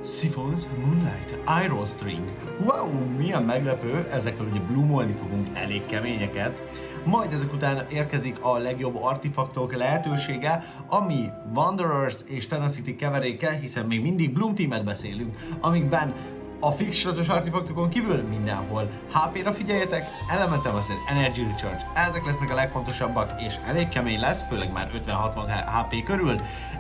Siphons, Moonlight, Iron String. Wow, milyen meglepő, ezekkel ugye blumolni fogunk elég keményeket. Majd ezek után érkezik a legjobb artefaktok lehetősége, ami Wanderers és Tenacity keveréke, hiszen még mindig Bloom Teamet beszélünk, amikben a fix slotos artefaktokon kívül mindenhol HP-ra figyeljetek, Elemental Master, Energy Recharge, ezek lesznek a legfontosabbak, és elég kemény lesz, főleg már 50-60 HP körül.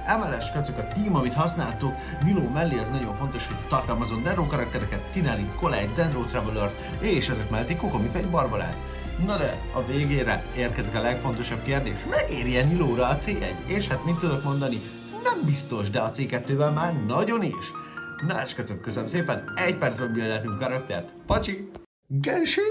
Emellett kacok a team, amit használtuk, Milo mellé az nagyon fontos, hogy tartalmazon Dendro karaktereket, Tinelit, Colite, Dendro Traveler, és ezek mellett Kokomit vagy Barbarát. Na de a végére érkezik a legfontosabb kérdés, megéri-e Nilóra a C1? És hát mit tudok mondani, nem biztos, de a C2-vel már nagyon is. Na és kacok, köszönöm szépen, 1 percben bildeltünk karaktert. Pacsi! Genshin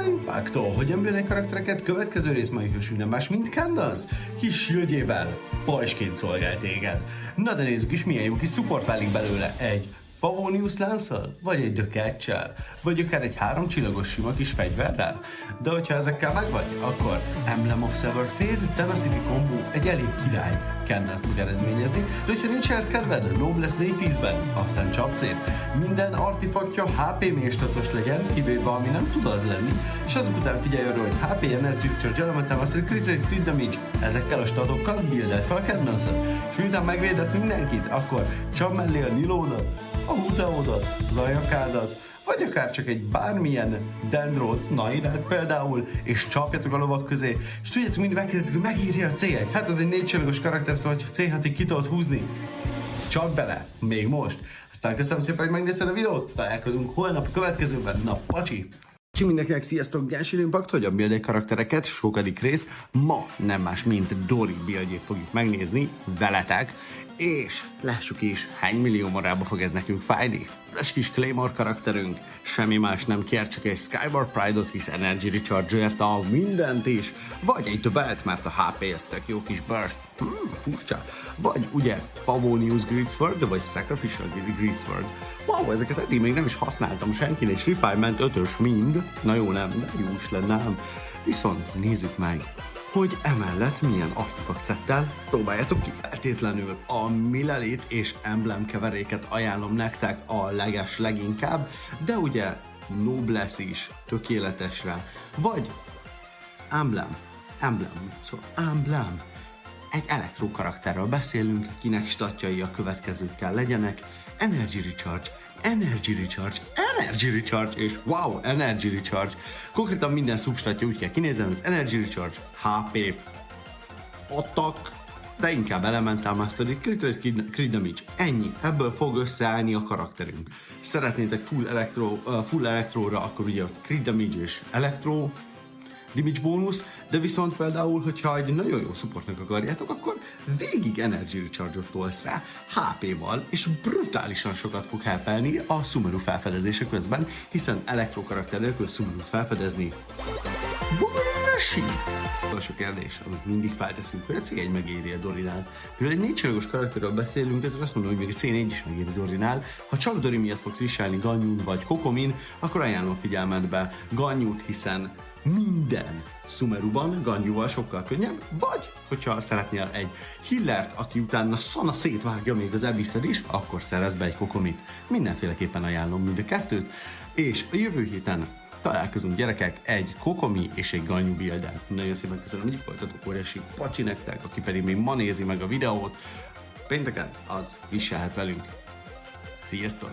Impactól, hogyan bildelnek karaktereket, következő rész mai hősünk nem más, mint Candace. Kis shieldjével pajsként szolgál téged. Na de nézzük is, milyen jó kis support válik belőle. Egy Favonius Lance-al, vagy egy The Catch-el, vagy akár egy 3 csillagos sima kis fegyverrel. De hogyha ezekkel megvagy, akkor Emblem of Sever Fade, Tenacity Combo egy elég király Candace tud eredményezni, de hogyha nincs ehhez kedved, Noblesse Napies-ben, aztán csapcét. Minden artefaktja HP méstatos legyen, kivéve ami nem tud az lenni, és azok után figyelj arra, hogy HP, Energy Recharge, Elemental Master, Crit Damage, ezekkel a statokkal buildeld fel a Candace-et. És miután megvédett mindenkit, akkor csap mellé a Nilódat, a Hutaódat, az Ajakádat, vagy akár csak egy bármilyen Dendrót, Nairát például, és csapjatok a lovak közé, és tudjátok, mindig megkérdezik, hogy megírja a C1. Hát az egy 4 csillagos karakter, szóval hogy C6-ig ki tudod húzni. Csak bele, még most. Aztán köszönöm szépen, hogy megnézted a videót, találkozunk holnap a következőben. Na, pacsi! Mindenkinek sziasztok, Genshin Impact, hogy a build karaktereket, sokadik rész, ma nem más, mint Dori buildjét fogjuk megnézni veletek, és lássuk is, hány millió marába fog ez nekünk fájni. Ez kis Claymore karakterünk, semmi más nem kér, csak egy Skyward Pride-ot, hisz Energy Recharge-ért a mindent is, vagy egy többet, mert a HP ez tök jó kis burst, furcsa, vagy ugye Favonius Greatsword, vagy Sacrificial Greatsword. Wow, ezeket eddig még nem is használtam senkin, és Refinement 5-ös mind, na jó nem, de jó is lenne ám. Viszont nézzük meg, hogy emellett milyen artefakt szettel próbáljátok ki. Feltétlenül a Milelit és Emblem keveréket ajánlom nektek a leginkább, de ugye Noblesse is tökéletesre, vagy Emblem, szóval Emblem. Egy elektro karakterről beszélünk, kinek statjai a következőkkel legyenek, Energy Recharge, Energy Recharge, Energy Recharge, és wow, Energy Recharge. Konkrétan minden substatja úgy kell kinézni, hogy Energy Recharge, HP, Attack, de inkább Elemental Mastery, Crit Damage. Ennyi, ebből fog összeállni a karakterünk. Szeretnétek full elektróra, akkor ugye ott Crit Damage és Elektro damage bónusz, de viszont például, hogyha egy nagyon jó supportnak akarjátok, akkor végig Energy Recharge-ot tolsz rá HP-val, és brutálisan sokat fog helpelni a Sumeru felfedezése közben, hiszen elektro karakter nélkül Sumerut felfedezni bullshit! Utolsó kérdés, amit mindig felteszünk, hogy a C1 megéri a Dorinál. Mivel egy 4 csillagos karakterről beszélünk, ezért azt mondom, hogy még a C4 is megéri Dorinál. Ha csak Dori miatt fogsz viselni Ganyún vagy Kokomin, akkor ajánlom figyelmetbe Ganyút, hiszen minden Sumeruban Ganyúval sokkal könnyebb, vagy hogyha szeretnél egy healert, aki utána szana szétvágja még az Abysszel is, akkor szerezz be egy Kokomit. Mindenféleképpen ajánlom mind a kettőt, és a jövő héten találkozunk gyerekek egy Kokomi és egy Ganyú builden. Nagyon szépen köszönöm, hogy itt voltatok, óriási pacsi nektek, aki pedig még ma nézi meg a videót. Pénteken az viselhet velünk. Sziasztok!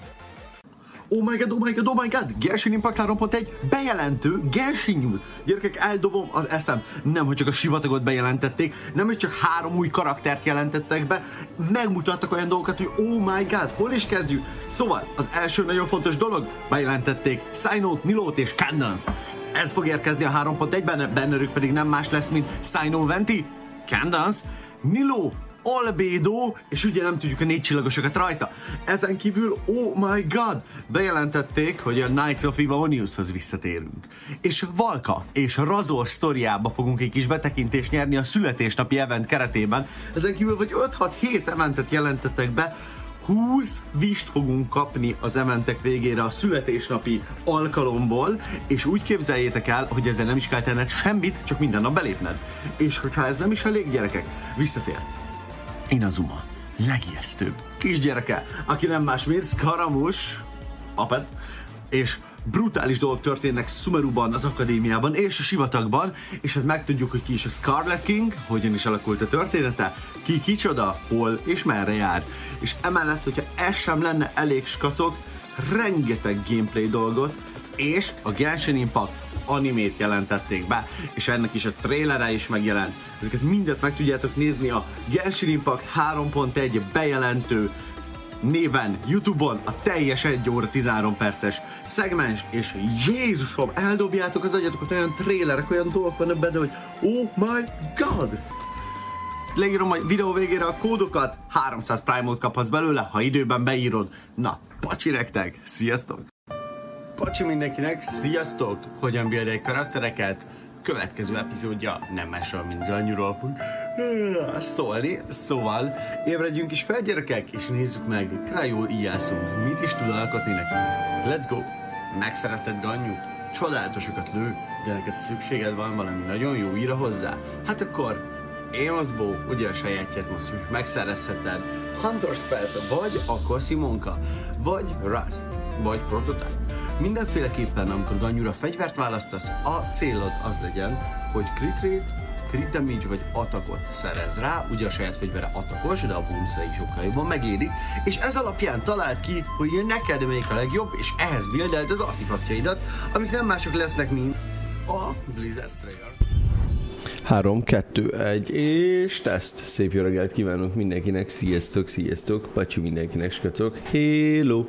Oh my god, Genshin Impact 3.1 bejelentő Genshin News. Gyerekek, eldobom az eszem. Nem, hogy csak a Sivatagot bejelentették, nem, hogy csak 3 új karaktert jelentettek be, megmutattak olyan dolgokat, hogy oh my god, hol is kezdjük? Szóval, az első nagyon fontos dolog, bejelentették Sinót, Nilót és Candace. Ez fog érkezni a 3.1-ben, bennerük pedig nem más lesz, mint Sinó Venti, Candace, Niló, Albedo, és ugye nem tudjuk a 4 csillagosokat rajta. Ezen kívül, oh my god, bejelentették, hogy a Knights of Ivoniushoz visszatérünk. És Valka és Razor sztoriába fogunk egy kis betekintést nyerni a születésnapi event keretében. Ezen kívül, vagy 5-6-7 eventet jelentettek be, 20 vist fogunk kapni az eventek végére a születésnapi alkalomból, és úgy képzeljétek el, hogy ezzel nem is kell tenned semmit, csak minden nap belépned. És hogyha ez nem is elég, gyerekek, visszatér Inazuma, legijesztőbb kisgyereke, aki nem más, mint Skaramus, Apet, és brutális dolgok történnek Sumeruban, az akadémiában és a Sivatagban, és hát megtudjuk, hogy ki is a Scarlet King, hogyan is alakult a története, ki kicsoda, hol és merre jár. És emellett, hogyha ez sem lenne elég, skacok, rengeteg gameplay dolgot, és a Genshin Impact animét jelentették be, és ennek is a trailere is megjelent. Ezeket mindet meg tudjátok nézni a Genshin Impact 3.1 bejelentő néven YouTube-on a teljes 1 óra 13 perces szegmens, és Jézusom, eldobjátok az agyatokat, olyan trailerek, olyan dolgok vannak benne, hogy oh my god! Leírom a videó végére a kódokat, 300 Prime-ot kaphatsz belőle, ha időben beírod. Na, pacsi nektek, sziasztok! Pacsi mindenkinek, sziasztok! Hogyan build karaktereket? Következő epizódja nem másról, mint Ganyuról fog szólni, szóval ébredjünk is fel, gyerekek, és nézzük meg, Krajó Ijászunk mit is tud alkotni nekünk. Let's go! Megszerezted Ganyut? Csodálatosokat lő, de neked szükséged van valami nagyon jó íra hozzá. Hát akkor Amosbow, ugye a sajátját most megszerezheted, Hunter Spelt, vagy akkor Simonka, vagy Rust, vagy Prototype. Mindenféleképpen, amikor Ganyura fegyvert választasz, a célod az legyen, hogy crit rate, crit damage vagy attackot szerez rá, ugye a saját fegyvere attackos, de a bónuszai sokkal jobban megérik, és ez alapján talált ki, hogy neked melyik a legjobb, és ehhez buildeld az artefaktjaidat, amik nem mások lesznek, mint a Blizzard Slayer. 3, 2, 1 és teszt. Szép jó reggelt kívánok mindenkinek, sziasztok, sziasztok, pacsi mindenkinek, skacok, hello!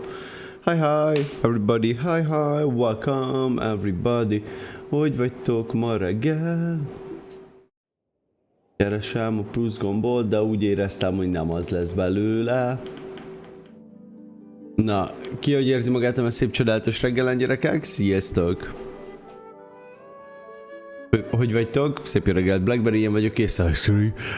Hi hi everybody, hi hi, welcome everybody. Hogy vagytok ma reggel? Keresem a plusz gombot, de úgy éreztem, hogy nem az lesz belőle. Na, ki hogy érzi magát a szép csodálatos reggelen, gyerekek? Sziasztok! Hogy vagytok? Szép jó reggelt, Blackberry, én vagyok, és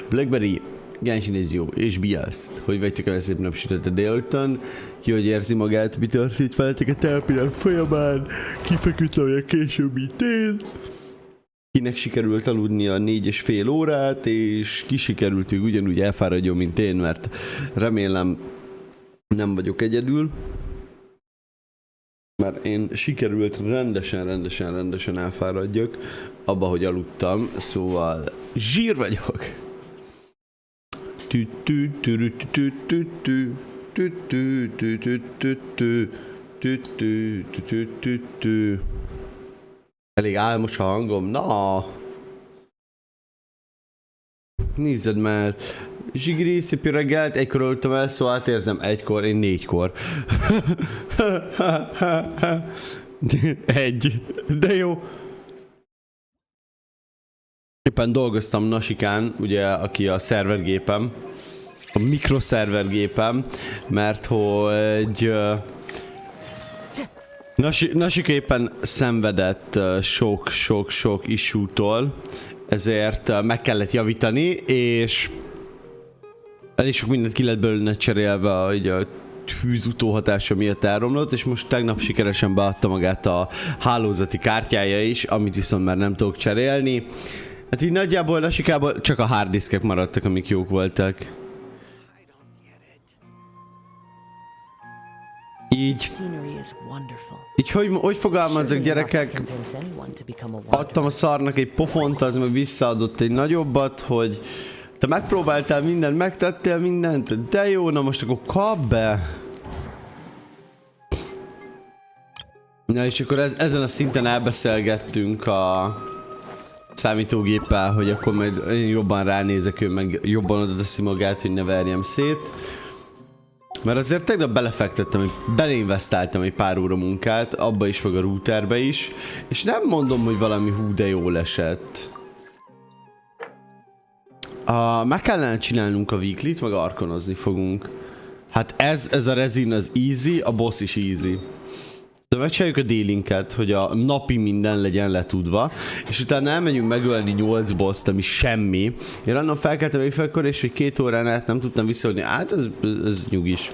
Blackberry, Genshin ez jó, és biaszt. Hogy vagytok el szép napsütött a délután? Ki hogy érzi magát, mi történt veletek a telepillanat folyamán? Kifeküdt le olyan később, mint én? Kinek sikerült aludni a 4,5 órát, és ki sikerült, hogy ugyanúgy elfáradjon, mint én, mert remélem nem vagyok egyedül. Mert én sikerült rendesen elfáradjak abba, hogy aludtam, szóval zsír vagyok. Elég álmos a hangom, na. Nézzed már. Zsigri, szép reggelt, egykor aludtam el, szóval átérzem, egykor, én 4-kor. Egy. De jó. Éppen dolgoztam Nasikán, ugye, aki a szervergépem, a mikroszervergépem, mert hogy Nasika éppen szenvedett sok issue-tól, ezért meg kellett javítani, és elég sok mindent ki lett belőle cserélve, hogy a tűz utóhatása miatt elromlott, és most tegnap sikeresen beadta magát a hálózati kártyája is, amit viszont már nem tudok cserélni. Hát így nagyjából Nasikából csak a harddiskek maradtak, amik jók voltak. Így hogy fogalmazzak, gyerekek? Adtam a szarnak egy pofont, az meg visszaadott egy nagyobbat, hogy te megpróbáltál mindent, megtettél mindent, de jó, na most akkor kap be. Na és akkor ezen a szinten elbeszélgettünk a számítógéppel, hogy akkor majd én jobban ránézek, ő meg jobban oda teszi magát, hogy ne verjem szét. Mert azért tegnap belefektettem, beleinvestáltam egy pár óra munkát, abba is, meg a routerbe is, és nem mondom, hogy valami hú de jól esett. Meg kellene csinálnunk a weeklyt, meg arkonozni fogunk. Hát ez a rezin az easy, a boss is easy. De megcsináljuk a délinket, hogy a napi minden legyen letudva, és utána elmegyünk megölni 8 bosst, ami semmi. Én annak felkeltem éjfélkor, és hogy 2 órán át nem tudtam visszaadni. Hát ez nyugis.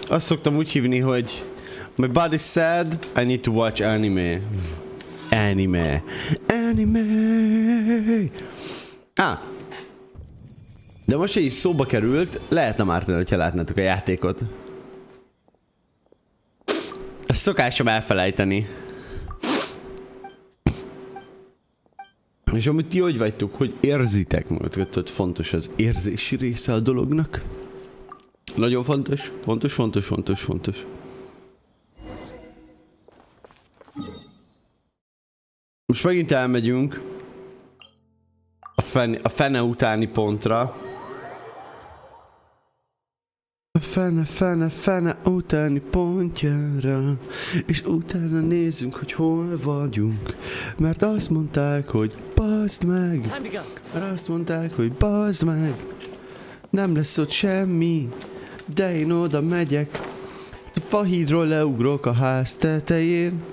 Azt szoktam úgy hívni, hogy my body said I need to watch anime. Anime. De most, hogy is szóba került, lehetne ártani, hogyha látnátok a játékot. Ezt szokásom elfelejteni. És amúgy ti hogy vagytok, hogy érzitek magatokat, hogy fontos az érzési része a dolognak. Nagyon fontos, fontos. Most megint elmegyünk a fene utáni pontra. A fene utáni pontjára, és utána nézzünk, hogy hol vagyunk. Mert azt mondták, hogy bazd meg. Nem lesz ott semmi, de én oda megyek. A fahídról leugrok a ház tetején,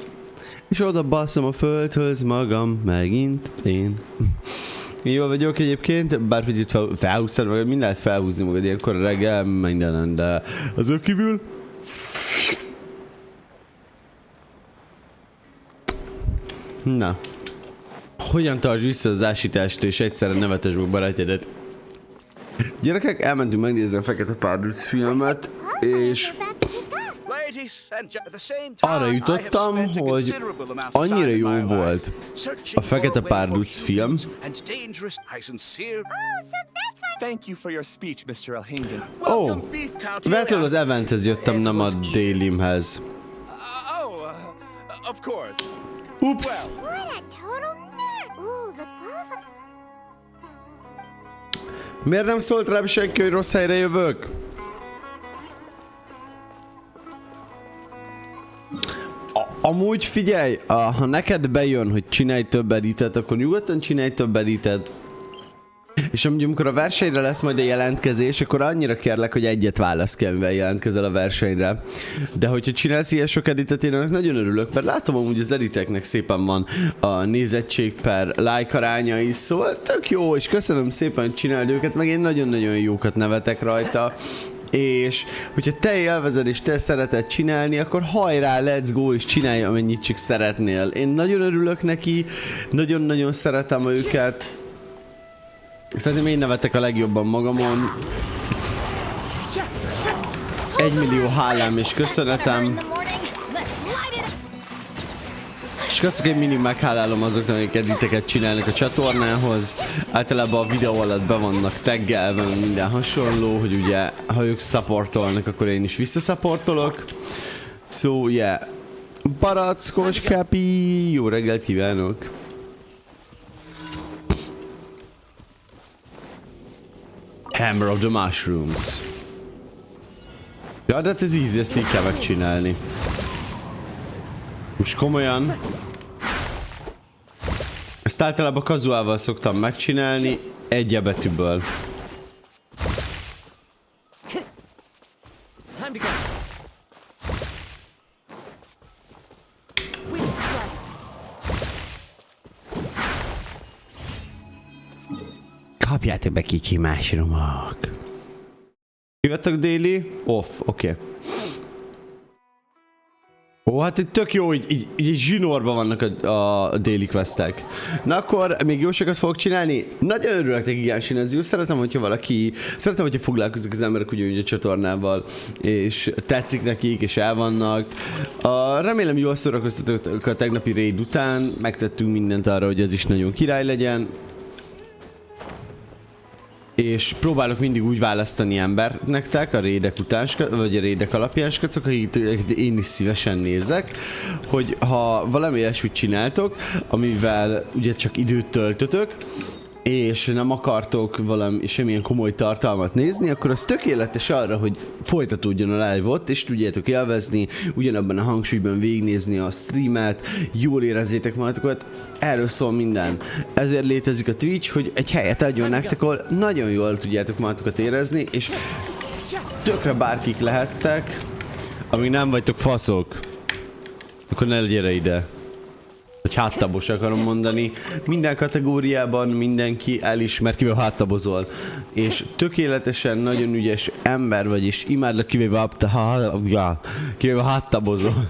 és oda basszom a földhöz magam, megint én. Jól vagyok egyébként, bár picit felhúztad magad, mind lehet felhúzni magad ilyenkor a reggel, mindenen, de azok kívül... Na. Hogyan tartsd vissza az ásítást és egyszerre nevetes meg barátjaidat? Gyerekek, elmentünk megnézni a Fekete Párduc filmet, és... arra jutottam, hogy annyira jó volt a Fekete Párduc film. Ó, véletlenül az eventhez jöttem, nem a délimhez. Ups! Miért nem szólt rám senki, hogy rossz helyre jövök? Amúgy figyelj, ha neked bejön, hogy csinálj több editet, akkor nyugodtan csinálj több editet. És amikor a versenyre lesz majd a jelentkezés, akkor annyira kérlek, hogy egyet válasz ki, amivel jelentkezel a versenyre. De hogyha csinálsz ilyen sok editet, én annak nagyon örülök, mert látom amúgy az editeknek szépen van a nézettség per like aránya is, szóval tök jó, és köszönöm szépen, hogy csináld őket, meg én nagyon-nagyon jókat nevetek rajta. És hogyha te élvezed és te szereted csinálni, akkor hajrá, let's go, és csinálj amennyit csak szeretnél. Én nagyon örülök neki, nagyon-nagyon szeretem őket. Szerintem én nevetek a legjobban magamon. 1 millió hálám és köszönetem. És katszok, én mindig meghálálom azoknak, akik editeket csinálnak a csatornához. Általában a videó alatt be vannak taggelve, minden hasonló, hogy ugye, ha ők supportolnak, akkor én is visszaszupportolok. So, yeah. Barackos Capi, jó reggelt kívánok! Hammer of the Mushrooms. Ja, de ez easy, ezt így kell megcsinálni. Most komolyan. Ezt általában kazuálval szoktam megcsinálni, egy betűből. Kapjátok be kicsi másrumok. Jöttek déli? Off, oké. Ó, hát itt tök jó, így zsinórban vannak a déli questek. Na akkor még jó sokat fogok csinálni. Nagyon örülök neki, Genshin, ez jó. Szeretem, hogyha foglalkozik az emberek ugyanúgy a csatornával, és tetszik nekik, és el vannak. Remélem jól szórakoztatok a tegnapi raid után. Megtettünk mindent arra, hogy ez is nagyon király legyen. És próbálok mindig úgy választani embert nektek a raidek után, vagy a raidek alapján, skacok, akiket én is szívesen nézek, hogy ha valami ilyesmit csináltok, amivel ugye csak időt töltötök, és nem akartok semmilyen komoly tartalmat nézni, akkor az tökéletes arra, hogy folytatódjon a live-ot, és tudjátok élvezni, ugyanabban a hangsúlyban végignézni a streamet, jól érezzétek magatokat, erről szól minden. Ezért létezik a Twitch, hogy egy helyet adjon nektek, ahol nagyon jól tudjátok magatokat érezni, és tökre bárkik lehettek, amíg nem vagytok faszok, akkor ne legyél ide. Hogy háttabos akarom mondani. Minden kategóriában mindenki elismer, kivéve háttabozol. És tökéletesen nagyon ügyes ember vagy, és imádlak, kivéve háttabozol.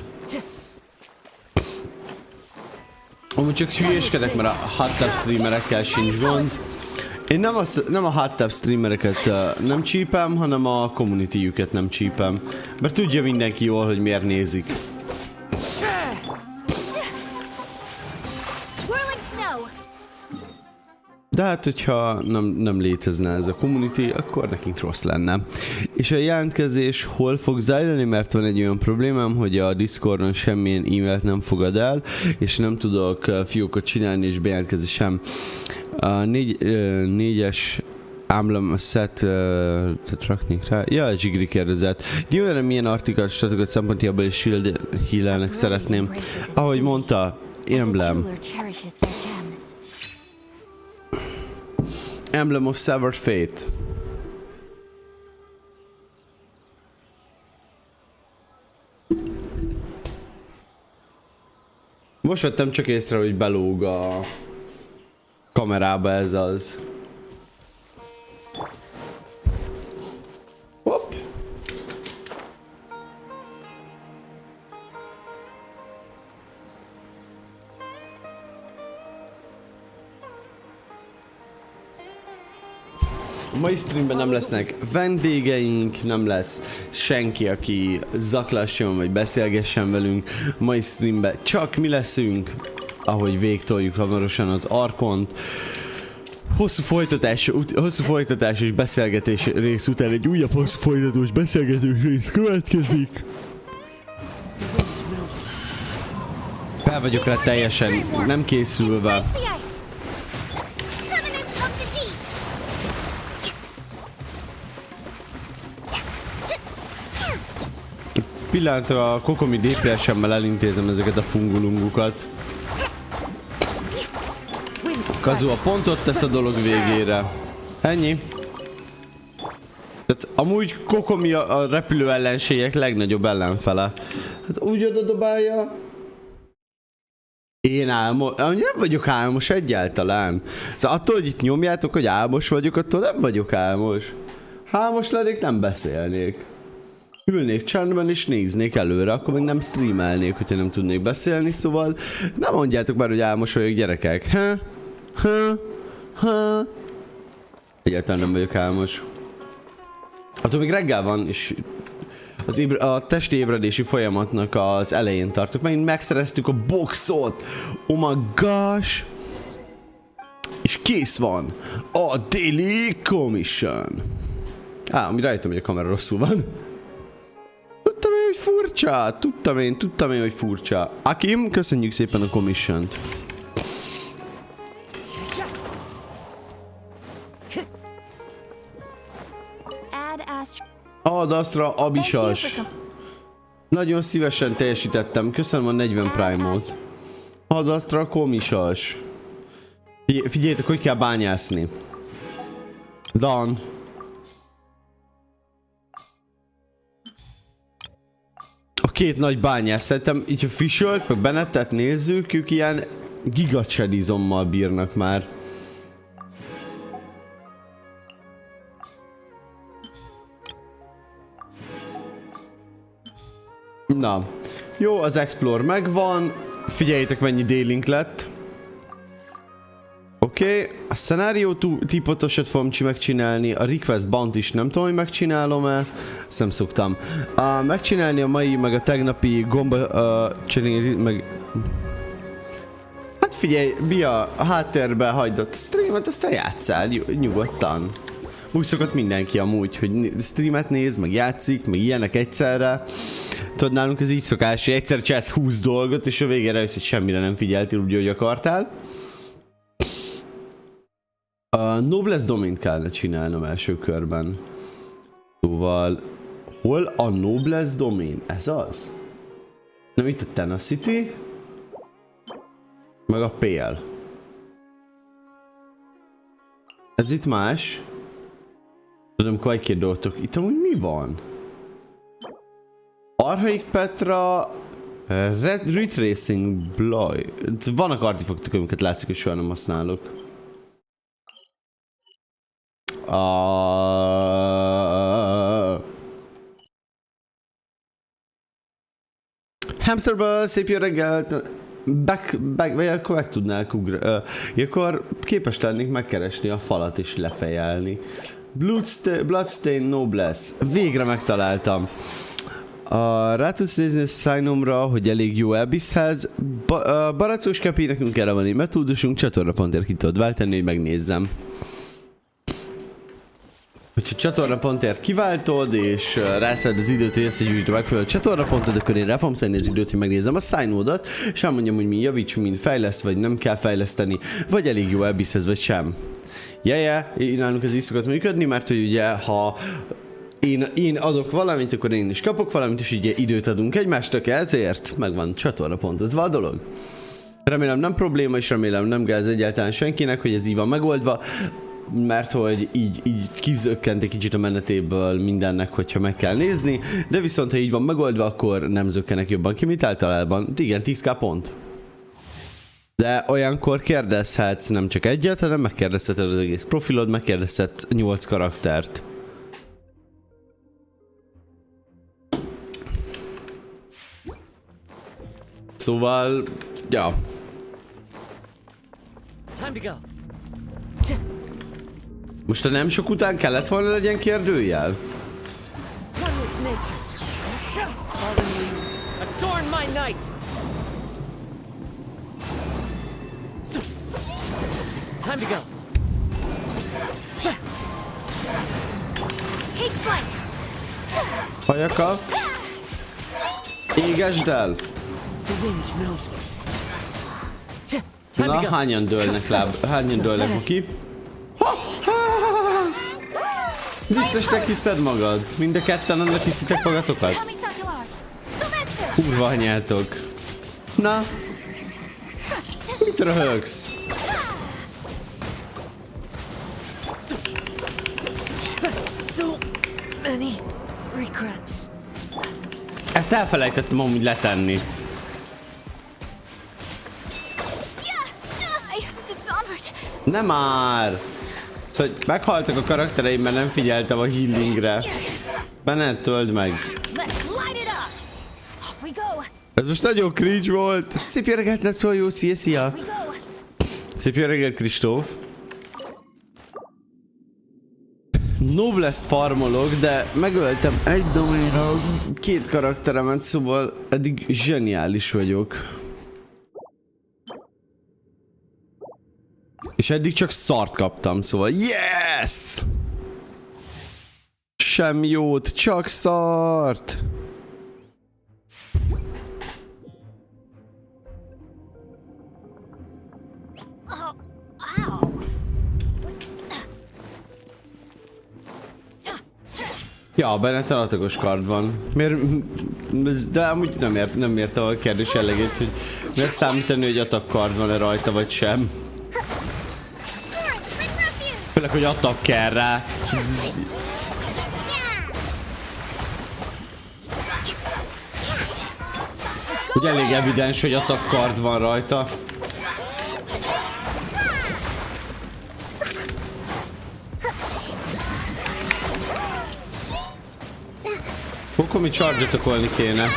Amúgy csak hülyéskedek, mert a háttab streamerekkel sincs gond. Én nem a hot tub streamereket nem csípem, hanem a community-jüket nem csípem. Mert tudja mindenki jól, hogy miért nézik. De hát, hogyha nem létezne ez a community, akkor nekünk rossz lenne. És a jelentkezés hol fog zajlani, mert van egy olyan problémám, hogy a Discordon semmilyen e-mailt nem fogad el, és nem tudok fiókot csinálni és bejelentkezni sem. A 4-es emblem set, tehát raknék rá. Ja, Zsigri kérdezett. Győlőre milyen artikat, statokat szempontjából és shield healelnek szeretném. Ahogy mondta, emblem. Emblem of Severed Fate. Most vettem csak észre, hogy belóg a kamerába ez az. Hopp. A mai streamben nem lesznek vendégeink, nem lesz senki, aki zaklasson vagy beszélgessen velünk. A mai streamben csak mi leszünk, ahogy végtoljuk hamarosan az Archont. Hosszú folytatás és beszélgetés rész után egy újabb hosszú folytatós beszélgetős rész következik. Fel vagyok rá teljesen nem készülve. Pillanatra a Kokomi DPS-emmel elintézem ezeket a fungulungukat. Kazu a pontot tesz a dolog végére. Ennyi. Tehát amúgy Kokomi a repülő ellenségek legnagyobb ellenfele. Hát úgy oda dobálja. Én álmos. Nem vagyok álmos egyáltalán. Szóval attól, hogy itt nyomjátok, hogy álmos vagyok, attól nem vagyok álmos. Ha álmos lennék, nem beszélnék. Ülnék csendben és néznék előre, akkor még nem streamelnék, hogyha nem tudnék beszélni, szóval nem mondjátok már, hogy álmos vagyok, gyerekek. Egyáltalán nem vagyok álmos. Attól még reggel van, és a testi ébredési folyamatnak az elején tartok. Megint megszereztük a boxot! Oh my gosh! És kész van a Daily Commission. Ami rájöttem, hogy a kamera rosszul van. Tudtam én, hogy furcsa! Tudtam én, hogy furcsa. Akim, köszönjük szépen a commission-t. Ad Astra Abisas. Nagyon szívesen teljesítettem. Köszönöm a 40 Prime-ot. Ad Astra Komisas. Figyeljétek, hogy kell bányászni. Done. A két nagy bányász, szerintem így a Fishert, meg Bennettet nézzük, ők ilyen gigacsedizommal bírnak már. Na, jó, az Explore megvan. Figyeljétek, mennyi D-link lett. Oké, a szenárió típotosat fogom megcsinálni, a request bant is nem tudom, hogy megcsinálom-e. Ezt nem szoktam. Megcsinálni a mai, meg a tegnapi gomba csinálni, meg... Hát figyelj, Bia, a háttérbe hagyd ott a streamet, aztán játsszál nyugodtan. Úgy szokott mindenki amúgy, hogy streamet néz, meg játszik, meg ilyenek egyszerre. Tudod, nálunk ez így szokás, hogy egyszer csinálsz 20 dolgot, és a végére össze semmire nem figyeltél úgy, hogy akartál. A Noblesse Domain-t kellene csinálnom első körben. Szóval... Hol a Noblesse Domain? Ez az? Nem itt a Tenacity? Meg a PL. Ez itt más. Tudom, két dolgotok. Itt amúgy mi van? Archaik Petra... Retracing Bloy. Vannak artifaktok, amiket látszik, hogy soha nem használok. Hamsterből szép jó reggelt! vagy akkor meg tudnák ugrani. Akkor képes lennék megkeresni a falat és lefejelni. Bloodstain Noblesse. Végre megtaláltam. Rá tudsz nézni a szájnomra, hogy elég jó Abysshez. Baracos Kepi, nekünk erre van egy metódusunk, csatornapontért ki tudod váltani, hogy megnézzem. Hogyha csatornapontért kiváltod, és rászed az időt, hogy összegyűjtsd a megfelelő csatornapontot, akkor én rá fogom szedni az időt, hogy megnézem a szájnódat, és elmondjam, hogy mi javítsunk, mind fejleszt, vagy nem kell fejleszteni, vagy elég jó Abysshez, vagy sem. Nálunk ez így szokott működni, mert hogy ugye, ha én adok valamit, akkor én is kapok valamit, és ugye időt adunk egymástak, ezért megvan csatornapontozva a dolog. Remélem nem probléma, és remélem nem gáz egyáltalán senkinek, hogy ez így van megoldva, mert hogy így kizökkent egy kicsit a menetéből mindennek, hogyha meg kell nézni, de viszont ha így van megoldva, akkor nem zökkenek jobban ki, mint általában. Igen, 10k pont. De olyankor kérdezhetsz nem csak egyet, hanem megkérdezheted az egész profilod, megkérdezhetsz 8 karaktert. Szóval, ja. Most a nem sok után kellett volna legyen kérdőjel? Hajaka! Égesd el! Na, hányan dőlnek ki? Viccesnek hiszed magad? Mind a ketten annak hiszitek magatokat? Kurva anyátok. Na? Mit röhögsz? Ezt elfelejtettem amúgy letenni. Nem már! Szóval meghaltak a karaktereim, mert nem figyeltem a healingre. Benned töld meg. Ez most nagyon cringe volt. Szép jó reggelt, ne szól jó, szia! Szép jó reggelt, Kristóf. Noblest farmolok, de megöltem egy doménra 2 karakteremet, szóval eddig zseniális vagyok. És eddig csak szart kaptam, szóval yes! Semmi jót, csak szart! Ja, benne talatagos kard van. Miért? De amúgy nem értem a kérdés jellegét, hogy miért számítani, hogy attack kard van-e rajta, vagy sem. Főleg, hogy attack kell rá. Úgy elég evidens, hogy attack kard van rajta. Akkor mi charge-atokolni kéne.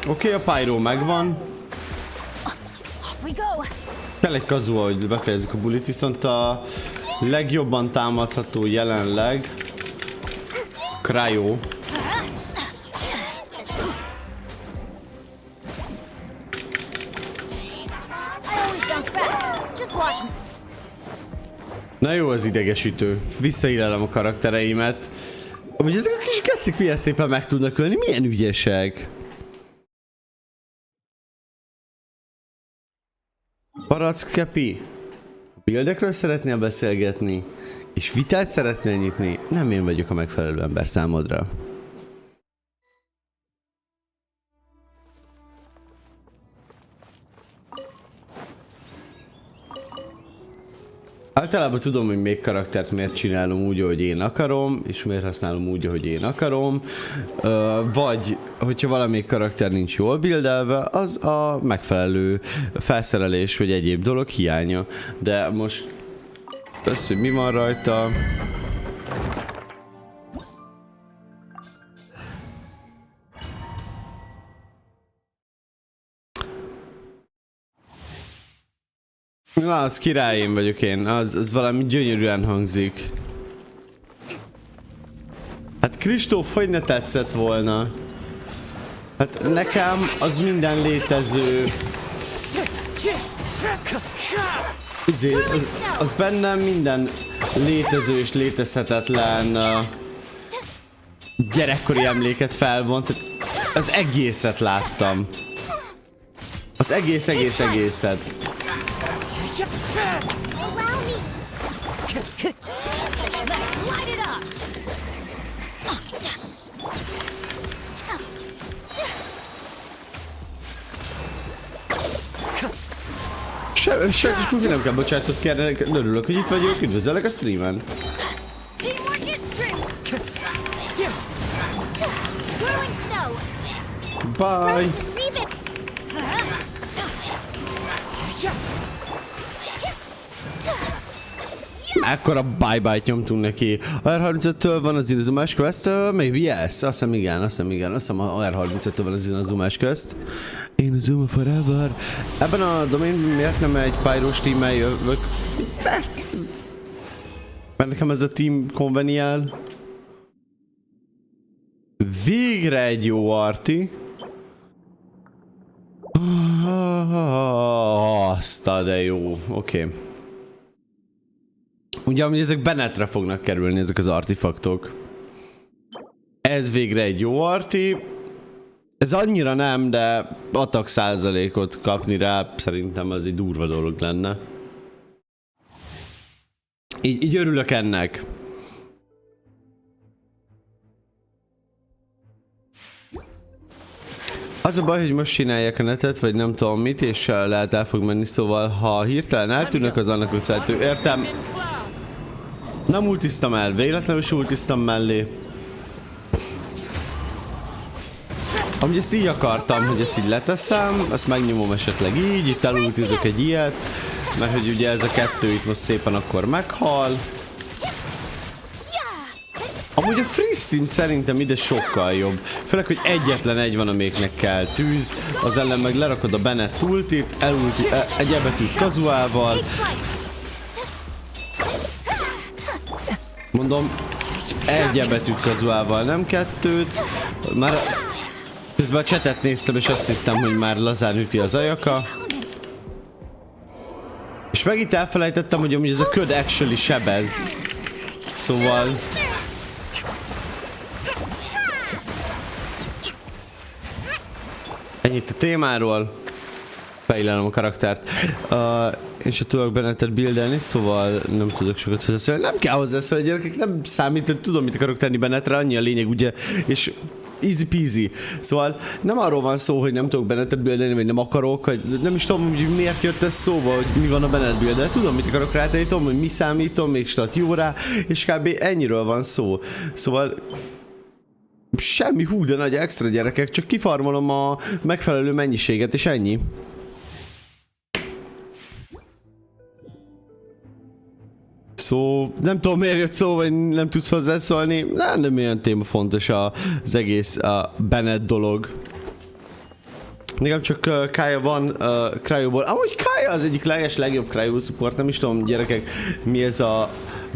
Oké, a pyro megvan. Kell egy kazuha, hogy befejezzük a bulit, viszont a legjobban támadható jelenleg Cryo. Na jó, az idegesítő. Visszaillelem a karaktereimet. Amúgy ezek a kis gecik milyen szépen meg tudnak ölni, milyen ügyesek. Barack Kepi, buildekről szeretnél beszélgetni, és vitát szeretnél nyitni, nem én vagyok a megfelelő ember számodra. Általában tudom, hogy még karaktert miért csinálom úgy, ahogy én akarom, és miért használom úgy, ahogy én akarom. Vagy, hogyha valamelyik karakter nincs jól buildelve, az a megfelelő felszerelés, vagy egyéb dolog hiánya. De most az, hogy mi van rajta. Na, az király én vagyok én. Az valami gyönyörűen hangzik. Hát Kristóf, hogy ne tetszett volna? Hát nekem az minden létező... Az bennem minden létező és létezhetetlen gyerekkori emléket felvont. Az egészet láttam. Az egészet. Sajnos Kuzi nem kell bocsánatot kérni, örülök, hogy itt vagyok, üdvözöllek a streamen. Bye! Ekkora bye-bye-t nyomtunk neki. A R35-től van az Inazumás Quest, maybe yes, azt hiszem igen, azt hiszem a R35-től van az Inazumás Quest. Inazuma forever. Ebben a domain miért nem egy pyros teammel jövök? Mert nekem ez a team konveniál. Végre egy jó arti. Azt de jó, oké. Ugye, hogy ezek Bennetre fognak kerülni, ezek az artifaktok. Ez végre egy jó arti. Ez annyira nem, de attack százalékot kapni rá szerintem az egy durva dolog lenne. Így örülök ennek. Az a baj, hogy most csinálják a netet, vagy nem tudom mit, és lehet el fog menni, szóval ha hirtelen eltűnök, az annak köszönhető. Értem. Nem ultiztam el, véletlenül sem ultiztam mellé. Amúgy ezt így akartam, hogy ezt így leteszem, ezt megnyomom esetleg így, itt elultizok egy ilyet, mert hogy ugye ez a kettő itt most szépen akkor meghal. Amúgy a freeze szerintem ide sokkal jobb. Főleg, hogy egyetlen egy van, amelyiknek kell tűz, az ellen meg lerakod a Bennett ultit, elulti egy ebetűt kazuával. Mondom, egy ebetűt kazuával, nem kettőt. Már közben a chatet néztem, és azt hittem, hogy már lazán üti az ajaka. És megint elfelejtettem, hogy amúgy ez a köd actually sebez. Szóval... ennyit a témáról. Fejlelem a karaktert. És a tudok Bennettet buildelni, szóval nem tudok sokat hozzászólni. Nem kell hozzászólni, gyerekek, nem számít, tudom, mit akarok tenni Bennettre, annyi a lényeg, ugye, és easy peasy. Szóval nem arról van szó, hogy nem tudok Bennettet buildelni, vagy nem akarok, hogy nem is tudom, hogy miért jött ez szóba, hogy mi van a Bennett build, de tudom, mit akarok rátenni, tudom, hogy mi számítom, még stat jó rá, és kb. Ennyiről van szó. Szóval semmi hú, de nagy extra, gyerekek, csak kifarmolom a megfelelő mennyiséget, és ennyi. Nem tudom miért jött szó, vagy nem tudsz hozzászólni. Nem ilyen téma fontos az egész Bennett dolog. Nekem csak Kaya van Cryoból. Amúgy Kaya az egyik legjobb Cryo support, nem is tudom, gyerekek, mi ez a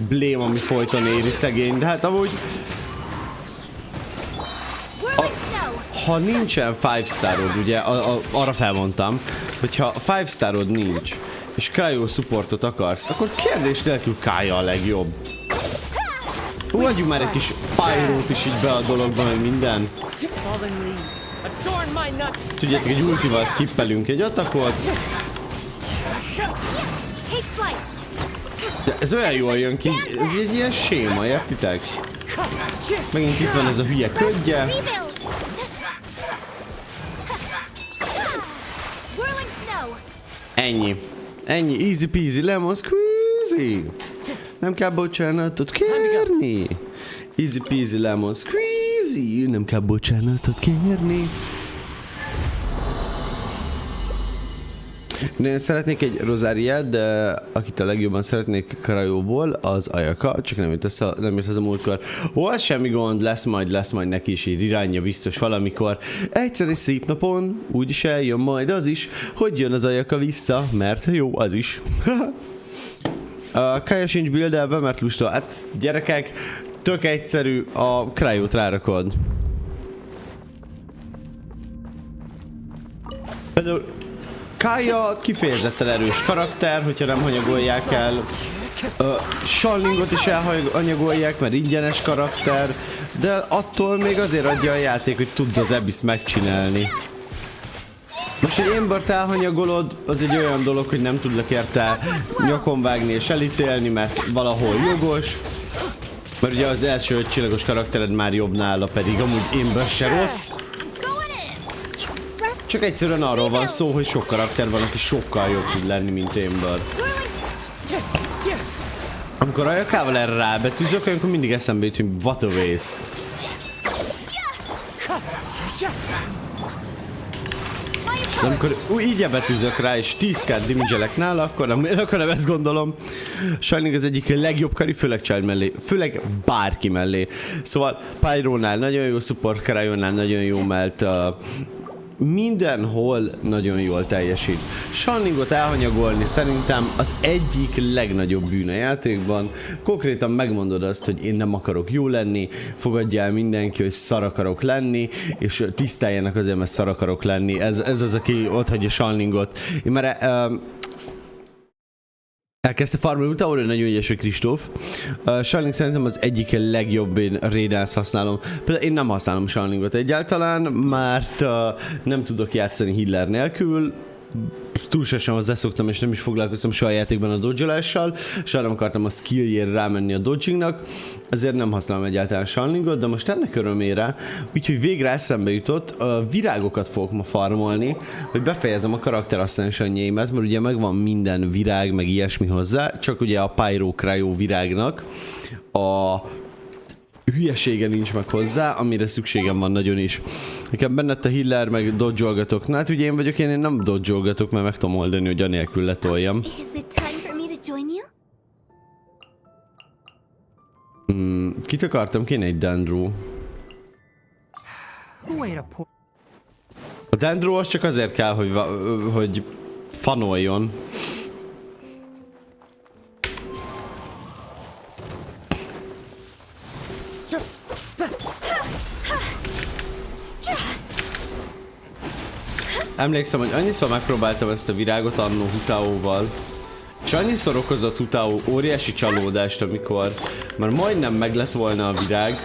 blame, ami folyton éri szegény, de hát amúgy... ha nincsen 5-starod, ugye, arra felmondtam, hogyha 5-starod nincs, és Cryo supportot akarsz, akkor kérdés nélkül Kaya a legjobb. Adjuk már egy kis pyrót is így be a dologban, hogy minden. Tudjátok, egy ultival skippelünk egy atakot. De ez olyan jól jön ki, ez egy ilyen séma, értitek? Megint itt van ez a hülye ködje. Ennyi. Ennyi, easy peasy, lemon squeezy. Nem kell bocsánatot kérni. Easy peasy, lemon squeezy. Nem kell bocsánatot kérni. Én szeretnék egy Rosáriát, de akit a legjobban szeretnék Krajóból, az Ajaka, csak nem jött ez a múltkor. Ó, az semmi gond, lesz majd neki is egy irányja biztos valamikor. Egyszer egy szép napon úgyis eljön majd az is, hogy jön az Ajaka vissza, mert jó az is. A Kaja sincs buildelve, mert lusta. Hát gyerekek, tök egyszerű, a Krajót rárakod. Például Kaja kifejezetten erős karakter, hogyha nem hanyagolják el. Shallingot is elhanyagolják, mert ingyenes karakter, de attól még azért adja a játék, hogy tudsz az Abyss megcsinálni. Most, hogy Ambert elhanyagolod, az egy olyan dolog, hogy nem tudlak érte nyakon vágni és elítélni, mert valahol jogos. Mert ugye az első 5 csillagos karaktered már jobb nála, pedig amúgy Amber se rossz. Csak egyszerűen arról van szó, hogy sok karakter van, aki sokkal jobb tud lenni, mint Amber. Amikor Ajakával erre rábetűzök, akkor mindig eszembe jut, hogy what a waste. De amikor így betűzök rá, és 10k damage-elek nála, akkor nem ezt gondolom. Shining az egyik legjobb kari, főleg Child mellé, főleg bárki mellé. Szóval Pyronál nagyon jó support, Crayonnál nagyon jó, mert mindenhol nagyon jól teljesít. Shiningot elhanyagolni szerintem az egyik legnagyobb bűn a játékban. Konkrétan megmondod azt, hogy én nem akarok jó lenni, fogadja el mindenki, hogy szar akarok lenni, és tiszteljenek azért, mert szar akarok lenni. Ez az, aki otthagyja Shiningot. Én már elkezdte farmolni, utána nagyon ügyes, hogy Kristóf. Shining szerintem az egyik legjobb, én Raidance használom. Például én nem használom Shiningot egyáltalán, mert nem tudok játszani healer nélkül. Túlságosan hozzászoktam, és nem is foglalkoztam soha a játékban a dodgeolással. Soha nem akartam a skilljére rámenni a dodgingnak, ezért nem használom egyáltalán Shiningot, de most ennek örömére, úgyhogy végre eszembe jutott, virágokat fogok ma farmolni, hogy befejezem a karakterascensionjémet, mert ugye megvan minden virág, meg ilyesmi hozzá, csak ugye a Pyro Cryo virágnak a hülyesége nincs meg hozzá, amire szükségem van nagyon is. Nekem bennett a healer, meg dodge-olgatok. Na hát ugye én vagyok, én nem dodge-olgatok, mert meg tudom oldani, hogy anélkül letoljam. Kit akartam? Kéne egy Dendro. A Dendro az csak azért kell, hogy fanoljon. Emlékszem, hogy annyiszor megpróbáltam ezt a virágot annó Hutaóval, és annyiszor okozott Hutaó óriási csalódást, amikor már majdnem meg lett volna a virág.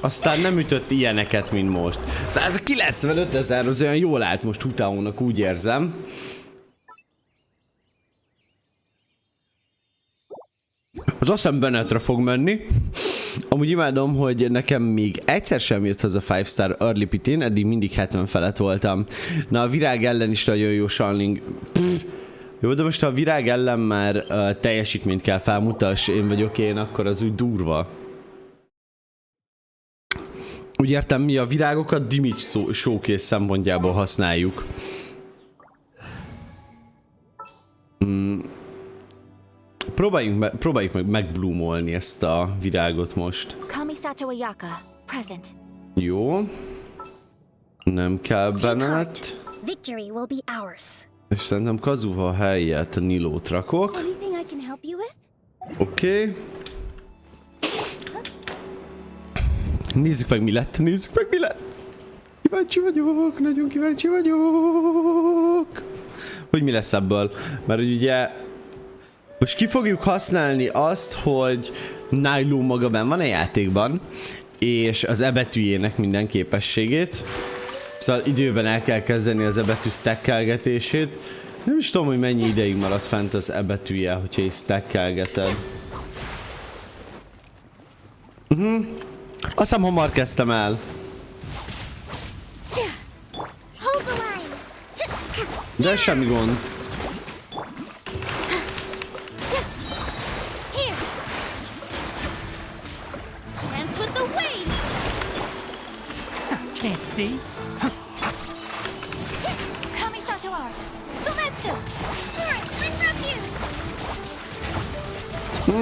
Aztán nem ütött ilyeneket, mint most. Szóval ez a 95 000 az olyan jól állt most Hutaónak, úgy érzem. Az azt hiszem Bennetre fog menni. Amúgy imádom, hogy nekem még egyszer sem jött haza 5-star early pitén, eddig mindig 70 felett voltam. Na a virág ellen is nagyon jó Shining. Jó, de most ha a virág ellen már teljesítményt kell felmutass, én vagyok én, akkor az úgy durva. Úgy értem, mi a virágokat damage showcase szempontjából használjuk. Próbáljuk meg megbloomolni ezt a virágot most. Jó. Nem kell Bennett. És szerintem Kazuha helyett a Nilót rakok. Oké. Nézzük meg mi lett, Kíváncsi vagyok, nagyon kíváncsi vagyok. Hogy mi lesz ebből? Mert ugye most ki fogjuk használni azt, hogy Niló maga benn van a játékban, és az E betűjének minden képességét. Szóval időben el kell kezdeni az E betű stackelgetését. Nem is tudom, hogy mennyi ideig maradt fent az E betűje, hogyha így stackelgeted. Azt hiszem hamar kezdtem el. De semmi gond. see.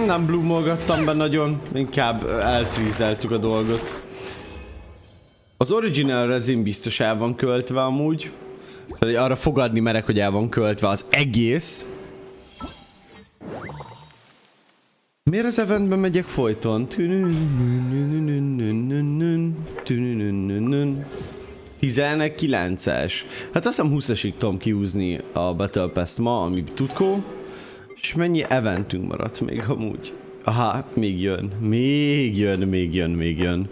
Nem bloomolgattam be nagyon, inkább elfrízeltük a dolgot. Az original resin biztos el van költve amúgy. Tehát arra fogadni merek, hogy el van költve az egész. Miért az eventben megyek folyton? 19-es. Hát azt hiszem 20-asig tudom kihúzni a Battle Pass-t ma, ami tudkó. És mennyi eventünk maradt még amúgy? Aha, még jön. Még jön.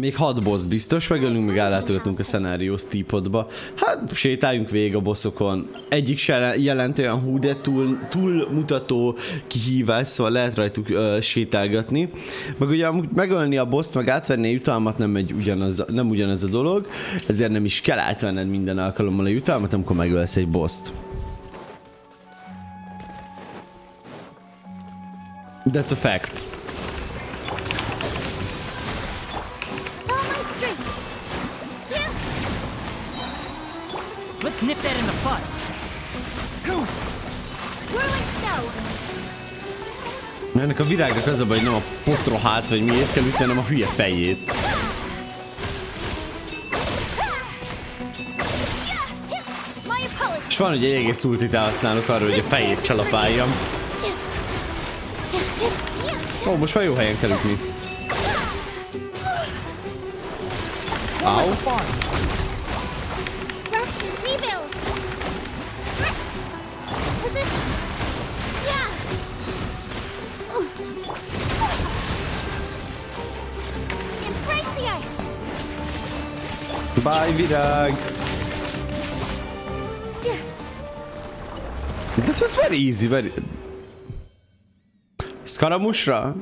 Még 6 boss biztos, megölünk, meg ellátogatunk a szenáriós típodba. Hát sétáljunk végig a bossokon. Egyik se jelent olyan hú, de túlmutató kihívás, szóval lehet rajtuk sétálgatni. Meg ugye megölni a bosst, meg átvenni a jutalmat nem ugyanaz a dolog, ezért nem is kell átvenned minden alkalommal a jutalmat, amikor megölsz egy bosst. That's a fact. Let's nip that in the bud. Ennek a virágnak az a baj, hogy nem a potrohát, vagy miért kell ütni, hanem a hülye fejét. És van, hogy egy egész ultit elhasználok arra, hogy a fejét csalapáljam. Ó, most már jó helyen kell ütni. Au. Bye, virág! That was very easy, very... Skaramusra?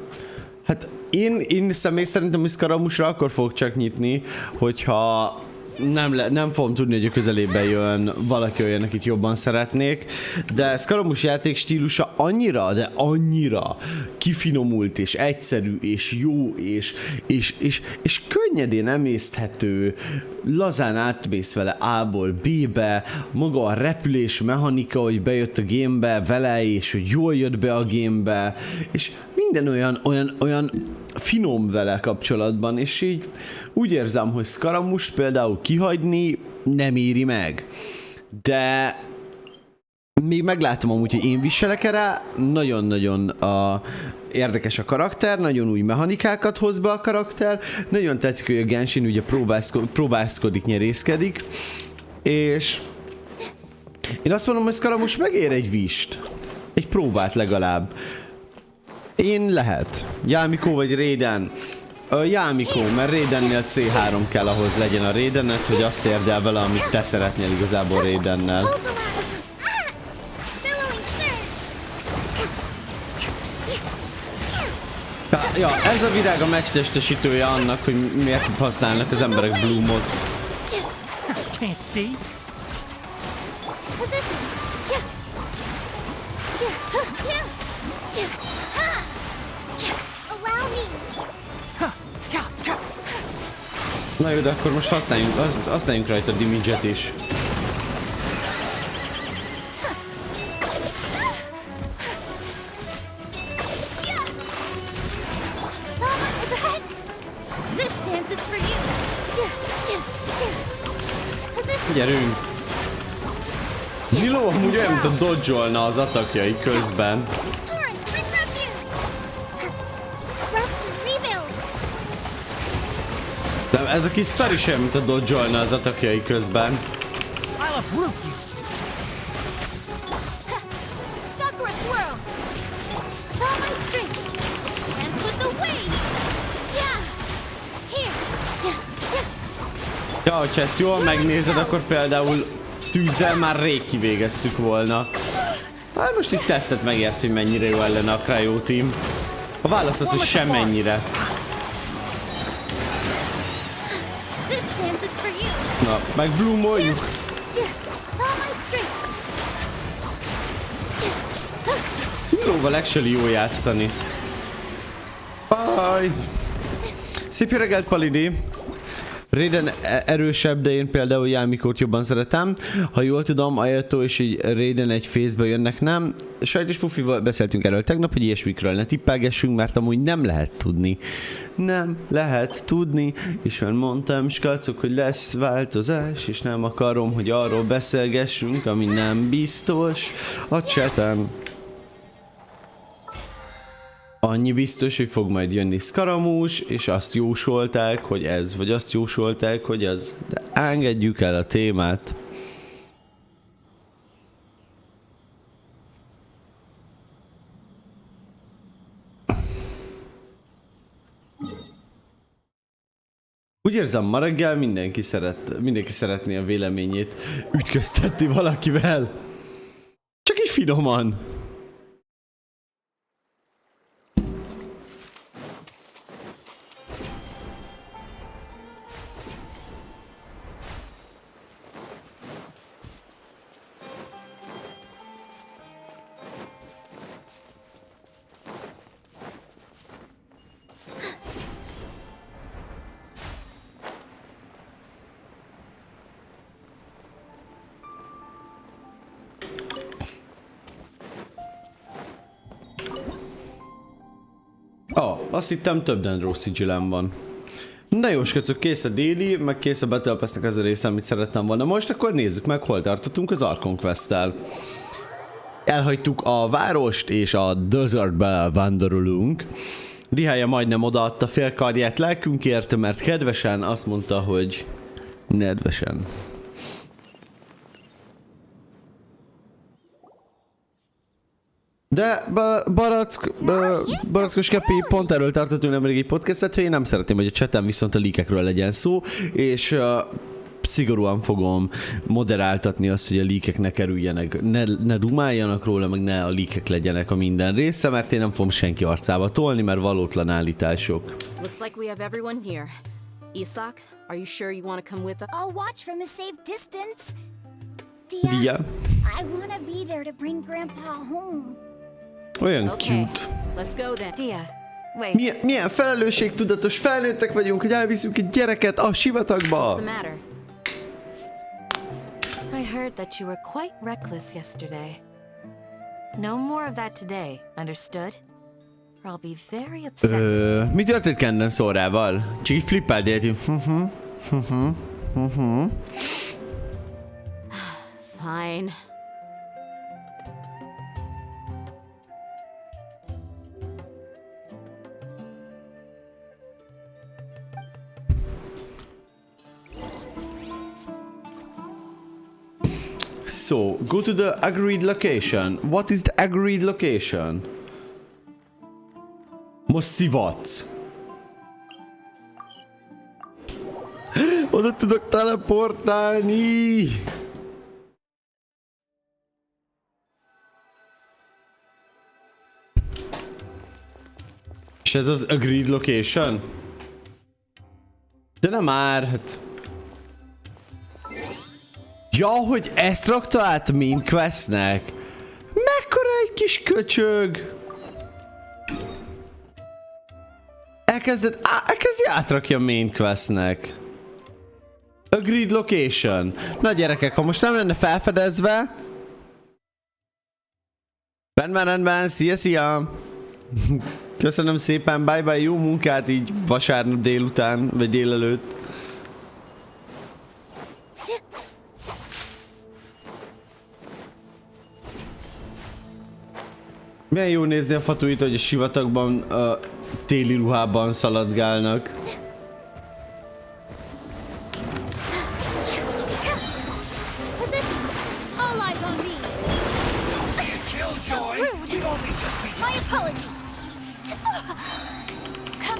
Hát én személy szerintem, hogy Skaramusra akkor fogok csak nyitni, hogyha nem fogom tudni, hogy a közelében jön valaki olyan, akit jobban szeretnék, de Skaramus játék stílusa annyira, de annyira kifinomult, és egyszerű, és jó, és könnyedén emészthető, lazán átmész vele A-ból B-be, maga a repülés mechanika, hogy bejött a gamebe vele, és hogy jól jött be a gamebe, és minden olyan finom vele kapcsolatban, és így úgy érzem, hogy Skaramust például kihagyni nem éri meg. De még meglátom amúgy, hogy én viselek rá, nagyon-nagyon érdekes a karakter, nagyon új mechanikákat hoz be a karakter, nagyon tetszik, hogy a Genshin ugye próbálszkodik, nyerészkedik, és én azt mondom, hogy Skaramus megér egy vist, egy próbát legalább. Én lehet. Jámikó vagy Raiden? Jámikó, mert Raidennél C3 kell ahhoz legyen a Raidenet, hogy azt érd el vele, amit te szeretnél igazából Raidennel. Ja, ez a virág a megtestesítője annak, hogy miért használnak az emberek Bloomot. Na jó, de akkor most használjunk rajta a damage-et is. Gyerünk! Milo amúgy olyan, mint a dodge-olna az atakjai közben. De ez a kis szar is olyan, mint a dodge-olna az atakjai közben. Ja, hogyha ezt jól megnézed, akkor például tűzzel már rég kivégeztük volna. Hát most itt tesztet megért, hogy mennyire jó ellen a Cryo Team. A válasz az, hogy semmennyire. Na, meg bloomoljuk. Milóval actually jó játszani. Bye! Szép jó reggelt, Palidi! Raiden erősebb, de én például Jámikót jobban szeretem. Ha jól tudom, Ayato és így Raiden egy fészbe jönnek, nem? Sajnos Pufival beszéltünk erről tegnap, hogy ilyesmikről ne tippelgessünk, mert amúgy nem lehet tudni. Nem lehet tudni, és már mondtam, skacok, hogy lesz változás, és nem akarom, hogy arról beszélgessünk, ami nem biztos a chaten. Annyi biztos, hogy fog majd jönni Scaramouche, és azt jósolták, hogy ez, vagy azt jósolták, hogy az. De engedjük el a témát. Úgy érzem, ma reggel mindenki szeretné a véleményét ütköztetni valakivel. Csak így finoman. Azt hittem több Dendro Sigillem van. Na jó, skacok, kész a déli, meg kész a Battle Pass-nek az a része, amit szerettem volna most, akkor nézzük meg, hol tartottunk az Archon Quest-tel. Elhagytuk a várost, és a Desertbe vándorolunk. Rihája majdnem odaadta fél karját lelkünkért, mert kedvesen azt mondta, hogy nedvesen. De Barackos Kepi pont erről tartottunk nemrég egy podcastet, hogy én nem szeretném, hogy a chaten viszont a leakekről legyen szó, és szigorúan fogom moderáltatni azt, hogy a leakek ne kerüljenek, ne dumáljanak róla, meg ne a leakek legyenek a minden része, mert én nem fogom senki arcába tolni, mert valótlan állítások. Looks like we have everyone here. Isak, are you sure you want to come with us? I'll watch from a safe distance. Dia. I want to be there to bring Grandpa home. Olyan Okay, cute. let's go then. Dia, wait. Milyen felelősségtudatos felnőttek vagyunk, hogy elviszünk egy gyereket a sivatagba. What's the matter? I heard that you were quite reckless yesterday. No more of that today, understood? Or I'll be very upset. Mi történt Kenden szórával? Csak így flippáld egyet. Fine. So, go to the agreed location. What is the agreed location? Most szivatsz. Oda tudok teleportálni. És ez az agreed location? De nem már, hát... Ja, hogy ezt rakta át main questnek? Mekkora egy kis köcsög! Elkezdi átrakja main questnek. Agreed location. Na gyerekek, ha most nem lenne felfedezve... Rendben, szia! Köszönöm szépen, bye, jó munkát így vasárnap délután, vagy délelőtt. Milyen jó nézni a fatuit, hogy a sivatagban téli ruhában szaladgálnak.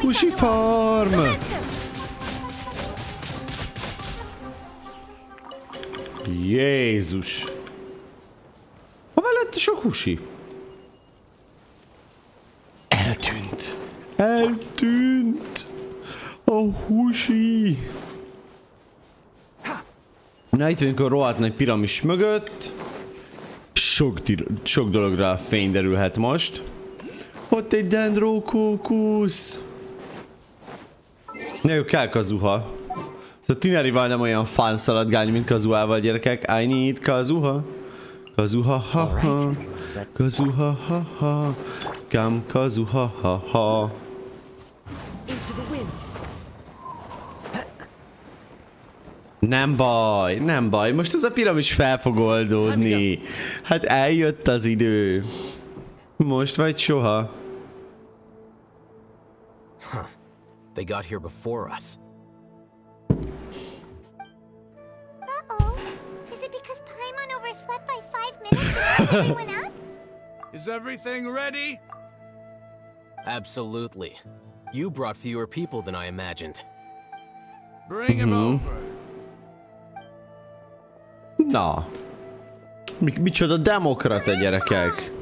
Husi farm! Jézus! Hova lett a sok husi? Eltűnt a husi. Na itt vagyunk a rohadt nagy piramis mögött. Sok dologra fény derülhet most. Ott egy dendrókókusz. Jó, kell kazuha. Szóval Tinerival nem olyan fán szaladgálni, mint kazuhával, gyerekek. I need kazuha. Kazuha, ha ha. Kazuha, ha ha. Come kazuha, ha ha. Nem baj, nem baj. Most ez a piramis fel fog oldódni. Hát eljött az idő. Most vagy soha. They got here before us. Uh-oh. Is it because Paimon overslept by 5 minutes and woke everyone up? Is everything ready? Absolutely. You brought fewer people than I imagined. Bring him over. Na. Micsoda demokrata gyerekek.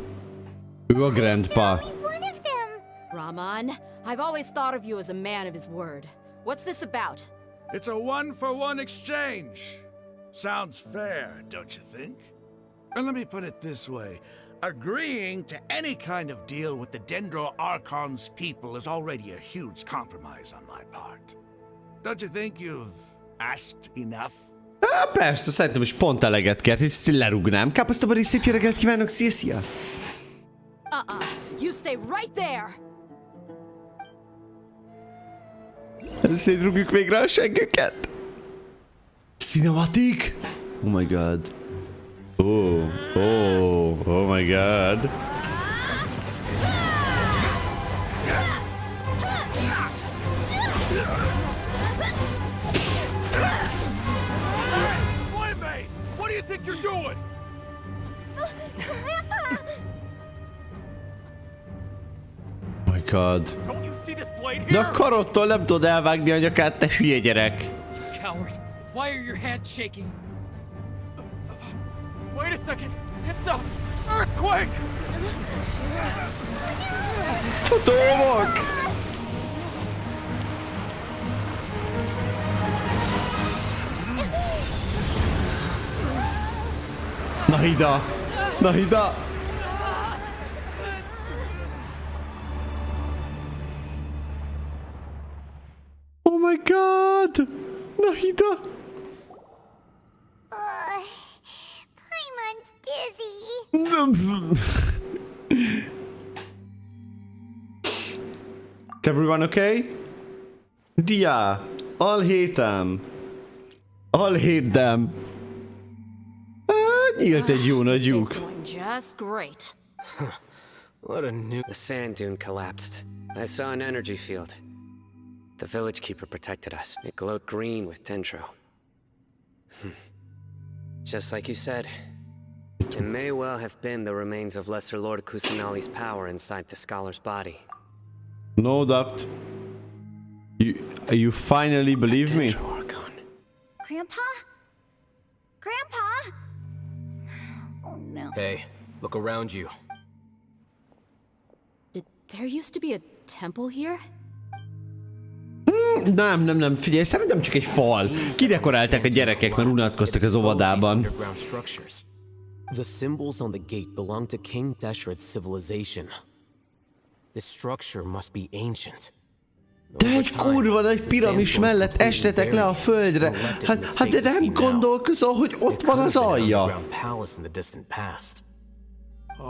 Ő a grandpa. One of them. Rahman, I've always thought of you as a man of his word. What's this about? It's a one-for-one exchange. Sounds fair, don't you think? And let me put it this way. Agreeing to any kind of deal with the Dendro Archon's people is already a huge compromise on my part. Don't you think you've asked enough? Persze, szerintem is pont eleget kért, és lerúgnám. Káposztabari, szép jó reggelt kívánok, szia! You stay right there! Szétrúgjuk végre a seggüket! Cinematic? Oh my god. Oh my god. What do you think you're doing? Grandpa! Oh my god. Don't you see this blade De here? a karottól nem tudod elvágni a nyakát, te hülye gyerek. Coward, why are your hands shaking? Wait a second, it's a Earthquake! Futómok! Nahida! Nahida! Oh my god! Nahida! Paimon's dizzy. Is everyone okay? Dia! I'll hate them! I'll hate them! Nyílt egy jó nagy This day's lyuk. going just great. What a new... The sand dune collapsed. I saw an energy field. The village keeper protected us. It glowed green with dendro. Just like you said. It may well have been the remains of Lesser Lord Kusanali's power inside the scholar's body. No doubt. You finally believe me? Dendro Archon. Grandpa? Grandpa? Oh no. Hey, look around you. Did there used to be a temple here? Nem, figyelj, szerintem csak egy fal. Kidekorálták a gyerekek, mert unatkoztak az óvodában. The symbols on the gate belong to King Deshret's civilization. This structure must be ancient. De egy kurva nagy piramis mellett estetek le a földre. Hát de nem gondolkozol, hogy ott van az alja. Oh,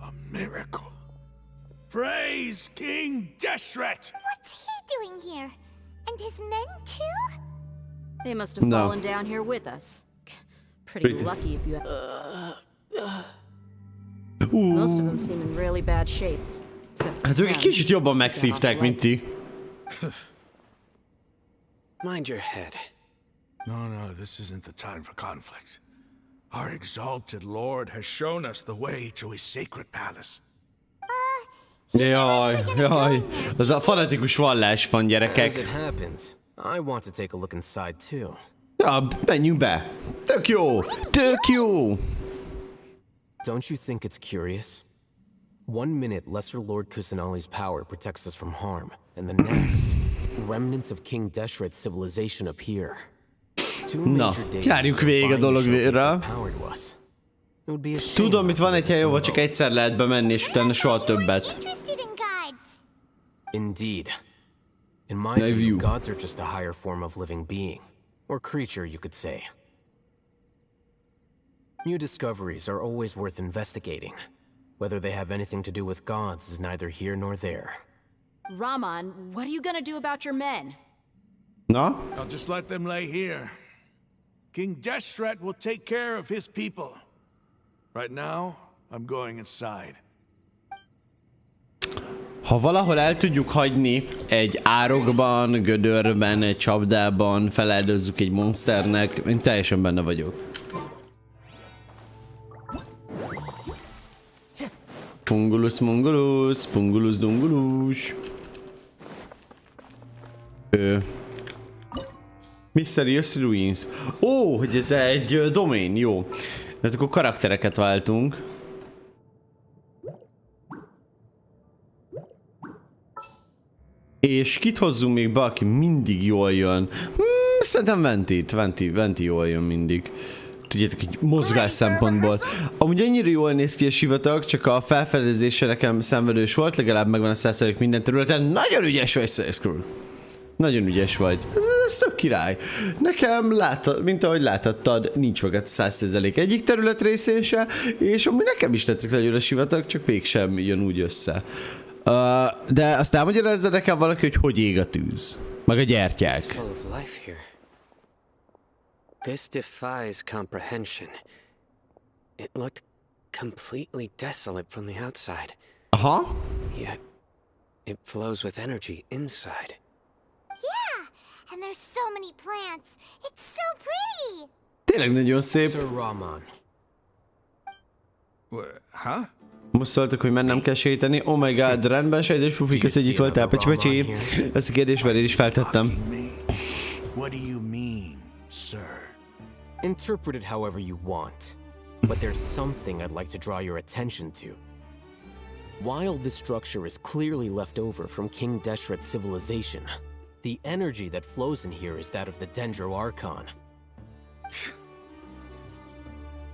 a miracle. Praise King Deshret! What's he doing here? And his men too? They must have No. fallen down here with us. Pretty lucky if you Most of them seem in really bad shape. Except for Hát ők egy them. kicsit jobban megszívták, mint ti. Mind your head. No, this isn't the time for conflict. Our exalted lord has shown us the way to his sacred palace. Jaj. Az a fanatikus vallás van, As gyerekek. it happens, I want to take a look inside too. Ja, menjünk be. Tök jó. Don't you think it's curious? 1 minute, Lesser Lord Kusanali's power protects us from harm, and the next, remnants of King Deshret's civilization appear. Two Na, major days járjuk végig a dologra. Tudom, itt van egy hely, ahol csak egyszer lehet bemenni, és utána soha többet. Interested in guides. Indeed. In my view, gods are just a higher form of living being, or creature, you could say. New discoveries are always worth investigating. Whether they have anything to do with gods is neither here nor there. Raman, what are you gonna do about your men? Na? I'll just let them lay here. King Deshret will take care of his people. Right now, I'm going inside. Ha valahol el tudjuk hagyni egy árokban, gödörben, egy csapdában, feláldozzuk egy monsternek, én teljesen benne vagyok. Fungulus, mongulus, pungulus, dungulus. Mysterious Ruins. Ó, hogy ez egy domain, jó. De akkor karaktereket váltunk. És kit hozzunk még be, aki mindig jól jön? Szerintem Venti jól jön mindig. Tudjátok, egy mozgás szempontból. Amúgy annyira jól néz ki a sivatag, csak a felfedezése nekem szenvedős volt, legalább megvan a 100% minden területen. Nagyon ügyes vagy, Screw. Nagyon ügyes vagy. Ez tök király. Nekem, mint ahogy láthattad, nincs meg a 100% egyik terület részén se, és amúgy nekem is tetszik nagyon a sivatag, csak mégsem jön úgy össze. De azt elmagyarázza nekem valaki, hogy ég a tűz. Meg a gyertyák. This defies comprehension. It looked completely desolate from the outside. Aha. Yet it flows with energy inside. Yeah, and there's so many plants. It's so pretty. Tényleg nagyon szép. Sir Raman. Huh? Most szóltak, hogy mennem kell sétálni. Oh my god, rendben, Sejdes Pufi, kösz, hogy itt voltál, pacsi. Ezt a kérdést már én is feltettem. What do you mean, sir? Interpret it however you want, but there's something I'd like to draw your attention to. While this structure is clearly left over from King Deshret's civilization, the energy that flows in here is that of the Dendro Archon.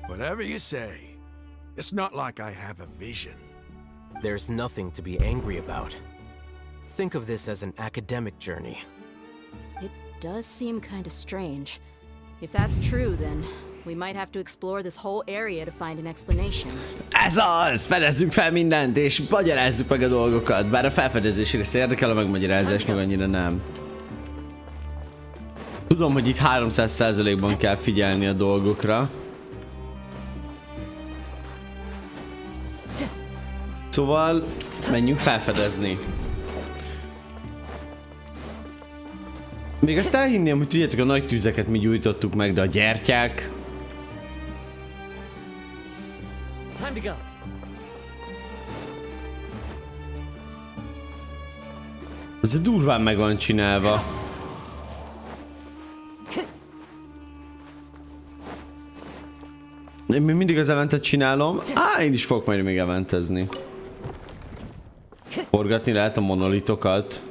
Whatever you say. It's not like I have a vision. There's nothing to be angry about. Think of this as an academic journey. It does seem kind of strange. If that's true, then we might have to explore this whole area to find an explanation. Ez az! Fedezzük fel mindent, és magyarázzuk meg a dolgokat. Bár a felfedezés része érdekel, a megmagyarázás meg annyira nem. Tudom, hogy itt 300%-ban kell figyelni a dolgokra. Szóval menjünk felfedezni. Még azt elhinném, hogy tudjátok, a nagy tüzeket mi gyújtottuk meg, de a gyertyák... Ez durván meg van csinálva. Én még mindig az eventet csinálom. Én is fogok majd még eventezni. Forgatni lehet a monolitokat.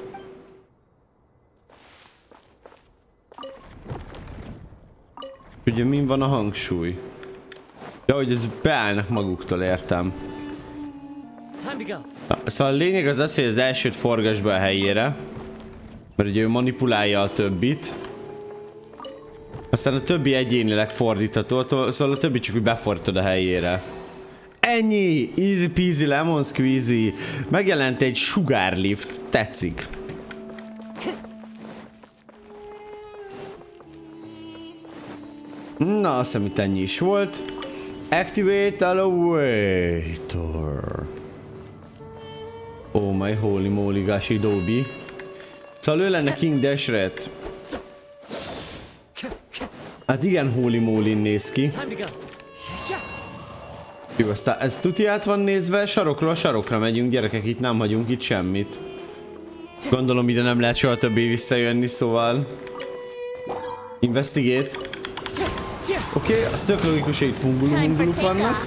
Ugye min van a hangsúly? Ja, hogy ez beállnak maguktól, értem. Szóval a lényeg az az, hogy az elsőt forgass be a helyére. Mert ugye ő manipulálja a többit. Aztán a többi egyénileg fordítható, szóval a többi csak úgy befordítod a helyére. Ennyi! Easy peasy lemon squeezy. Megjelent egy sugárlift. Tetszik. Na, azt hiszem itt ennyi is volt. Activate elevator. Oh my holy moly gashi dobi. Szóval ő lenne King Deshret. Hát igen, holy moly néz ki. Jó, aztán ez tuti át van nézve, sarokról sarokra megyünk, gyerekek, itt nem hagyunk itt semmit. Gondolom ide nem lehet soha többé visszajönni, szóval... Investigate. Oké, az tök logikus, hogy itt funguluk vannak.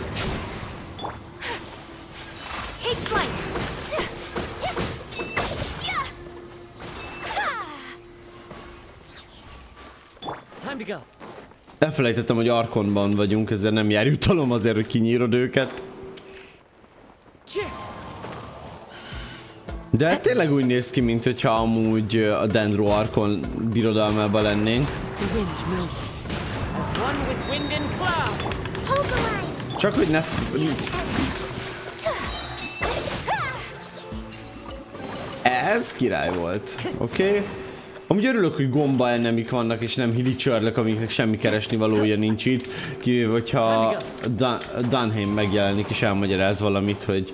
Elfelejtettem, hogy Archonban vagyunk, ezzel nem jár jutalom azért, hogy kinyírod őket. De tényleg úgy néz ki, mint hogyha amúgy a Dendro Archon birodalmában lennénk. Csak hogy ne... Ez király volt. Oké. Amúgy örülök, hogy gomba ennemik vannak, és nem hilicsörlök, amiknek semmi keresni valója nincs itt. Kivéve, hogyha Dunheim megjelenik és elmagyaráz valamit, hogy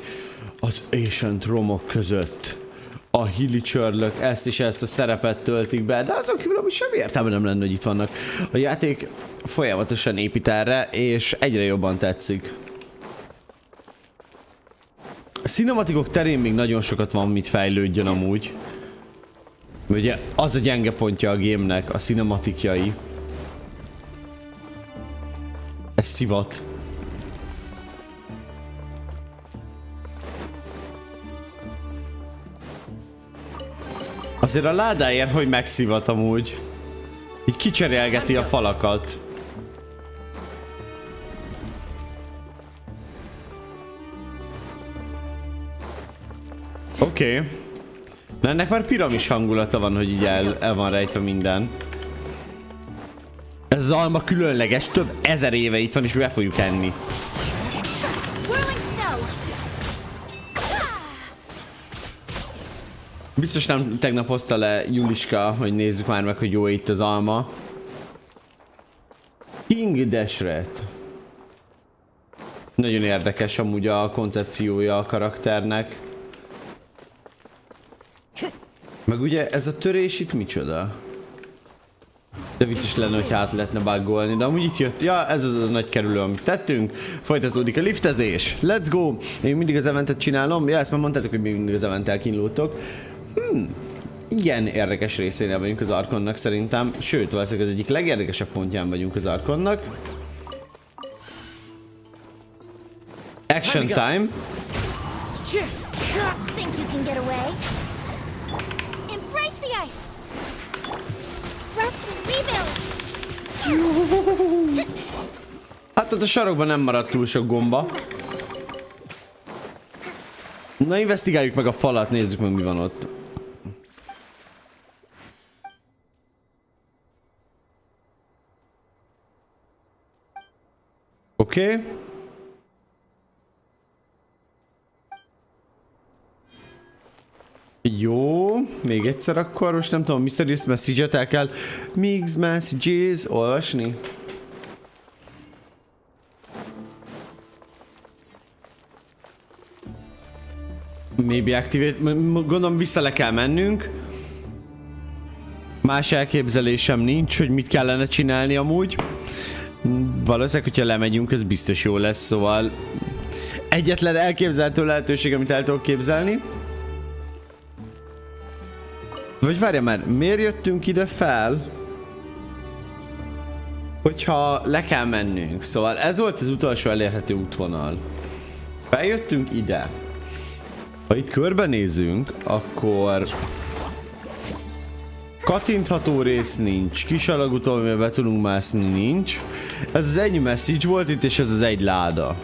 az Ancient romok között a hilicsörlök ezt és ezt a szerepet töltik be, de azon kívül amúgy semmi értelme nem lenne, hogy itt vannak. A játék folyamatosan épít erre, és egyre jobban tetszik. A cinematikok terén még nagyon sokat van mit fejlődjön amúgy. Ugye az a gyenge pontja a gémnek, a cinematikjai. Ez szivat. Azért a ládáért, hogy megszivat amúgy. Így kicserélgeti a falakat. Oké. Na ennek már piramis hangulata van, hogy így el van rejtve minden. Ez az alma különleges, több ezer éve itt van, és be fogjuk enni. Biztos nem tegnap hozta le Juliska, hogy nézzük már meg, hogy jó itt az alma. King Deshret. Nagyon érdekes amúgy a koncepciója a karakternek. Meg ugye ez a törés itt micsoda? De vicces lenne, hogy át lehetne buggolni, de amúgy itt jött. Ja, ez az a nagy kerülő, amit tettünk. Folytatódik a liftezés. Let's go! Én mindig az eventet csinálom. Ja, ezt már mondtátok, hogy még mindig az eventtel kínlódtok. Igen érdekes részénél vagyunk az Archonnak szerintem. Sőt, valószínűleg az egyik legérdekesebb pontján vagyunk az Archonnak. Action time. Think you can get away? Embrace the ice. Rest and rebuild. Hát ott a sarokban nem maradt túl sok gomba. Na, investigáljuk meg a falat, nézzük meg mi van ott. Oké. Jó, még egyszer akkor, most nem tudom, Mysterious Message-et el kell Mix Messages olvasni. Maybe activate, gondolom vissza le kell mennünk. Más elképzelésem nincs, hogy mit kellene csinálni amúgy. Valószínűleg, hogyha lemegyünk, ez biztos jó lesz, szóval egyetlen elképzelhető lehetőség, amit el tudok képzelni. Vagy várja már, miért jöttünk ide fel? Hogyha le kell mennünk, szóval ez volt az utolsó elérhető útvonal. Feljöttünk ide. Ha itt körbenézünk, akkor kattintható rész nincs, kis alagútól, amivel be tudunk mászni nincs. Ez az egy message volt itt, és ez az egy láda.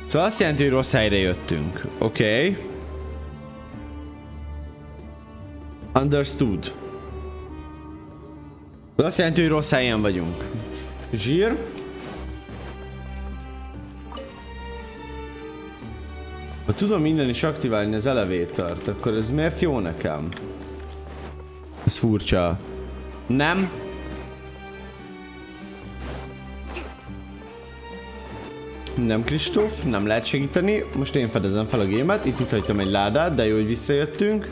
Szóval azt jelenti, hogy rossz helyre jöttünk. Oké. Understood. Ez azt jelenti, hogy rossz helyen vagyunk. Zsír. Ha tudom innen is aktiválni az elevátort, akkor ez miért jó nekem? Ez furcsa. Nem? Nem, Kristóf, nem lehet segíteni. Most én fedezem fel a gémet. Itt hagytam egy ládát, de jó, hogy visszajöttünk.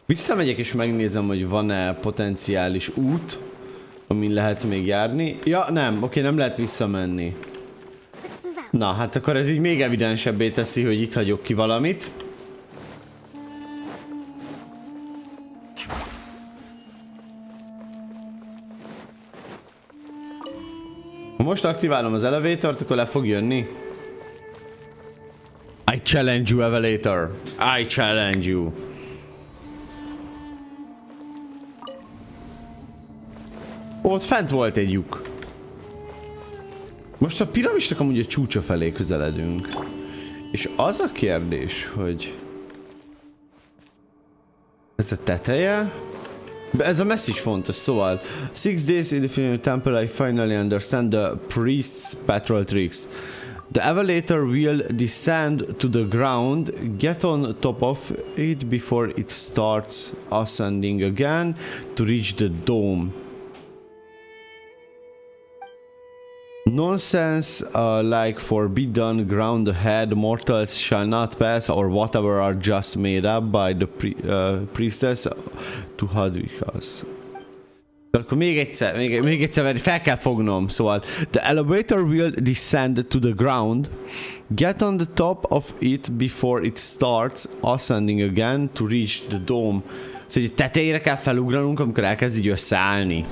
Visszamegyek és megnézem, hogy van-e potenciális út, amin lehet még járni. Ja, nem, oké, nem lehet visszamenni. Na, hát akkor ez így még evidensebbé teszi, hogy itt hagyok ki valamit. Ha most aktiválom az elevátort, akkor le fog jönni. I challenge you, elevator. I challenge you. Ott fent volt egy lyuk. Most a piramisnak amúgy a csúcsa felé közeledünk. És az a kérdés, hogy... Ez a teteje? Ez a message is fontos, szóval 6 days in the Final Temple I finally understand the priest's patrol tricks. The elevator will descend to the ground, get on top of it before it starts ascending again to reach the dome. Nonsense like forbidden ground ahead, mortals shall not pass, or whatever are just made up by the priestess to hoodwink us. Akkor még egyszer, fel kell fognom, szóval the elevator will descend to the ground, get on the top of it before it starts ascending again to reach the dome. Szóval tetejére kell felugranunk, amikor elkezd így összeállni.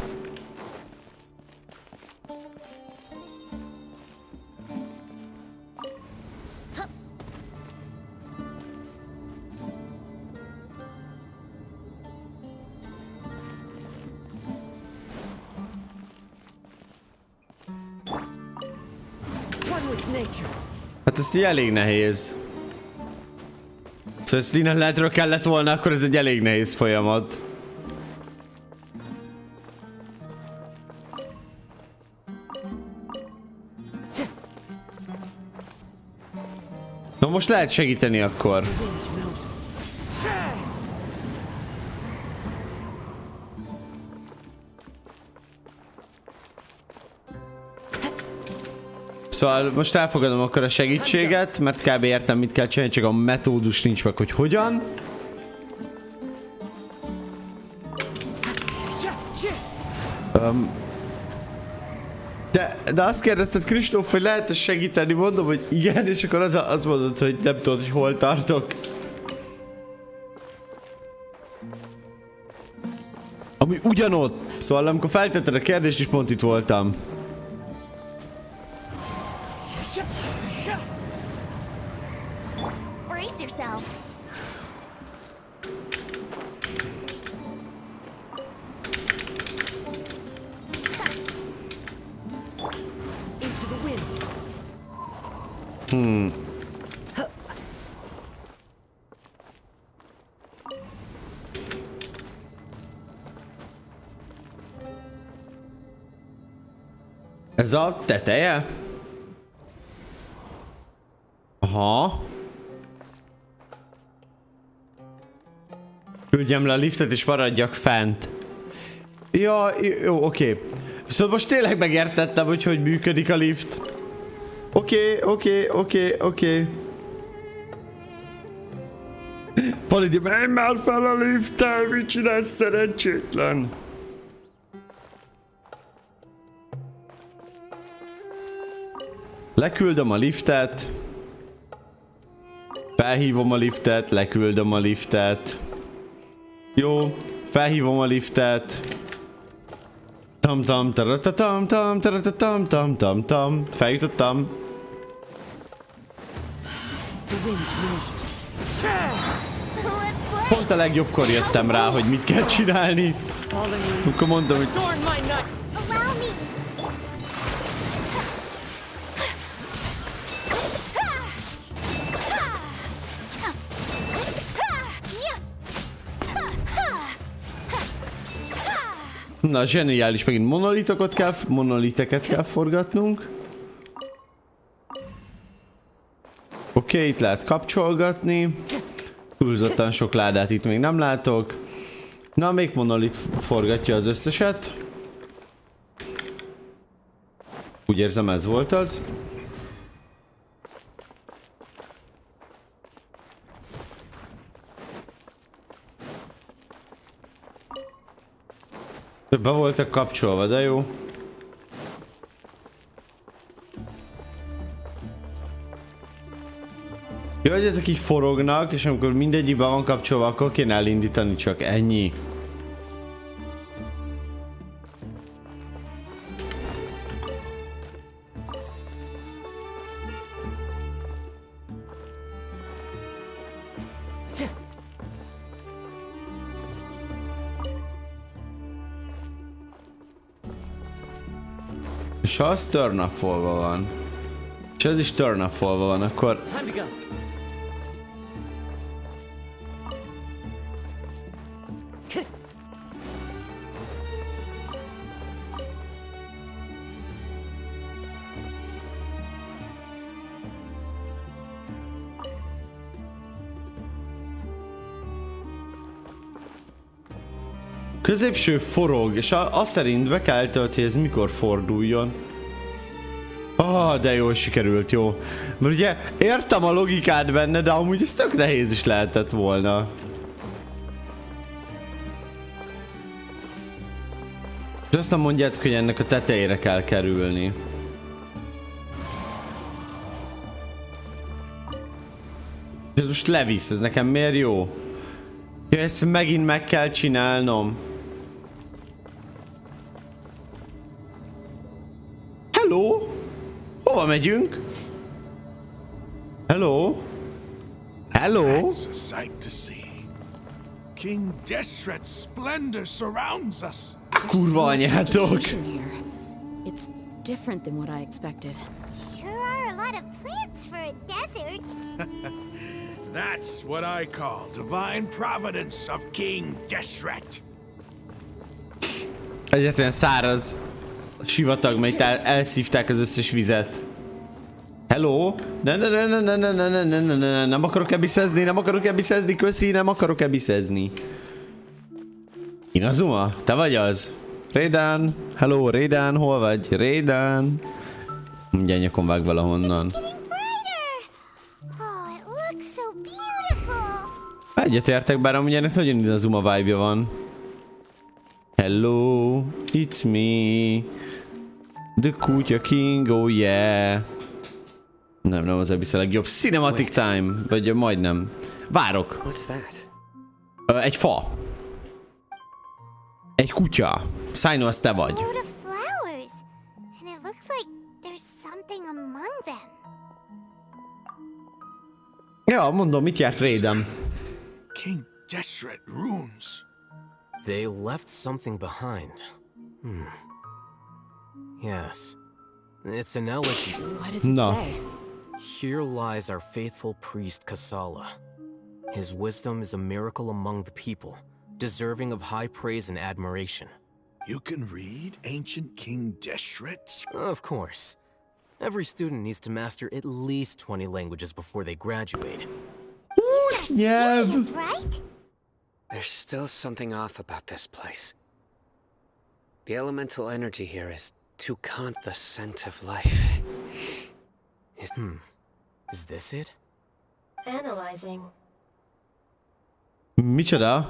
Hát ez így elég nehéz. Szóval ezt innen lehetről kellett volna, akkor ez egy elég nehéz folyamat. Na most lehet segíteni akkor. Szóval most elfogadom akkor a segítséget, mert kb. Értem, mit kell csinálni, csak a metódus nincs meg, hogy hogyan. De azt kérdezted, Kristóf, hogy lehet -e segíteni? Mondom, hogy igen, és akkor az mondod, hogy nem tudod, hogy hol tartok. Ami ugyanott. Szóval amikor feltetted a kérdést is pont itt voltam. Ez a teteje? Aha. Küldjem le a liftet és maradjak fent. Ja, jó, oké. Viszont most tényleg megértettem, hogy hogy működik a lift. Oké. Palidi, menj már fel a lifttel, mit csinálsz, szerencsétlen? Leküldöm a liftet. Felhívom a liftet, leküldöm a liftet. Jó, felhívom a liftet. Tam-tam, taratatam, taratatam, tam-tam-tam. Feljutottam. Pont a legjobbkor jöttem rá, hogy mit kell csinálni. Akkor mondom, hogy... Na, zseniális, megint monoliteket kell forgatnunk. Oké, itt lehet kapcsolgatni. Túlzottan sok ládát itt még nem látok. Na, még monolit forgatja az összeset. Úgy érzem, ez volt az. Be voltak kapcsolva, de jó. Jó, hogy ezek így forognak, és amikor mindegyikben van kapcsolva, akkor kéne elindítani, csak ennyi. És ha az turn-off-olva van, és ez is turn-off-olva van, akkor... Time to go. Középső forog, és azt szerint be kell tölteni, hogy ez mikor forduljon. De jól sikerült, jó. Mert ugye értem a logikát benne, de amúgy ez tök nehéz is lehetett volna. És azt nem mondjátok, hogy ennek a tetejére kell kerülni. És ez most levisz, ez nekem miért jó? Ja, ezt megint meg kell csinálnom. Hello? Hova megyünk? Hello? Hello? That's a sight to see. King Deshret's splendor surrounds us. Kurva anyátok. Here. It's different than what I expected. Sure are a lot of plants for a desert. That's what I call divine providence of King Deshret. Egyetlen száraz sivatag, mert elszívták az összes vizet. Hello? Nem akarok ebiszezni, köszi, nem akarok ebiszezni. Inazuma? Te vagy az? Raiden? Hello, Raiden, hol vagy? Raiden? Mindjárt nyakon vág valahonnan. Egyetértek, bár amúgy ennek nagyon Inazuma vibe-ja van. Hello, it's me. The Kutya King, oh yeah. Nem az Abyss a legjobb. Cinematic time, vagy majdnem. Várok. What's that? Egy fa. Egy kutya. Szájno, az te vagy. Ja, mondom, mit járt Raiden? King Deshret runes. They left something behind. Yes. It's an elegy. What does it say? Here lies our faithful priest Kasala. His wisdom is a miracle among the people, deserving of high praise and admiration. You can read ancient King Deshret's? Of course. Every student needs to master at least 20 languages before they graduate. Yeah. Right? There's still something off about this place. The elemental energy here is too the scent of life. Is this it? Analyzing. Micsoda?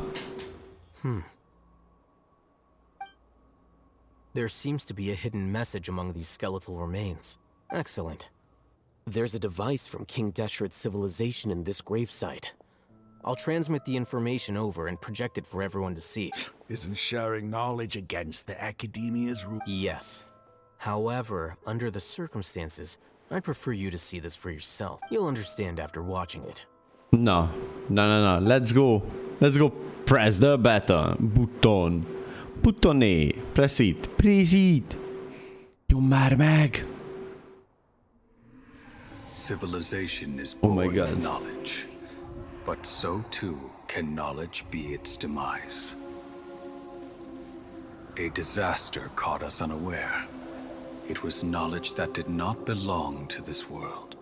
There seems to be a hidden message among these skeletal remains. Excellent. There's a device from King Deshret's civilization in this gravesite. I'll transmit the information over and project it for everyone to see. Isn't sharing knowledge against the Academia's rule? Yes. However, under the circumstances, I'd prefer you to see this for yourself. You'll understand after watching it. No. Let's go. Press the button. Buttoné. Press it. Nyom már meg. Civilization is Oh my born God. of knowledge, but so too can knowledge be its demise. A disaster caught us unaware. It was knowledge that did not belong to this world.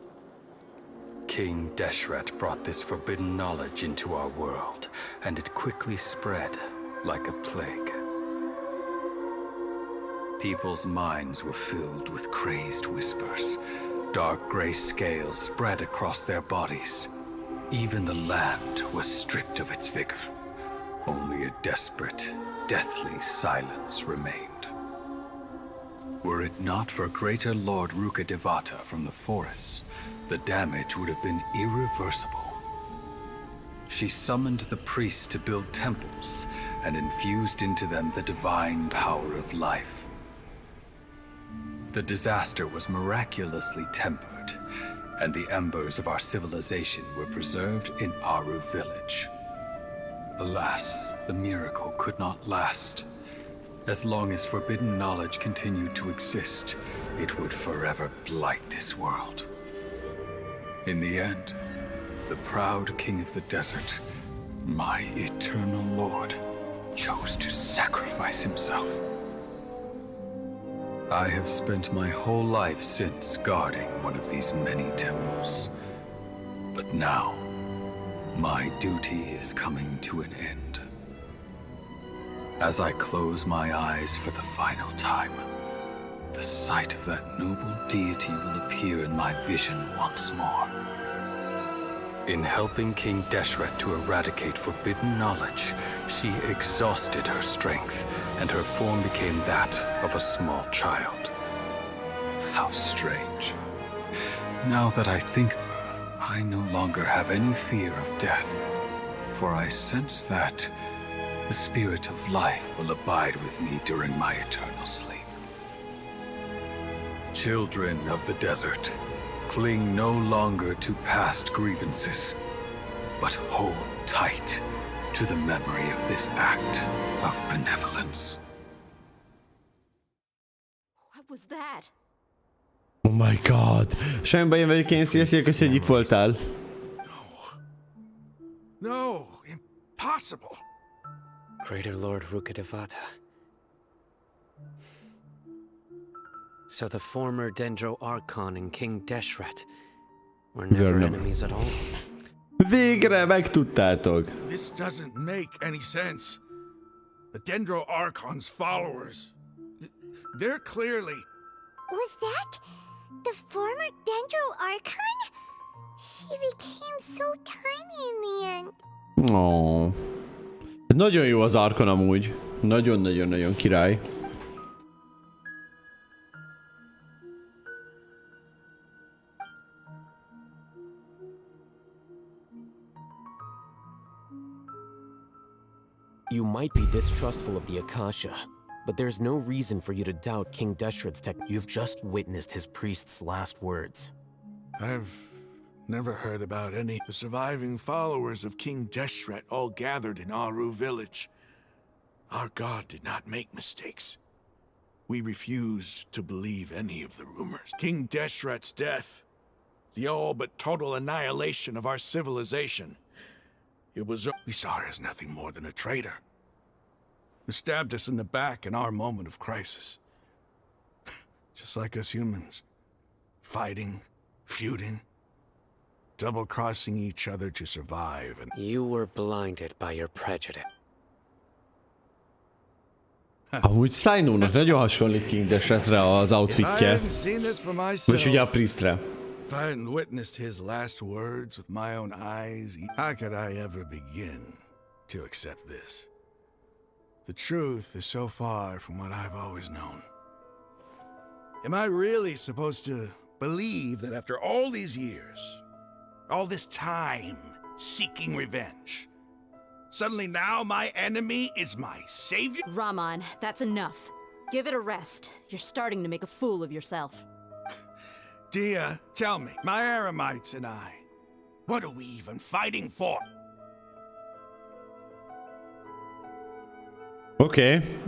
King Deshret brought this forbidden knowledge into our world, and it quickly spread like a plague. People's minds were filled with crazed whispers. Dark gray scales spread across their bodies. Even the land was stripped of its vigor. Only a desperate, deathly silence remained. Were it not for greater Lord Rukkhadevata from the forests, the damage would have been irreversible. She summoned the priests to build temples and infused into them the divine power of life. The disaster was miraculously tempered, and the embers of our civilization were preserved in Aru village. Alas, the miracle could not last. As long as forbidden knowledge continued to exist, it would forever blight this world. In the end, the proud king of the desert, my eternal lord, chose to sacrifice himself. I have spent my whole life since guarding one of these many temples. But now, my duty is coming to an end. As I close my eyes for the final time, the sight of that noble deity will appear in my vision once more. In helping King Deshret to eradicate forbidden knowledge, she exhausted her strength, and her form became that of a small child. How strange. Now that I think of her, I no longer have any fear of death, for I sense that the spirit of life will abide with me during my eternal sleep. Children of the desert, cling no longer to past grievances, but hold tight to the memory of this act of benevolence. What was that? Oh my god. Semmi bajom vagyok én, szia, köszi, hogy itt voltál. No, impossible. Greater Lord Rukkhadevata. So the former Dendro Archon and King Deshret were never enemies at all. Végre megtudtátok. This doesn't make any sense. The Dendro Archon's followers, they're clearly... Was that the former Dendro Archon? She became so tiny in the end. Oh. Nagyon jó az Archon amúgy. Nagyon-nagyon-nagyon király. You might be distrustful of the Akasha, but there's no reason for you to doubt King Deshret's tech. You've just witnessed his priest's last words. I've never heard about any surviving followers of King Deshret all gathered in Aru village. Our god did not make mistakes. We refuse to believe any of the rumors. King Deshret's death, the all but total annihilation of our civilization. We saw her as nothing more than a traitor. Who stabbed us in the back in our moment of crisis. Just like us humans. Fighting, feuding, double-crossing each other to survive and... You were blinded by your prejudice. Amúgy Sainónak nagyon hasonlít King Deshretre az outfitje. Vagy ugye a priestre. If I hadn't witnessed his last words with my own eyes, how could I ever begin to accept this? The truth is so far from what I've always known. Am I really supposed to believe that after all these years, all this time seeking revenge, suddenly now my enemy is my savior? Raman, that's enough. Give it a rest. You're starting to make a fool of yourself. Dia, tell me, my Aramites and I, what are we even fighting for? Oké,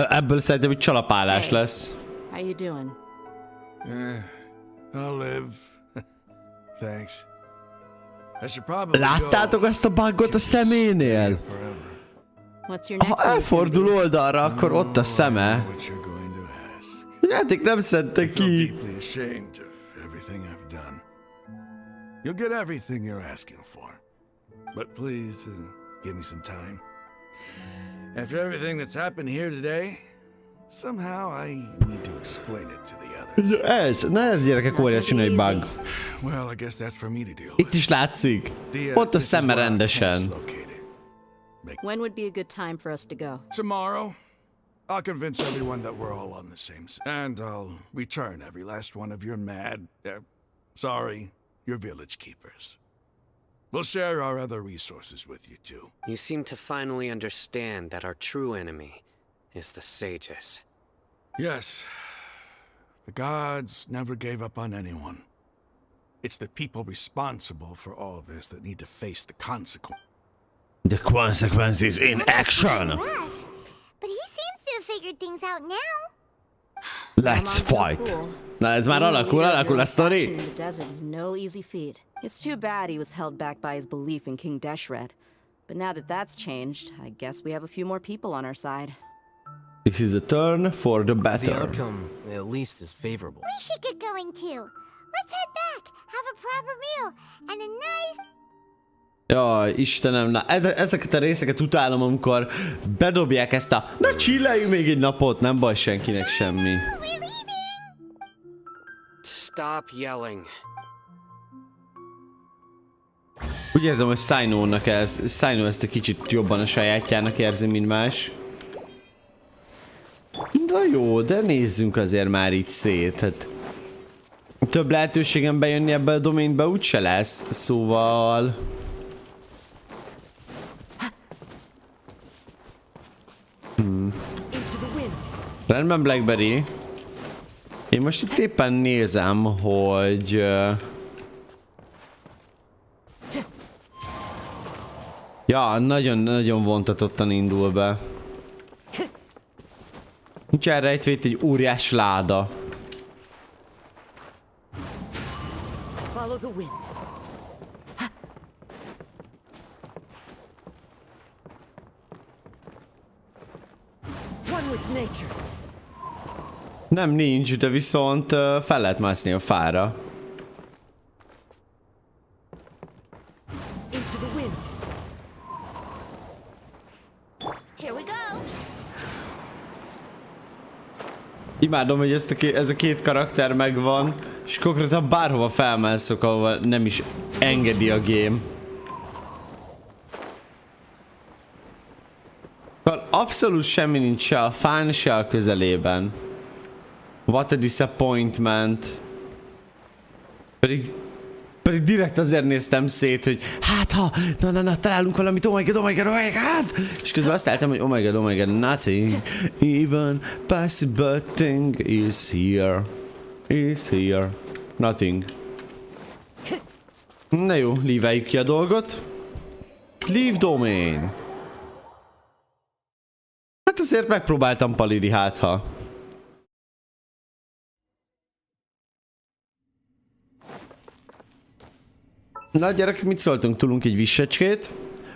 ebből szerintem egy csalapálás lesz. How you doing? I'll live. Thanks. I should probably Láttátok azt a buggot a szeménél? What's your next Ha elfordul oldalra, akkor ott a szeme. A játék nem szedte ki. You'll get everything you're asking for. But please, give me some time. After everything that's happened here today, somehow I need to explain it to the others. Ez gyerekek, óriási nagy bug. Well, I guess that's for me to deal with. Itt is látszik. Ott a szeme rendesen. When would be a good time for us to go? Tomorrow. I'll convince everyone that we're all on the same side. And I'll return every last one of your your village keepers. We'll share our other resources with you too. You seem to finally understand that our true enemy is the sages. Yes. The gods never gave up on anyone. It's the people responsible for all this that need to face the consequences. The consequences in action! But he seems to figured things out now. Let's fight! Na ez már alakul a sztori. The desert is no easy feat. It's too bad he was held back by his belief in King Deshret. But now that that's changed, I guess we have a few more people on our side. This is a turn for the better. The outcome, at least, is favorable. We should get going too. Let's head back, have a proper meal, and a nice... Jaj, Istenem, na ezeket a részeket utálom, amikor bedobják ezt a na chilleljünk még egy napot, nem baj senkinek semmi. Stop yelling. Úgy érzem, hogy Sainónak Sainó ezt egy kicsit jobban a sajátjának érzi, mint más. De jó, de nézzünk azért már itt szét, hát több lehetőségem bejönni ebbe a doménbe úgyse lesz, szóval... Rendben, Blackberry. Én most itt éppen nézem, hogy... Ja, nagyon-nagyon vontatottan indul be. Nincs elrejtve itt egy óriás láda. Follow the wind. One with nature. Nem, nincs, de viszont fel lehet mászni a fára. Into the wind. Here we go. Imádom, hogy ez a két karakter megvan, és konkrétan bárhova felmászok, ahova nem is engedi a game. Abszolút semmi nincs se a fán, se a közelében. What a disappointment. Pedig direkt azért néztem szét, hogy hát ha, na, találunk valamit, oh my god, és közben azt álltam, hogy oh my god, nothing, even possible thing is here, nothing. Na jó, líveljük ki a dolgot. Leave domain. Hát azért megpróbáltam palidi, hát ha. Na gyerekek, mit szóltunk? Tulunk egy vissecskét.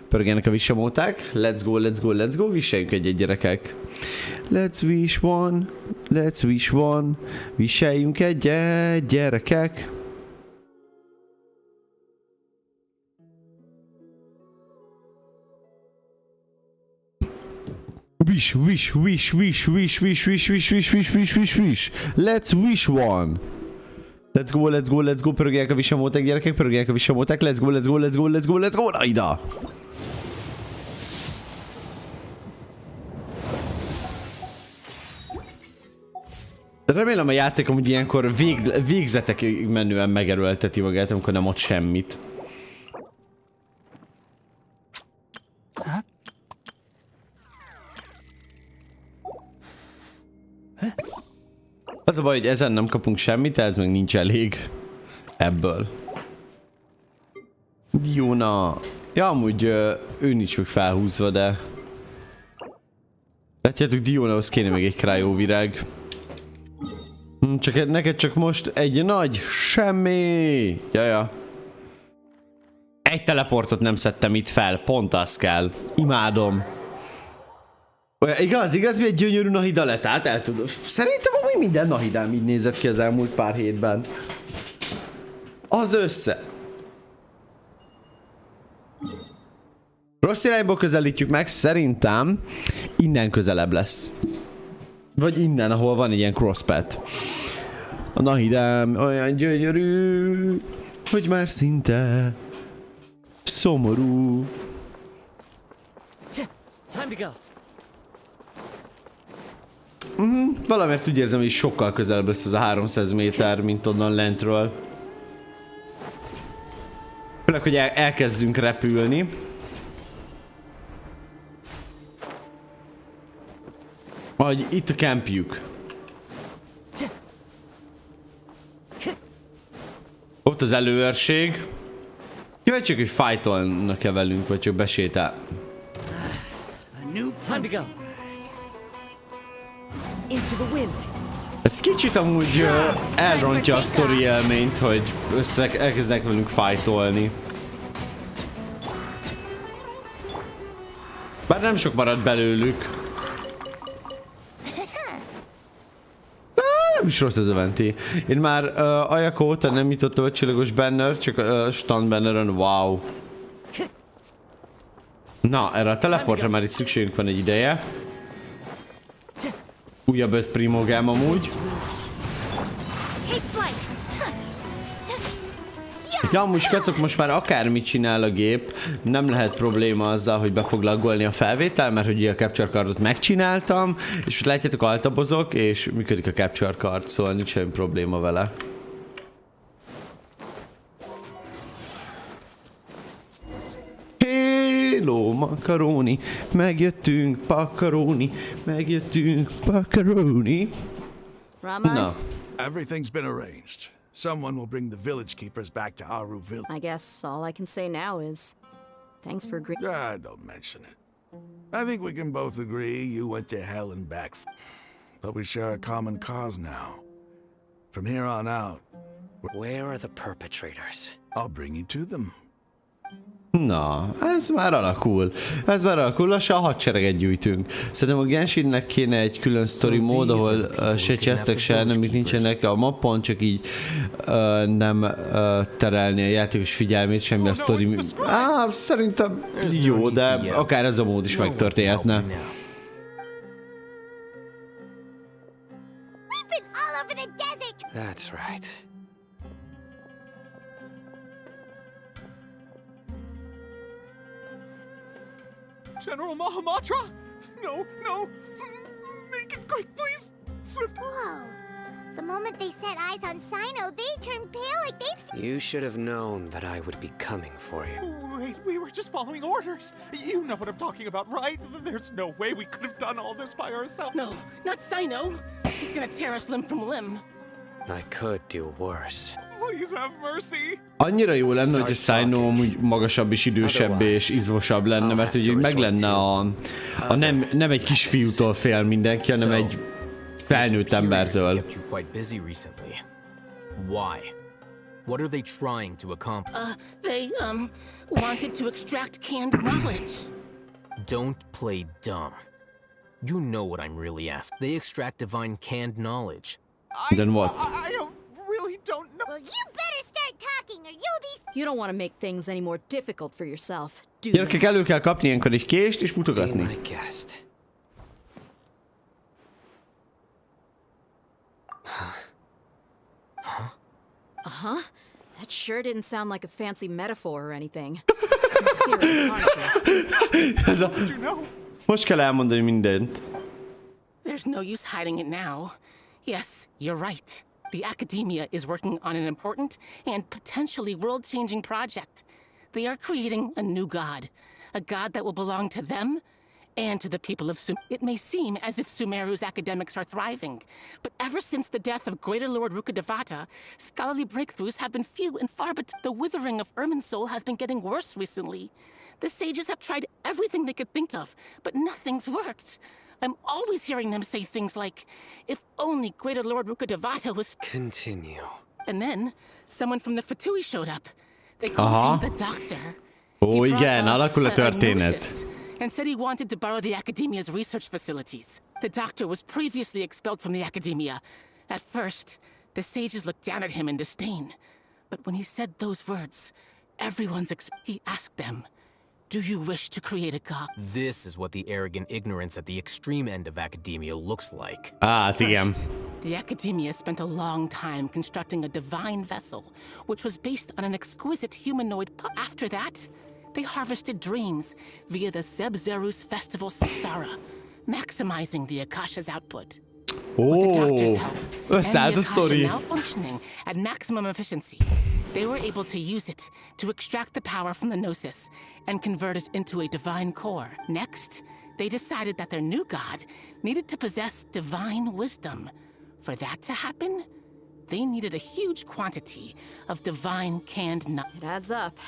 Pörgelnek a vissamóták. Let's go, viseljünk egyet, gyerekek. Let's wish one. Viseljünk egyet, gyerekek. Wish. Let's wish one. Let's go, pörögjenek a vissamóták, gyerekek, pörögjenek a vissamóták, let's go, na ide! Remélem a játék amúgy ilyenkor végzetekig menően megerőlteti magát, amikor nem ad semmit. Az a baj, hogy ezen nem kapunk semmit, ez meg nincs elég ebből. Diona. Ja, amúgy ő nincs még felhúzva, de... Látjátok, Dionahoz kéne még egy cryovirág. Neked csak most egy nagy semmi. Jaja. Egy teleportot nem szedtem itt fel, pont az kell. Imádom. Igaz, mi egy gyönyörű Nahida lett át, el tudom. Szerintem amúgy minden Nahidám így nézett ki az elmúlt pár hétben. Az össze. Rossz irányból közelítjük meg, szerintem innen közelebb lesz. Vagy innen, ahol van egy ilyen crosspath. A Nahidám olyan gyönyörű, hogy már szinte szomorú. Time to go. Valamiért úgy érzem, hogy sokkal közelebb lesz ez a 300 méter, mint onnan lentről. Főleg, hogy elkezdünk repülni. Ahogy itt a campjük. Ott az előőrség. Kíváncsiak, hogy fightolnak-e velünk, vagy csak besétál. Time to go. into the wind. Ez kicsit amúgy elrontja a sztori élményt, hogy elkezdenek velünk fájtolni. Bár nem sok marad belőlük. Nem is rossz ez a venti. Én már Ayaka óta nem jutottam a csillagos banner, csak a stand banneren, wow. Na, erre a teleportra már itt szükségünk van egy ideje. Újabb 5 primogám amúgy. Ja, amúgy kacok, most már akármit csinál a gép, nem lehet probléma azzal, hogy be fog laggolni a felvétel, mert hogy a capture cardot megcsináltam, és most látjátok, altabozok, és működik a capture card, szóval nincs semmi probléma vele. Hello, makaroni, megjöttünk, pakaroni, megjöttünk, pakaroni. Na. Everything's been arranged. Someone will bring the village keepers back to Aru Village. I guess all I can say now is thanks for agreeing. Don't mention it. I think we can both agree you went to hell and back. But we share a common cause now. From here on out... Where are the perpetrators? I'll bring you to them. Na, ez már alakul. Ez már alakul, lassan a hadsereget gyűjtünk. Szerintem a Genshinnek kéne egy külön story mód, ahol se chestek, se nemik nincsenek a mappon, csak így nem terelni a játékos figyelmét, semmi a story. Szerintem jó, de akár ez a mód is megtörténhetne. That's right. General Mahamatra? No, no! Make it quick, please! Swift! Whoa! The moment they set eyes on Sino, they turned pale like they've seen... You should have known that I would be coming for you. Wait, we were just following orders. You know what I'm talking about, right? There's no way we could have done all this by ourselves. No, not Sino. He's gonna tear us limb from limb. I could do worse. Please have mercy. Annyira jó lenne, hogy a Sino amúgy magasabb és idősebb és izmosabb lenne, mert ugye meg lenne a nem egy kis fiútól fél mindenki, hanem egy felnőtt embertől. Why? What are they trying to accomplish? They wanted to extract canned knowledge. Don't play dumb. You know what I'm really asking. They extract divine canned knowledge. Then what? I really don't know. Well, you better start talking or you'll be... You don't want to make things any more difficult for yourself, do you? Gyerekek, elő kell kapni ilyenkor egy kést és mutogatni. Be my guest. Uh-huh. That sure didn't sound like a fancy metaphor or anything. You're serious, aren't you? Most kell elmondani mindent. There's no use hiding it now. Yes, you're right. The academia is working on an important and potentially world-changing project. They are creating a new god. A god that will belong to them and to the people of Sumeru. It may seem as if Sumeru's academics are thriving, but ever since the death of Greater Lord Rukkhadevata, scholarly breakthroughs have been few and far between. The withering of Irminsul has been getting worse recently. The sages have tried everything they could think of, but nothing's worked. I'm always hearing them say things like, if only Greater Lord Rukkhadevata was... Continue. And then, someone from the Fatui showed up. They called him the Doctor. Ó, igen, alakul a történet. And said he wanted to borrow the Academia's research facilities. The Doctor was previously expelled from the Academia. At first, the sages looked down at him in disdain. But when he said those words, he asked them, do you wish to create a god? This is what the arrogant ignorance at the extreme end of academia looks like. First, the Academia spent a long time constructing a divine vessel, which was based on an exquisite humanoid After that, they harvested dreams via the Zeb-Zerus Festival Samsara, maximizing the Akasha's output. With the Doctor's help, and the Akasha now functioning at maximum efficiency, they were able to use it to extract the power from the Gnosis and convert it into a divine core. Next, they decided that their new god needed to possess divine wisdom. For that to happen, they needed a huge quantity of divine canned knowledge. It adds up.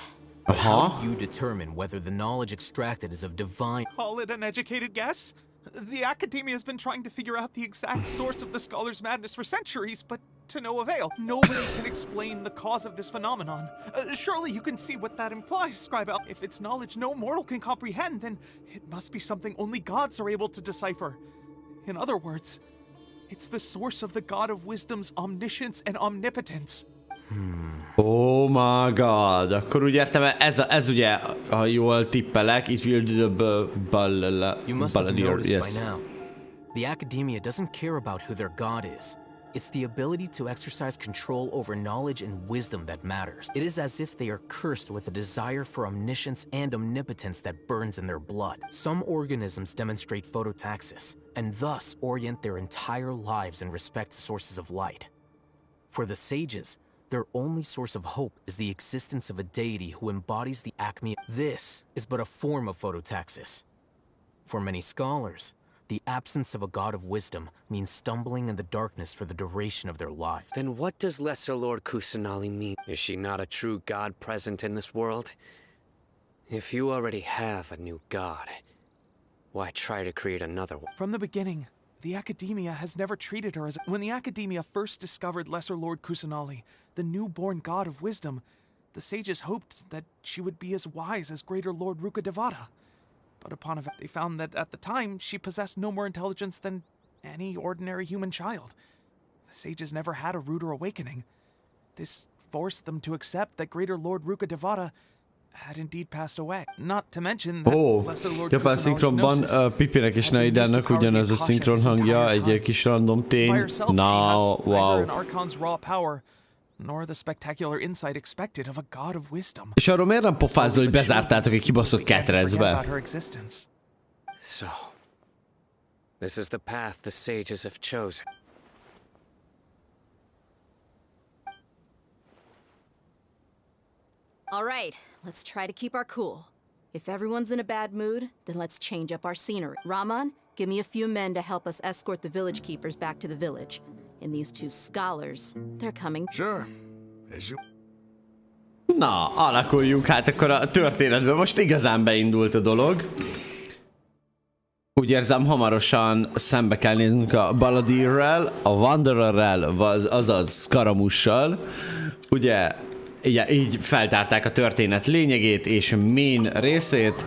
How do you determine whether the knowledge extracted is of divine... Call it an educated guess? The Academia has been trying to figure out the exact source of the Scholar's madness for centuries, but to no avail. Nobody can explain the cause of this phenomenon. Surely you can see what that implies, Scribe. If it's knowledge no mortal can comprehend, then it must be something only gods are able to decipher. In other words, it's the source of the God of Wisdom's omniscience and omnipotence. Oh my god, akkor úgy értem, ez ugye, ha jól tippelek, it will do the You must have noticed yes. by now. The Academia doesn't care about who their god is. It's the ability to exercise control over knowledge and wisdom that matters. It is as if they are cursed with a desire for omniscience and omnipotence that burns in their blood. Some organisms demonstrate phototaxis, and thus orient their entire lives in respect to sources of light. For the sages, their only source of hope is the existence of a deity who embodies the acme. This is but a form of phototaxis. For many scholars, the absence of a god of wisdom means stumbling in the darkness for the duration of their life. Then what does Lesser Lord Kusanali mean? Is she not a true god present in this world? If you already have a new god, why try to create another one? From the beginning, the Academia has never treated her as... When the Academia first discovered Lesser Lord Kusanali, the newborn god of wisdom, the sages hoped that she would be as wise as Greater Lord Rukkhadevata. But upon event, they found that at the time, she possessed no more intelligence than any ordinary human child. The sages never had a ruder awakening. This forced them to accept that Greater Lord Rukkhadevata had indeed passed away. Not to mention that Lesser Lord Japán szinkronban Pipinek és Naidának ugyanaz a szinkron hangja, egy kis random tény. Na, wow. Archon's raw power, nor the spectacular insight expected of a god of wisdom. És arról miért nem pofázol, hogy bezártátok egy kibaszott ketrecbe? So, this is the path the sages have chosen. All right, let's try to keep our cool. If everyone's in a bad mood, then let's change up our scenery. Raman, give me a few men to help us escort the village keepers back to the village. And these two scholars, they're coming. Sure. As you... Na, alakuljunk hát akkor a történetben. Most igazán beindult a dolog. Úgy érzem, hamarosan szembe kell néznünk a Balladeerrel, a Wandererrel, azaz Skaramussal. Ugye, így feltárták a történet lényegét és main részét.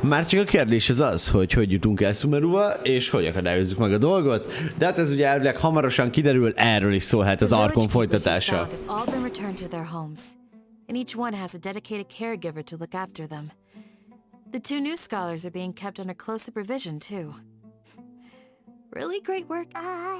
Már csak a kérdés az, hogy jutunk el Sumeruba, és hogy akadályozzuk meg a dolgot. De hát ez ugye elvileg hamarosan kiderül, erről is szólhat az Archon folytatása. And each one has a dedicated caregiver to look after them. The two new scholars are being kept under close supervision, too. Really great work. Yeah.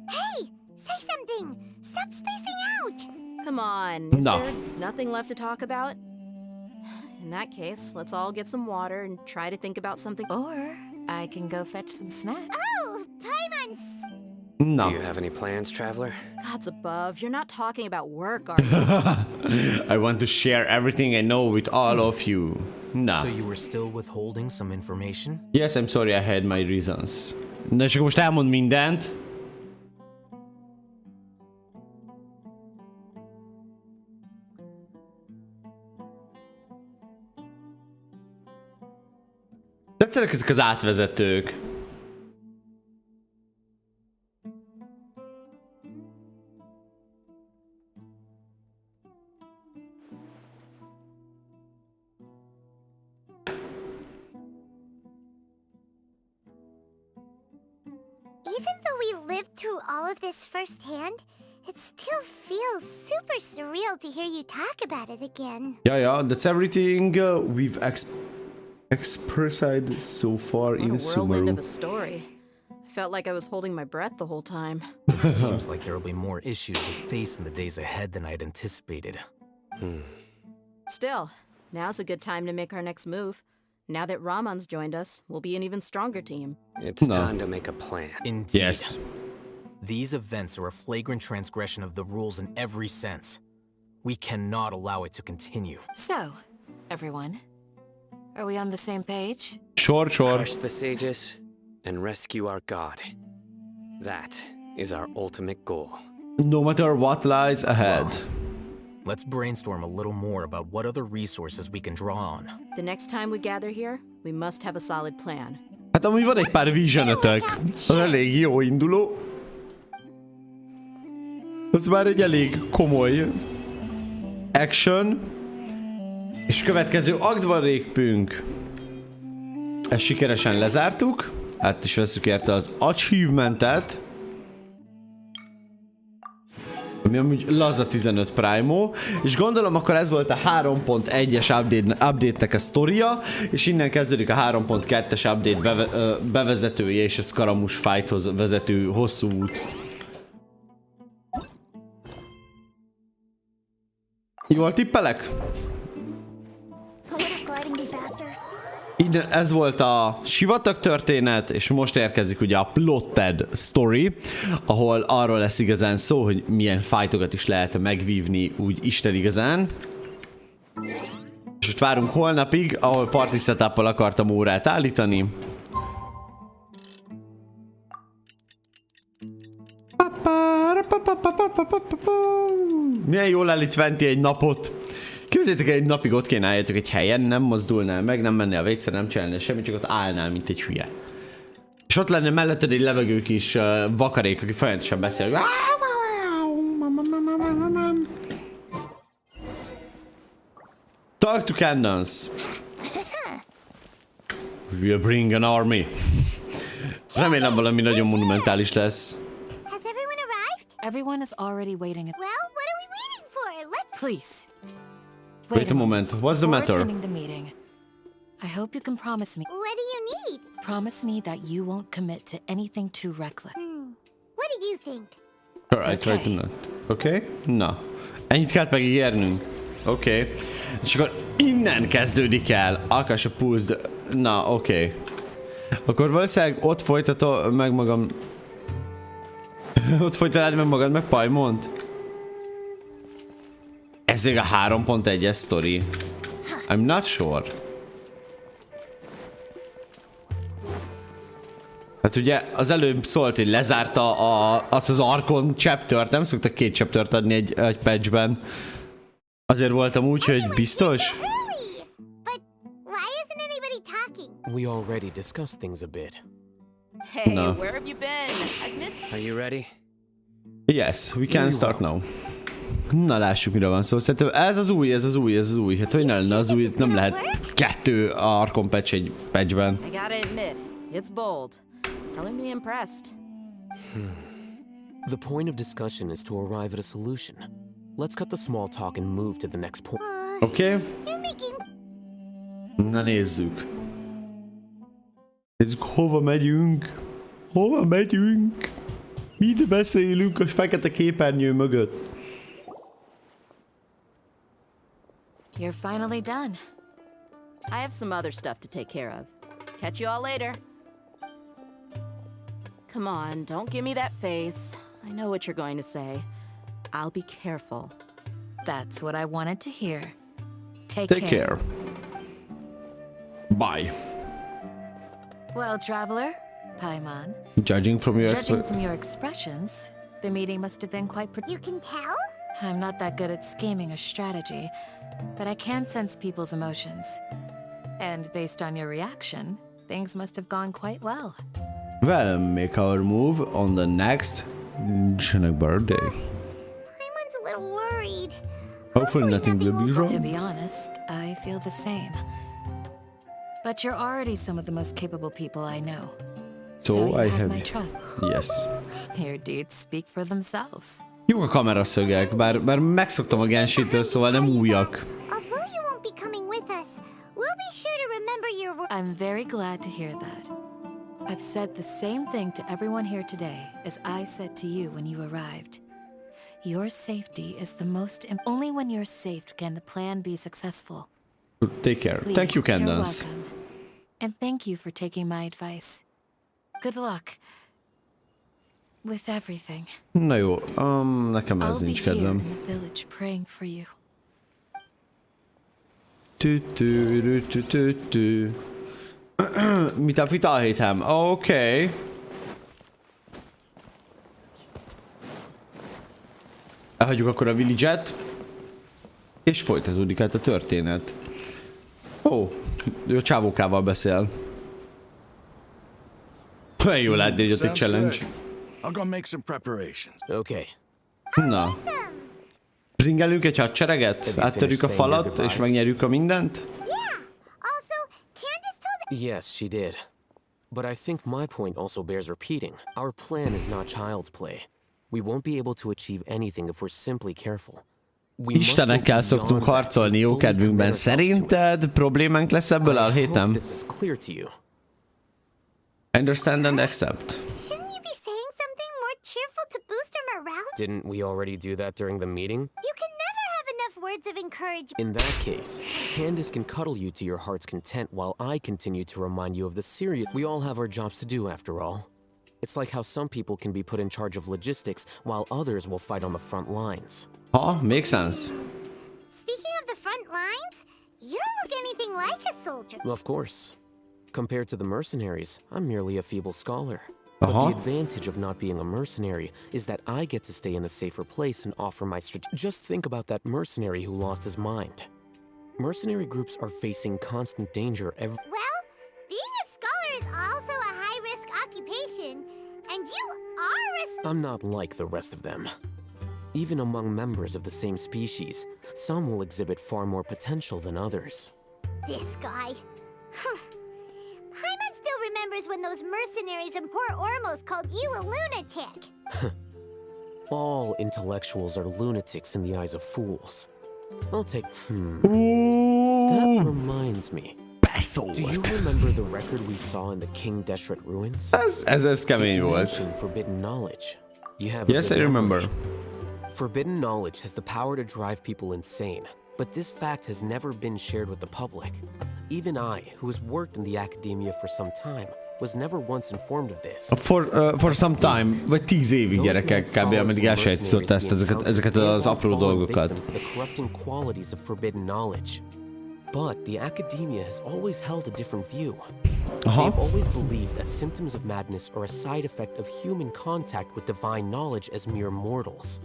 Hey! Say something! Stop spacing out! Come on, is there nothing left to talk about? In that case, let's all get some water and try to think about something. Or I can go fetch some snacks. Oh, Paimon! No. Do you have any plans, traveler? Gods above, you're not talking about work, are you? I want to share everything I know with all of you. No. So you were still withholding some information? Yes, I'm sorry, I had my reasons. Na és akkor most elmond mindent. Tetszenek ezek az átvezetők. Even though we lived through all of this firsthand, it still feels super surreal to hear you talk about it again. Yeah, that's everything we've expressed so far in What a whirlwind Sumeru. of a story. I felt like I was holding my breath the whole time. It seems like there will be more issues to face in the days ahead than I had anticipated. Still, now's a good time to make our next move. Now that Raman's joined us, we'll be an even stronger team. It's time to make a plan. Indeed. Yes. These events are a flagrant transgression of the rules in every sense. We cannot allow it to continue. So, everyone, are we on the same page? Sure. Crush the sages and rescue our god. That is our ultimate goal. No matter what lies ahead. Let's brainstorm a little more about what other resources we can draw on. The next time we gather here, we must have a solid plan. Hát amúgy van egy pár vision-ötök. Az elég jó induló. Az már egy elég komoly action. És következő aktban lépünk. Ezt sikeresen lezártuk. Át is veszük érte az achievementet. Ami amúgy laza 15 Primo, és gondolom akkor ez volt a 3.1-es update-nek a sztoria, és innen kezdődik a 3.2-es update bevezetője és a Skaramus fighthoz vezető hosszú út. Jól tippelek? Innen ez volt a sivatag történet, és most érkezik ugye a plotted story, ahol arról lesz igazán szó, hogy milyen fightokat is lehet megvívni úgy Isten igazán. És most várunk holnapig, ahol party setup-pal akartam órát állítani. Milyen jól állítani egy napot. Képzeljétek el, egy napig ott kéne álljatok egy helyen, nem mozdulnál meg, nem mennél a vécére, nem csinálnál semmit, csak ott állnál, mint egy hülye. És ott lenne melletted egy levegő kis vakarék, aki folyamatosan beszél. Talk to cannons. We'll bring an army. Remélem valami nagyon monumentális lesz. Has everyone arrived? Everyone is already waiting. Well, what are we waiting for? Let's... Please. Wait a moment. What's the Before matter? attending the meeting, I hope you can promise me. What do you need? Promise me that you won't commit to anything too reckless. What do you think? Sure, I try to not. Okay? Na. Ennyit kellett megígérnünk. Oké. Okay. És akkor innen kezdődik el. Akash a pulse. Na, oké. Okay. Akkor valószínűleg ott folytatom meg magam. Ott folytanád meg magad, meg Paimont. Ez még a 3.1-es sztori. I'm not sure. Hát ugye az előbb szólt, hogy lezárta az Archon chaptert, nem szoktak 2 chaptert adni egy patchben. Azért voltam úgy, hogy biztos. We already discussed things a bit. Hey, where have you been? I've missed... Are you ready? Yes, we can start now. Na lássuk, mire van szó. Szerintem ez az új. Hát hogy ne lenne az új, nem lehet 2 Archon patch egy patchben. I gotta admit, it's bold. Telling me impressed. The point of discussion is to arrive at a solution. Let's cut the small talk and move to the next point. Oké. Na nézzük. Nézzük, hova megyünk. Mit beszélünk a fekete képernyő mögött? You're finally done. I have some other stuff to take care of. Catch you all later. Come on, don't give me that face. I know what you're going to say. I'll be careful. That's what I wanted to hear. Take care. Bye. Well, traveler, Paimon. Judging from your expressions, the meeting must have been quite You can tell? I'm not that good at scheming or strategy, but I can sense people's emotions. And based on your reaction, things must have gone quite well. Well, make our move on the next birthday. Paimon's a little worried. Hopefully nothing will be wrong. To be honest, I feel the same. But you're already some of the most capable people I know. So I have my trust. Yes. Your deeds speak for themselves. Jók a kameraszögek, bár megszoktam a Genshintől, szóval nem újak. Although you won't be coming with us, we'll be sure to remember your word. I'm very glad to hear that. I've said the same thing to everyone here today as I said to you when you arrived. Your safety is the most only when you're safe can the plan be successful. Take care. Please, Thank you, Candace. You're welcome. And thank you for taking my advice. Good luck. With everything. Na jó, nekem ez nincs kedvem. I'll be here in the village praying for you. Mit a vitalhétem? Oké. Elhagyjuk akkor a village-et, és folytatódik hát a történet. Ó, ő a csávókával beszél. Olyan jó látni, hogy ott egy challenge. I'll go make some preparations. Okay. Na. Bringelünk egy hadsereget? Áttörjük a falat, és megnyerjük a mindent? Yes, she did. But I think my point also bears repeating. Our plan is not child's play. We won't be able to achieve anything if we're simply careful. Istenekkel szoktunk harcolni jó kedvünkben. Szerinted problémánk lesz ebből a héten? Understand and accept. Shouldn't you be saying something more cheerful to boost our morale? Didn't we already do that during the meeting? You can never have enough words of encouragement. In that case, Candace can cuddle you to your heart's content while I continue to remind you of the serious... We all have our jobs to do, after all. It's like how some people can be put in charge of logistics while others will fight on the front lines. Makes sense. Speaking of the front lines, you don't look anything like a soldier. Of course. Compared to the mercenaries, I'm merely a feeble scholar. But the advantage of not being a mercenary is that I get to stay in a safer place and offer my Just think about that mercenary who lost his mind. Mercenary groups are facing constant danger every... Well, being a scholar is also a high-risk occupation, and you are I'm not like the rest of them. Even among members of the same species, some will exhibit far more potential than others. This guy. Paimon still remembers when those mercenaries in Port Ormos called you a lunatic. All intellectuals are lunatics in the eyes of fools. I'll take... That reminds me. Do you remember the record we saw in the King Deshret ruins? Ez kemény volt. Forbidden knowledge. You have yes, I remember. Forbidden knowledge has the power to drive people insane, but this fact has never been shared with the public. Even I, who has worked in the academia for some time, was never once informed of this. For some time, vagy 10 évig gyerekek, kb. Ameddig elsajátította ezeket az apró dolgokat. The corrupting qualities of forbidden knowledge. But the academia has always held a different view. They've always believed that symptoms of madness are a side effect of human contact with divine knowledge as mere mortals.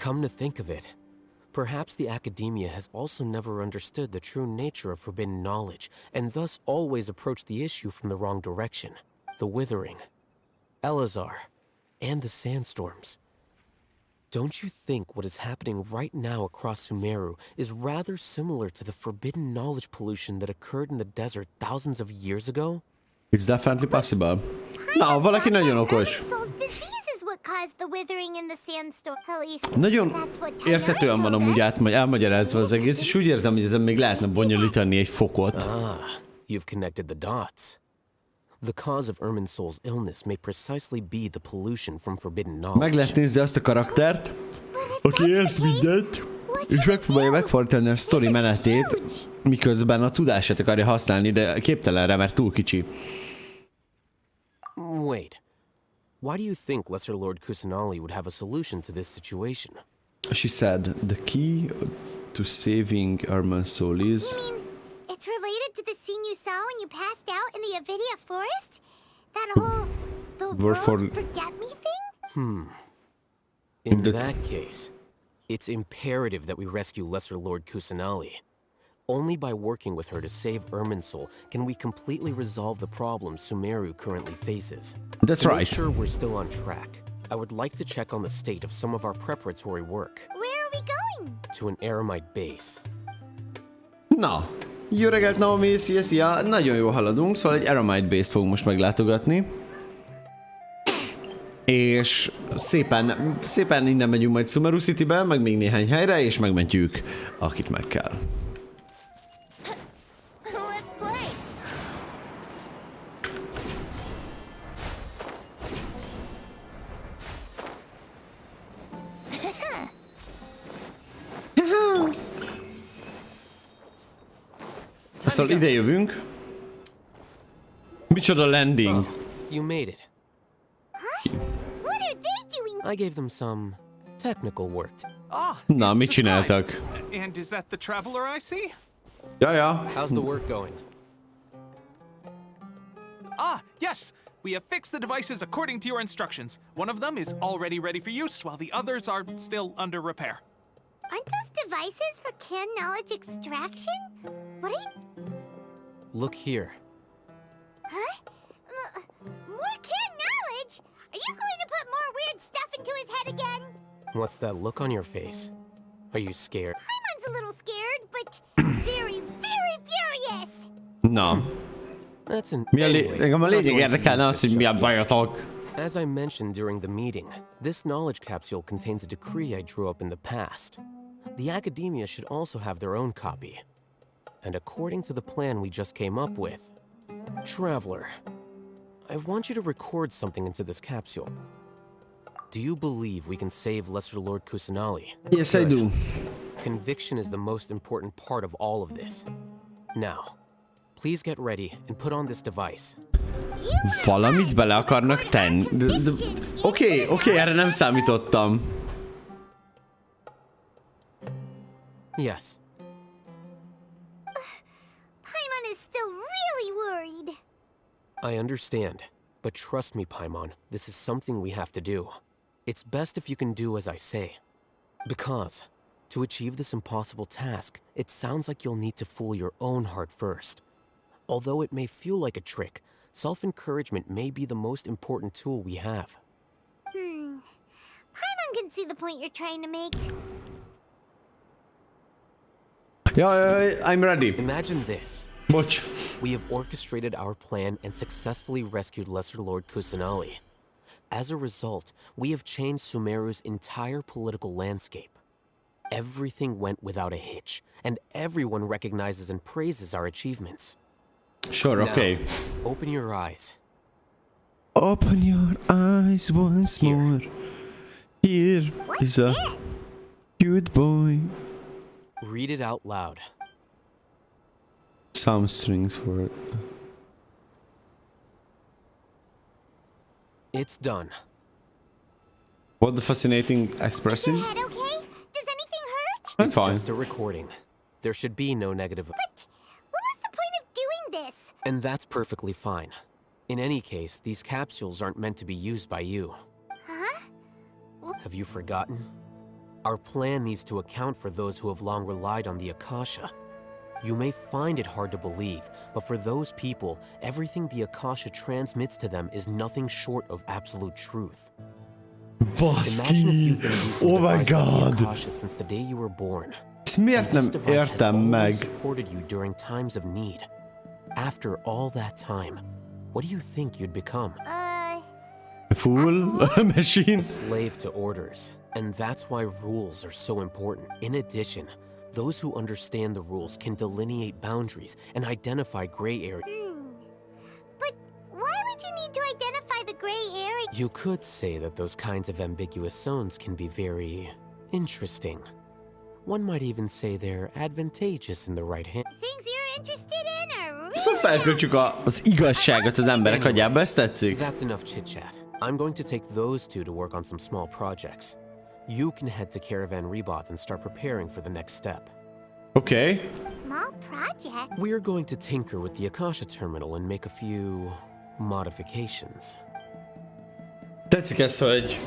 Come to think of it, perhaps the academia has also never understood the true nature of forbidden knowledge, and thus always approached the issue from the wrong direction. The Withering, Elazar, and the Sandstorms. Don't you think what is happening right now across Sumeru is rather similar to the forbidden knowledge pollution that occurred in the desert thousands of years ago? It's definitely possible. Na, valaki nagyon okos. Nagyon érthetően van amúgy elmagyarázva az egész, és úgy érzem, hogy ezen még lehetne bonyolítani egy fokot. You've connected the dots. The cause of Irminsol's illness may precisely be the pollution from forbidden knowledge. Meg lehet nézni azt a karaktert, aki ért mindent, és megpróbálja megfordítani a sztori menetét, miközben a tudását akarja használni, de képtelenre, mert túl kicsi. Wait. Why do you think Lesser Lord Kusanali would have a solution to this situation? She said, the key to saving Irminsol is... You mean, it's related to the scene you saw when you passed out in the Avidia forest? That whole... the world forget me thing? In that case, it's imperative that we rescue Lesser Lord Kusanali. Only by working with her to save Irminsol can we completely resolve the problems Sumeru currently faces. That's right. To make sure we're still on track, I would like to check on the state of some of our preparatory work. Where are we going? To an Eremite base. Na, jó reggelt, Naomi, szia! Nagyon jól haladunk, szóval egy Eremite base-t fogunk most meglátogatni. És szépen innen megyünk majd Sumeru City-be, meg még néhány helyre, és megmentjük, akit meg kell. Szóval ide jövünk. Micsoda landing. You made it. What are they doing? I gave them some technical work. Na, mit csináltak? And is that the traveler I see? Ja. How's the work going? Yes. We have fixed the devices according to your instructions. One of them is already ready for use, while the others are still under repair. Aren't those devices for canned knowledge extraction? What are you... Look here. Huh? More canned knowledge? Are you going to put more weird stuff into his head again? What's that look on your face? Are you scared? Paimon's a little scared, but very, very furious. Na. That's an Engem a lényeg érdekelne az, hogy mi a bajotok. As I mentioned during the meeting, this knowledge capsule contains a decree I drew up in the past. The academia should also have their own copy. And according to the plan we just came up with, Traveler, I want you to record something into this capsule. Do you believe we can save Lesser Lord Kusanali? Yes, I do. Conviction is the most important part of all of this. Now, please get ready and put on this device. Valamit bele akarnak tenni. Oké, erre nem számítottam. Yes. Paimon is still really worried. I understand, but trust me, Paimon, this is something we have to do. It's best if you can do as I say. Because, to achieve this impossible task, it sounds like you'll need to fool your own heart first. Although it may feel like a trick, self-encouragement may be the most important tool we have. Paimon can see the point you're trying to make. Yeah, I'm ready. Imagine this. Bocs. We have orchestrated our plan and successfully rescued Lesser Lord Kusanali. As a result, we have changed Sumeru's entire political landscape. Everything went without a hitch, and everyone recognizes and praises our achievements. Sure, okay. Now, open your eyes. Open your eyes once more. Here is a good boy. Read it out loud. Some strings for it. It's done. What the fascinating expresses? Is your head okay? Does anything hurt? That's fine. Just a recording. There should be no negative. But what was the point of doing this? And that's perfectly fine. In any case, these capsules aren't meant to be used by you. Huh? Have you forgotten? Our plan needs to account for those who have long relied on the Akasha. You may find it hard to believe, but for those people, everything the Akasha transmits to them is nothing short of absolute truth. Baszki! Oh my god! Akasha since the day you were born. Miért nem értem meg? Supported you during times of need. After all that time, what do you think you'd become? A fool? A machine? A slave to orders. And that's why rules are so important. In addition, those who understand the rules can delineate boundaries and identify gray areas. But why would you need to identify the gray area? You could say that those kinds of ambiguous zones can be very interesting. One might even say they're advantageous in the right hand. Things you're interested in are really... Szóval feltöltjük az igazságot az emberek agyába, ezt tetszik? That's enough chit-chat. I'm going to take those two to work on some small projects. You can head to Caravan Rebot and start preparing for the next step. Okay. Small project? We're going to tinker with the Akasha terminal and make a few modifications. Tetszik ez, hogy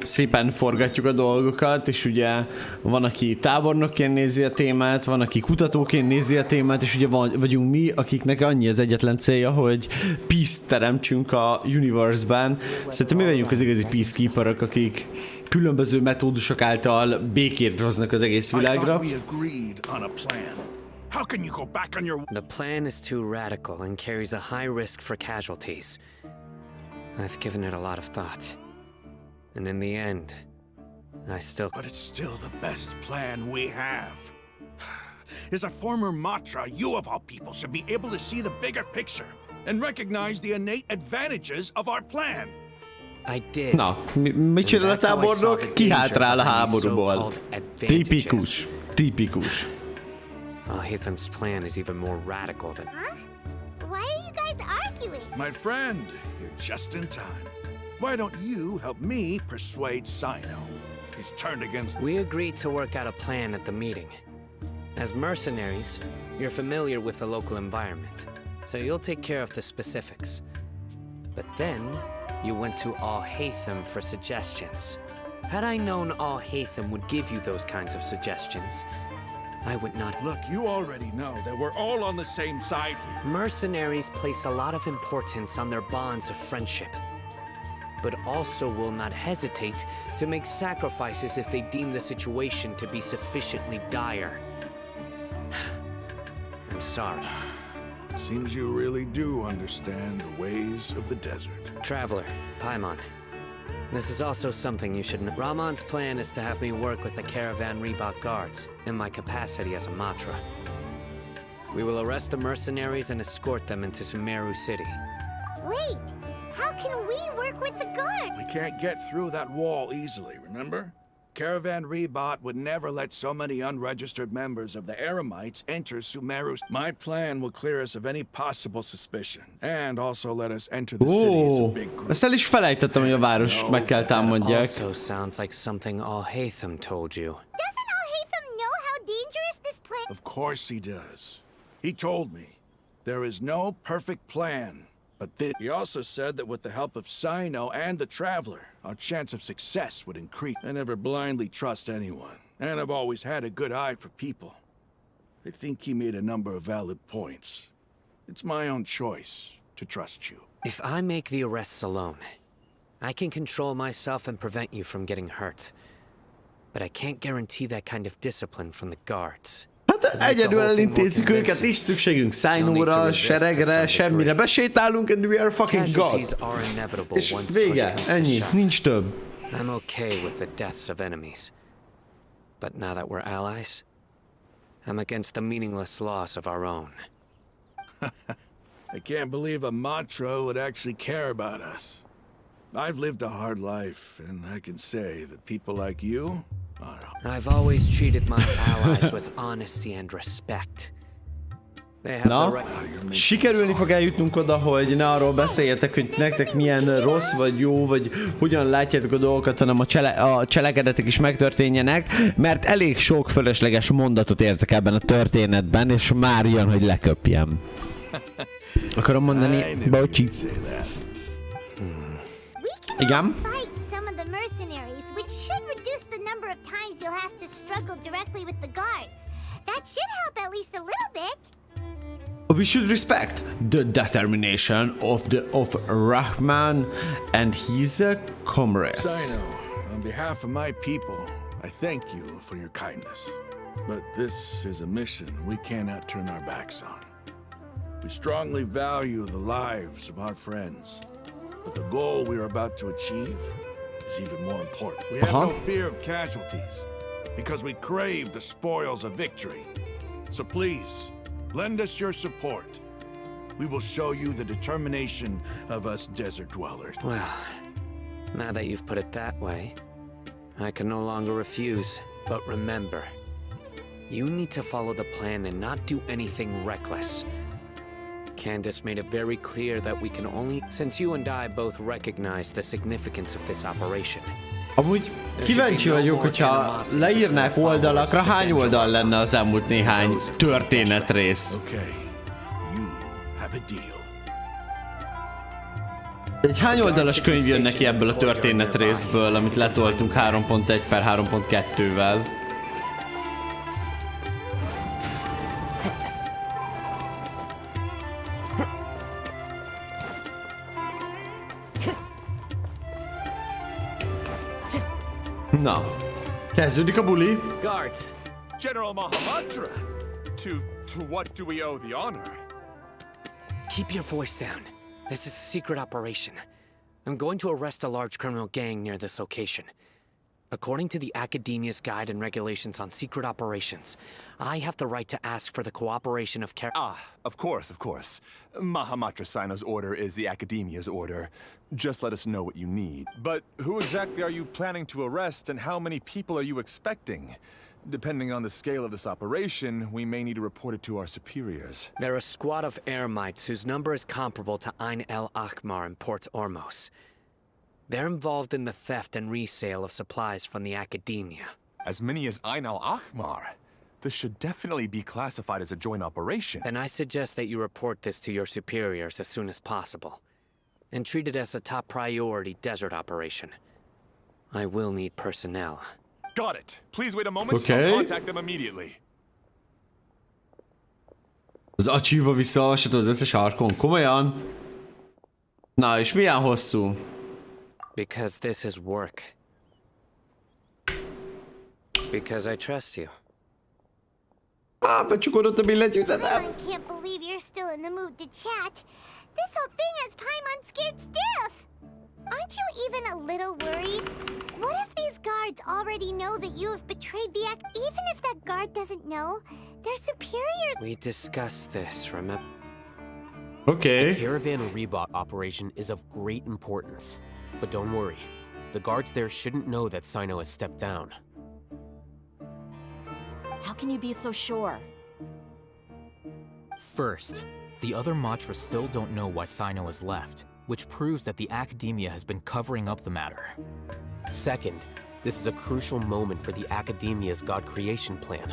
szépen forgatjuk a dolgokat, és ugye van, aki tábornokként nézi a témát, van, aki kutatóként nézi a témát, és ugye vagyunk mi, akiknek annyi az egyetlen célja, hogy peace-t teremtsünk a universe-ben. Szerintem mi vagyunk az igazi peacekeeperök, akik különböző metódusok által békét hoznak az egész világra. The plan is too radical and carries a high risk for casualties. I've given it a lot of thought. And in the end, But it's still the best plan we have. As a former Matra, you of all people should be able to see the bigger picture and recognize the innate advantages of our plan. I did. Na, mit csinál a tábornok? Kihátrál a háborúból. Tipikus. Tipikus. Hitham's plan is even more radical than... Huh? Why are you guys arguing? My friend, you're just in time. Why don't you help me persuade Sino? He's turned against... We agreed to work out a plan at the meeting. As mercenaries, you're familiar with the local environment, so you'll take care of the specifics. But then, you went to Al-Haytham for suggestions. Had I known Al-Haytham would give you those kinds of suggestions, I would not... Look, you already know that we're all on the same side here. Mercenaries place a lot of importance on their bonds of friendship, but also will not hesitate to make sacrifices if they deem the situation to be sufficiently dire. I'm sorry. Seems you really do understand the ways of the desert. Traveler, Paimon. This is also something you should know. Ramon's plan is to have me work with the Caravan Reebok guards in my capacity as a Matra. We will arrest the mercenaries and escort them into Sumeru City. Wait, how can we work with the guard? We can't get through that wall easily, remember? Caravan Rebot would never let so many unregistered members of the Eremites enter Sumeru. My plan will clear us of any possible suspicion, and also let us enter the city as a big group. Ezt el is felejtettem, hogy a város meg kell támadják. Also sounds like something Al-Haytham told you. Doesn't Al-Haytham know how dangerous this plan? Of course he does. He told me there is no perfect plan, but he also said that with the help of Sino and the Traveler, our chance of success would increase. I never blindly trust anyone, and I've always had a good eye for people. I think he made a number of valid points. It's my own choice to trust you. If I make the arrests alone, I can control myself and prevent you from getting hurt. But I can't guarantee that kind of discipline from the guards. Hát egyedül elintézzük őket, nincs szükségünk Sinóra, seregre, semmire. Besétálunk and we are fucking god. És vége, ennyi, nincs több. I'm okay with the deaths of enemies. But now that we're allies, I'm against the meaningless loss of our own. I can't believe a Matra would actually care about us. I've lived a hard life, and I can say that people like you are... I've always treated my allies with honesty and respect. Na, sikerülni fog eljutnunk oda, hogy ne arról beszéljetek, hogy nektek milyen rossz vagy jó, vagy hogyan látjátok a dolgokat, hanem a cselekedetek is megtörténjenek, mert elég sok fölösleges mondatot érzek ebben a történetben, és már jön, hogy leköpjem. Akarom mondani, bocsi. Igen? We should respect the determination of Rahman and his comrades. Sino, on behalf of my people, I thank you for your kindness. But this is a mission we cannot turn our backs on. We strongly value the lives of our friends, but the goal we are about to achieve is even more important. We have no fear of casualties, because we crave the spoils of victory. So please, lend us your support. We will show you the determination of us desert dwellers. Well, now that you've put it that way, I can no longer refuse. But remember, you need to follow the plan and not do anything reckless. Candace made it very clear that we can only... Since you and I both recognize the significance of this operation. Amúgy kíváncsi vagyok, hogyha leírnák oldalakra, hány oldal lenne az elmúlt néhány történetrész. Egy hány oldalas könyv jön neki ebből a történetrészből, amit letoltunk 3.1/3.2-vel. Na, kezdődik a buli. Guards! General Mahamatra! To what do we owe the honor? Keep your voice down. This is a secret operation. I'm going to arrest a large criminal gang near this location. According to the Academia's Guide and Regulations on Secret Operations, I have the right to ask for the cooperation of of course. Mahamatra Sino's order is the Academia's order. Just let us know what you need. But who exactly are you planning to arrest, and how many people are you expecting? Depending on the scale of this operation, we may need to report it to our superiors. They're a squad of Eremites whose number is comparable to Ain el Akhmar in Port Ormos. They're involved in the theft and resale of supplies from the Academia. As many as Ain el Akhmar? This should definitely be classified as a joint operation. Then I suggest that you report this to your superiors as soon as possible. and treat it as a top priority desert operation. I will need personnel. Got it. Please wait a moment. Okay. I'll contact them immediately. Az Achieva visszaolvasható az összes Archon. Komolyan? Na, és milyen hosszú? Because this is work. Because I trust you. Becsukódott a billentyűzetem. I can't believe you're still in the mood to chat. This whole thing has Paimon scared stiff. Aren't you even a little worried? What if these guards already know that you have betrayed the act? Even if that guard doesn't know, their superior... We discussed this, remember? Okay. The caravan rebot operation is of great importance. But don't worry, the guards there shouldn't know that Sino has stepped down. How can you be so sure? First, the other Matra still don't know why Sino has left, which proves that the Academia has been covering up the matter. Second, this is a crucial moment for the Academia's God creation plan.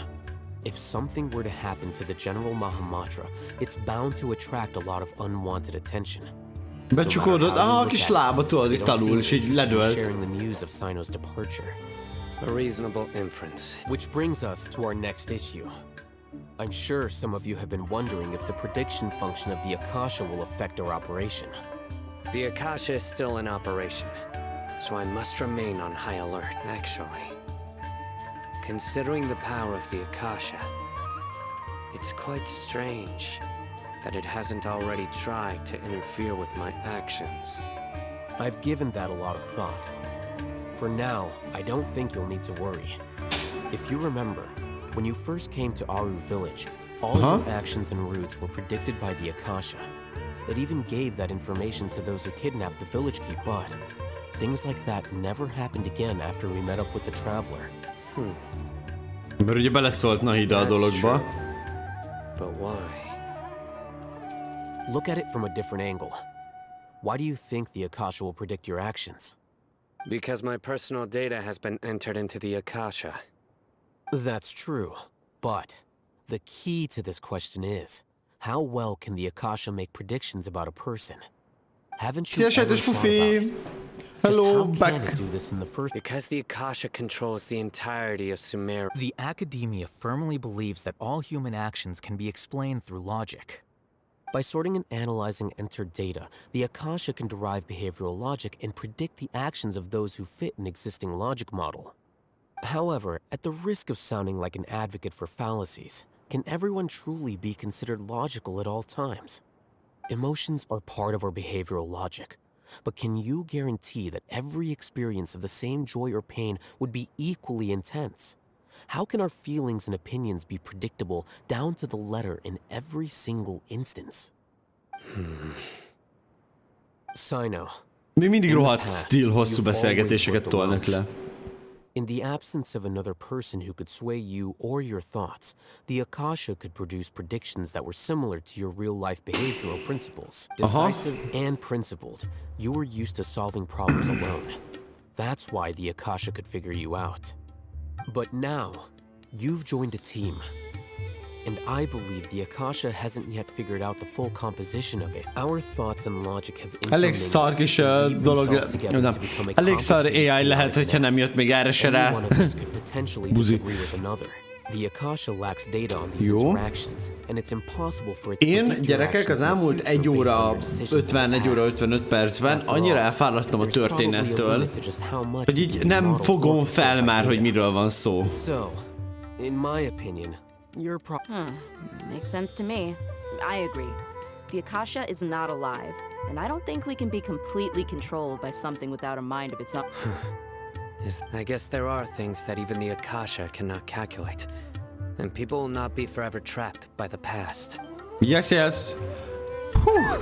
If something were to happen to the General Mahamatra, it's bound to attract a lot of unwanted attention. Becsukódott, a kis lába tudod, itt alul, és így ledölt. Sharing the news of Sino's departure. A reasonable inference. Which brings us to our next issue. I'm sure some of you have been wondering if the prediction function of the Akasha will affect our operation. The Akasha is still in operation, so I must remain on high alert. Actually, considering the power of the Akasha, it's quite strange that it hasn't already tried to interfere with my actions. I've given that a lot of thought. For now, I don't think you'll need to worry. If you remember, when you first came to Aru village, all your actions and routes were predicted by the Akasha. It even gave that information to those who kidnapped the village keep, but things like that never happened again after we met up with the traveler. Mert ugye beleszólt Nahida a dologba. But why? Look at it from a different angle. Why do you think the Akasha will predict your actions? Because my personal data has been entered into the Akasha. That's true, but the key to this question is, how well can the Akasha make predictions about a person? Haven't you ever thought about Hello, just how can it do this in the first? Because the Akasha controls the entirety of Sumeria. The Academia firmly believes that all human actions can be explained through logic. By sorting and analyzing entered data, the Akasha can derive behavioral logic and predict the actions of those who fit an existing logic model. However, at the risk of sounding like an advocate for fallacies, can everyone truly be considered logical at all times? Emotions are part of our behavioral logic, but can you guarantee that every experience of the same joy or pain would be equally intense? How can our feelings and opinions be predictable down to the letter in every single instance? Sino. Mi mindig rohadt stíl hosszú beszélgetéseket tolnak le. In the absence of another person who could sway you or your thoughts, the Akasha could produce predictions that were similar to your real-life behavioral principles. Decisive and principled, you were used to solving problems alone. That's why the Akasha could figure you out. But now, you've joined a team. And I believe the Akasha hasn't yet figured out the full composition of it. Our thoughts and logic have elég szar kis dolog, nem. Elég szar AI lehet, hogyha nem jött még erre se rá. Buzi. The Akasha lacks data on these interactions, and it's impossible for it to Én, gyerekek, az elmúlt 1 óra 51 óra 55 percben annyira elfáradtam a történettől, hogy így nem fogom fel már, hogy miről van szó. So, in my opinion, Makes sense to me. I agree. The Akasha is not alive, and I don't think we can be completely controlled by something without a mind of its own. I guess there are things that even the Akasha cannot calculate, and people will not be forever trapped by the past. Yes, yes. I'm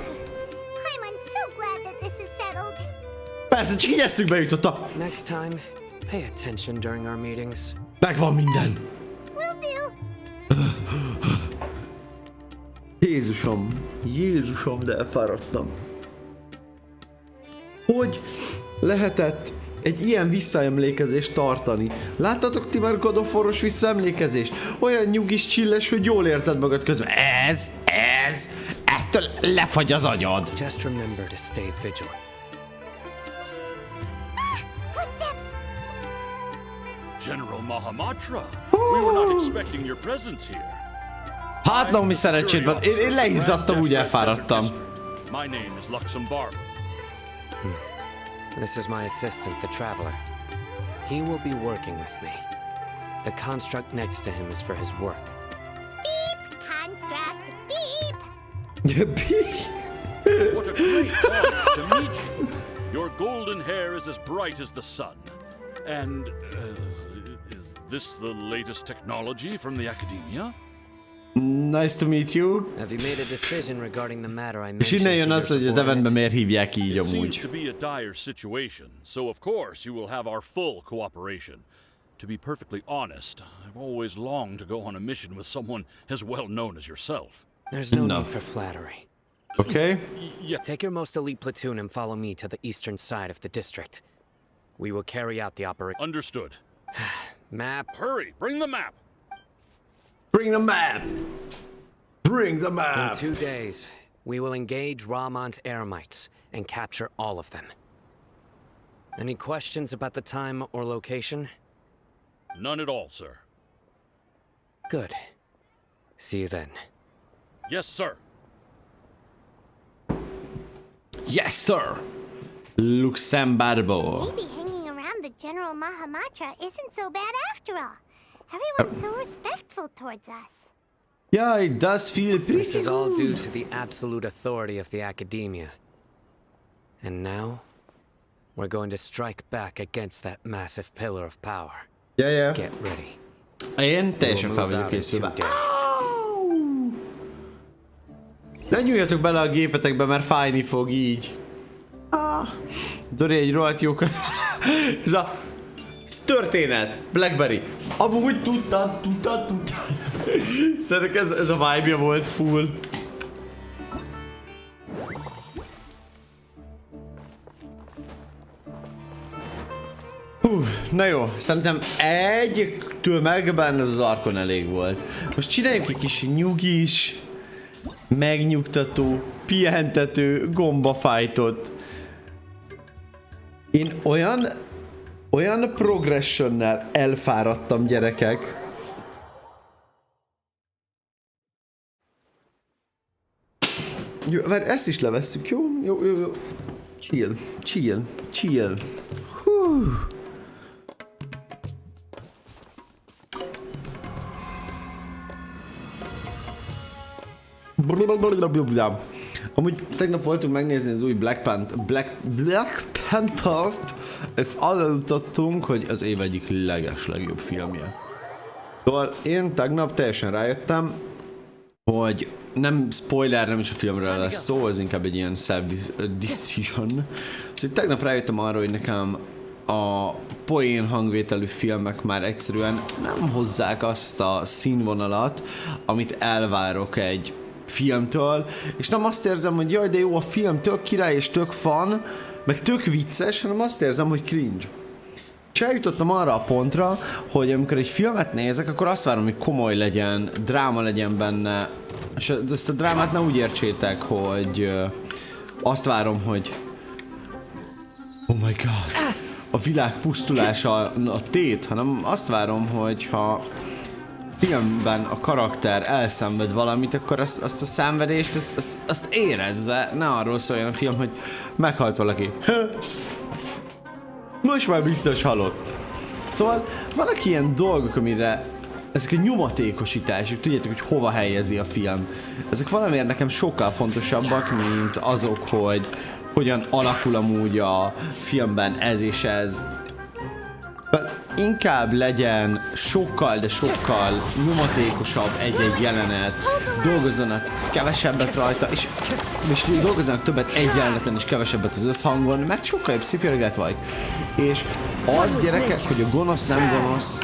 so glad that this is settled. Persze, csak így eszünkbe jutotta. Next time, pay attention during our meetings. Megvan minden. Jézusom, de elfáradtam. Hogy lehetett egy ilyen visszaemlékezést tartani? Láttatok ti már God of War-os visszaemlékezést? Olyan nyugis, csilles, hogy jól érzed magad közben. ettől lefagy az agyad. Just remember to stay vigilant. General Mahamatra, we were not expecting your presence here. Hát, no, mi szerencséd van. Én leizzadtam, úgy elfáradtam. My name is Luxembourg. This is my assistant, the Traveler. He will be working with me. The construct next to him is for his work. Beep! Construct! Beep! Beep! What a great honor to meet you. Your golden hair is as bright as the sun. And, is this the latest technology from the Academia? Nice to meet you. Have you made a decision regarding the matter I És mentioned innen to jön your az, hogy az eventben miért hívják így It seems amúgy. to be a dire situation, so of course you will have our full cooperation. To be perfectly honest, I've always longed to go on a mission with someone as well known as yourself. There's no need for flattery. Okay. Yeah. Take your most elite platoon and follow me to the eastern side of the district. We will carry out the operation. Understood. Map. Hurry, bring the map. Bring the map. Bring the map. In 2 days, we will engage Rahman's Eremites and capture all of them. Any questions about the time or location? None at all, sir. Good. See you then. Yes, sir. Yes, sir. Luxembourg. Maybe hanging around the General Mahamatra isn't so bad after all. Everyone's so respectful towards us. Yeah, it does feel pretty This is all due good. to the absolute authority of the Academia. And now, we're going to strike back against that massive pillar of power. Yeah. Get ready. Én teljesen fel vagyok készülve. Ne nyúljatok bele a gépetekbe, mert fájni fog így. Dori egy rohadt jó... Ez a... történet, Blackberry. Amúgy tudtad. Szerintem ez a vibe-ja volt full. Na jó, szerintem egy tömegben ez az Archon elég volt. Most csináljuk egy kis nyugis, megnyugtató, pihentető gombafájtot. Én olyan progressionnel elfáradtam, gyerekek. Jó, mert ezt is levesszük, jó? Jó. Chill. Hú. Amúgy tegnap voltunk megnézni az új Black Panther-t, és arra jutottunk, hogy az év egyik legjobb filmje. Szóval én tegnap teljesen rájöttem, hogy nem spoiler, nem is a filmről lesz szó, ez inkább egy ilyen self-decision. Szóval tegnap rájöttem arra, hogy nekem a poén hangvételű filmek már egyszerűen nem hozzák azt a színvonalat, amit elvárok egy filmtől, és nem azt érzem, hogy jaj, de jó a film, tök király és tök fun, meg tök vicces, hanem azt érzem, hogy cringe. És eljutottam arra a pontra, hogy amikor egy filmet nézek, akkor azt várom, hogy komoly legyen, dráma legyen benne, és ezt a drámát ne úgy értsétek, hogy azt várom, hogy oh my god, a világ pusztulása a tét, hanem azt várom, hogy ha filmben a karakter elszenved valamit, akkor azt a szenvedést, azt érezze. Ne arról szóljon a film, hogy meghalt valaki. Most már biztos halott. Szóval vannak ilyen dolgok, amire ezek a nyomatékosítások, tudjátok, hogy hova helyezi a film. Ezek valamiért nekem sokkal fontosabbak, mint azok, hogy hogyan alakul amúgy a filmben ez és ez. Inkább legyen sokkal, de sokkal nyomatékosabb egy-egy jelenet, dolgozzanak kevesebbet rajta, és dolgozzanak többet egy jeleneten és kevesebbet az összhangon, mert sokkal jobb szépjeleget vagy. És az, gyerekek, hogy a gonosz nem gonosz.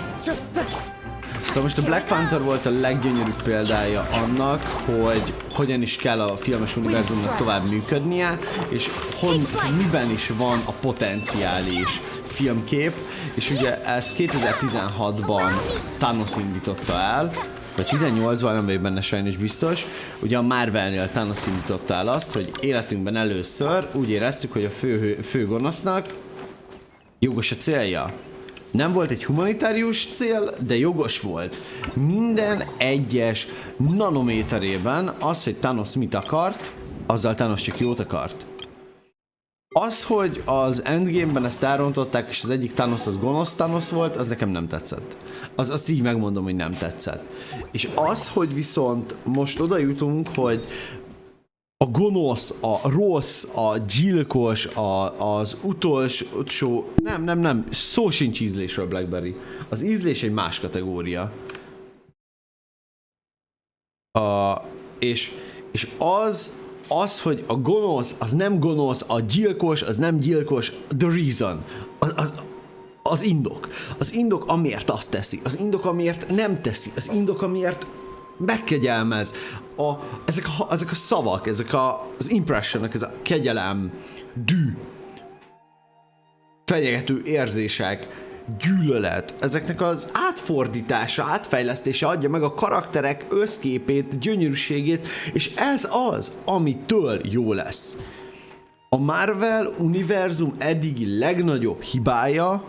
Szóval most a Black Panther volt a leggyönyörűbb példája annak, hogy hogyan is kell a filmes univerzumnak tovább működnie, és miben is van a potenciális filmkép, és ugye ezt 2016-ban Thanos indította el, vagy 18-ban, nem vagyok benne sajnos biztos. Ugye a Marvelnél Thanos indította el azt, hogy életünkben először úgy éreztük, hogy a fő gonosznak jogos a célja. Nem volt egy humanitárius cél, de jogos volt. Minden egyes nanométerében az, hogy Thanos mit akart, azzal Thanos csak jót akart. Az, hogy az Endgame-ben ezt elrontották, és az egyik Thanos az gonosz Thanos volt, az nekem nem tetszett. Azt így megmondom, hogy nem tetszett. És az, hogy viszont most oda jutunk, hogy a gonosz, a rossz, a gyilkos, az utolsó... Nem, szó sincs ízlésről, Blackberry. Az ízlés egy más kategória. És az, hogy a gonosz, az nem gonosz, a gyilkos, az nem gyilkos, the reason. Az indok. Az indok, amiért azt teszi. Az indok, amiért nem teszi. Az indok, amiért megkegyelmez. Ezek a szavak, az impressionok, ez a kegyelem, dű, fenyegető érzések, gyűlölet, ezeknek az átfordítása, átfejlesztése adja meg a karakterek összképét, gyönyörűségét, és ez az, amitől jó lesz. A Marvel univerzum eddigi legnagyobb hibája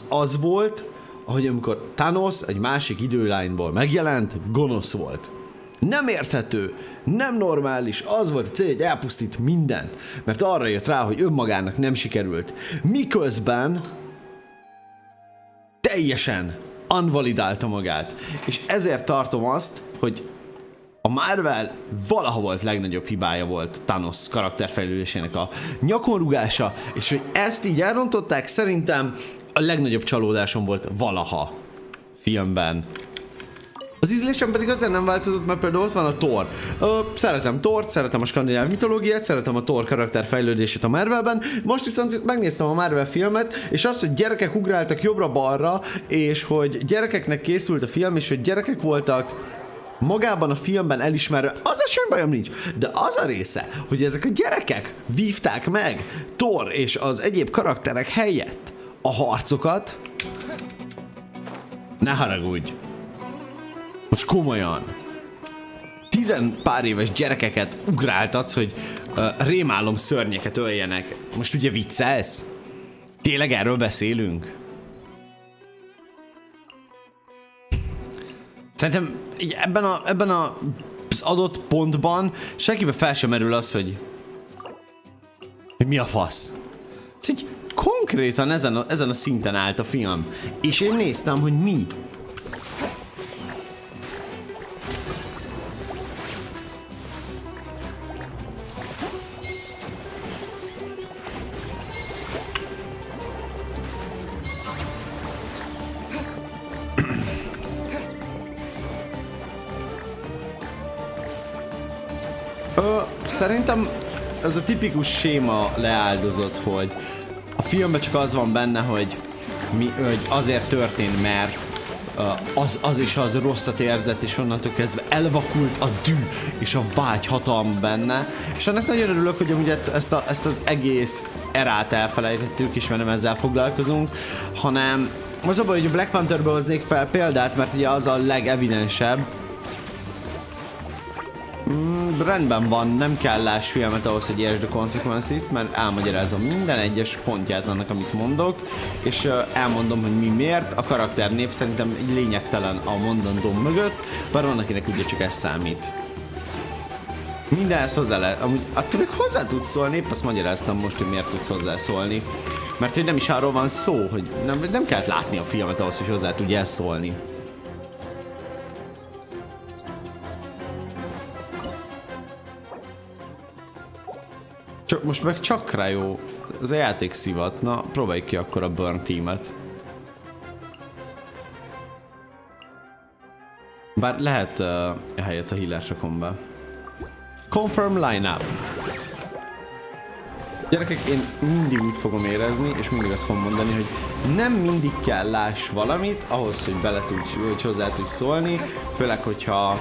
az volt, ahogy amikor Thanos egy másik időlányból megjelent, gonosz volt. Nem érthető, nem normális, az volt a cél, hogy elpusztít mindent, mert arra jött rá, hogy önmagának nem sikerült. Miközben teljesen unvalidálta magát. És ezért tartom azt, hogy a Marvel valaha volt legnagyobb hibája volt Thanos karakterfejlődésének a nyakonrugása, és hogy ezt így elrontották, szerintem a legnagyobb csalódásom volt valaha filmben. Az ízlésem pedig azért nem változott, mert például ott van a Thor. Szeretem Thort, szeretem a skandináv mitológiát, szeretem a Thor karakterfejlődését a Marvelben. Most viszont megnéztem a Marvel filmet, és az, hogy gyerekek ugráltak jobbra-balra, és hogy gyerekeknek készült a film, és hogy gyerekek voltak magában a filmben elismerve, az semmi bajom nincs. De az a része, hogy ezek a gyerekek vívták meg Thor és az egyéb karakterek helyett a harcokat, ne haragudj. Most komolyan. 10 pár éves gyerekeket ugráltatsz, hogy rémálom szörnyeket öljenek. Most ugye viccelsz? Tényleg erről beszélünk? Szerintem ebben az adott pontban senkibe fel sem merül az, hogy mi a fasz. Szóval konkrétan ezen a szinten állt a film. És én néztem, hogy mi. Szerintem ez a tipikus séma leáldozott, hogy a filmben csak az van benne, hogy azért történt, mert az és az rosszat érzett, és onnantól kezdve elvakult a dű és a vágy hatalma benne. És annak nagyon örülök, hogy amúgy ezt az egész erát elfelejtettük, és mert nem ezzel foglalkozunk, hanem az a baj, hogy a Black Pantherből hoznék fel példát, mert ugye az a legevidensebb. Rendben van, nem kell láss filmet ahhoz, hogy értsd a consequences, mert elmagyarázom minden egyes pontját annak, amit mondok, és elmondom, hogy mi miért. A karakternév szerintem lényegtelen a mondandóm mögött, bár van, akinek ugye csak ez számít. Mindenhez hozzá lehet, amúgy attól még hozzá tudsz szólni, épp azt magyaráztam most, hogy miért tudsz hozzászólni. Mert hogy nem is arról van szó, hogy nem kellett látni a filmet ahhoz, hogy hozzá tudjál szólni. Most meg csak rá jó. Ez a játék szivat. Na, próbálj ki akkor a Burn Team-et. Bár lehet helyett a healer rakom be. Confirm lineup. Gyerekek, én mindig úgy fogom érezni, és mindig azt fogom mondani, hogy nem mindig kell láss valamit ahhoz, hogy hogy hozzá tudj szólni, főleg, hogyha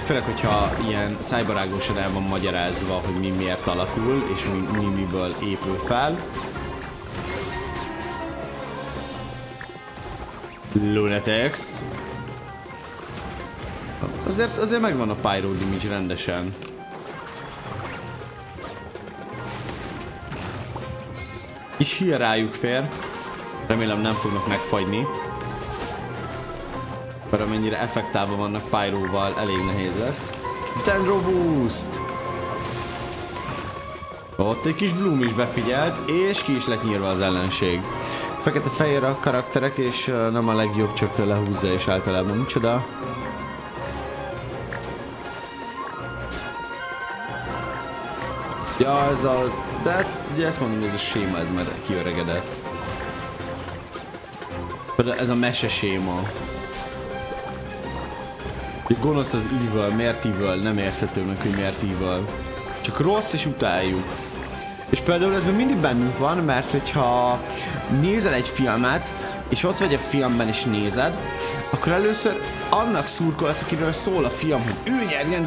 főleg, hogyha ilyen szájbarágosan el van magyarázva, hogy mi miért alakul, és mi miből épül fel. Lunatics. azért megvan a pyro damage rendesen. És hír rájuk fér. Remélem nem fognak megfagyni. Mert amennyire effektálva vannak pyróval, elég nehéz lesz. Dendro Boost! Ott egy kis Bloom is befigyelt, és ki is lett nyírva az ellenség. Fekete-fehér a karakterek, és nem a legjobb, csak lehúzza, és általában micsoda. Ja, ez a... De ugye ezt mondom, hogy ez a séma, ez már kiöregedett. Például ez a mese séma. Gonosz az evil, miért evil? Nem érthető meg, hogy miért evil. Csak rossz és utáljuk. És például ez még mindig bennünk van, mert hogyha nézel egy filmet, és ott vagy a filmben és nézed, akkor először annak szurkolsz, akiről szól a film, hogy ő nyerjen,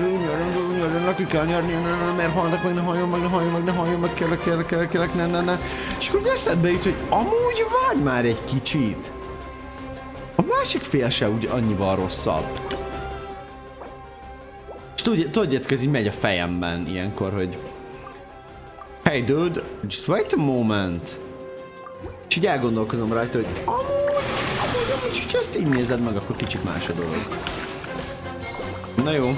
neki kell nyerni, mert halnak meg, ne halljon meg, kérlek, ne. És akkor eszedbe jut, hogy amúgy várj már egy kicsit. A másik fél se úgy annyival rosszabb. És tudjátok, ez így megy a fejemben ilyenkor, hogy hey dude, just wait a moment. És így elgondolkozom rajta, hogy amúgy, hogyha ezt így nézed meg, akkor kicsit más a dolog. Na jó.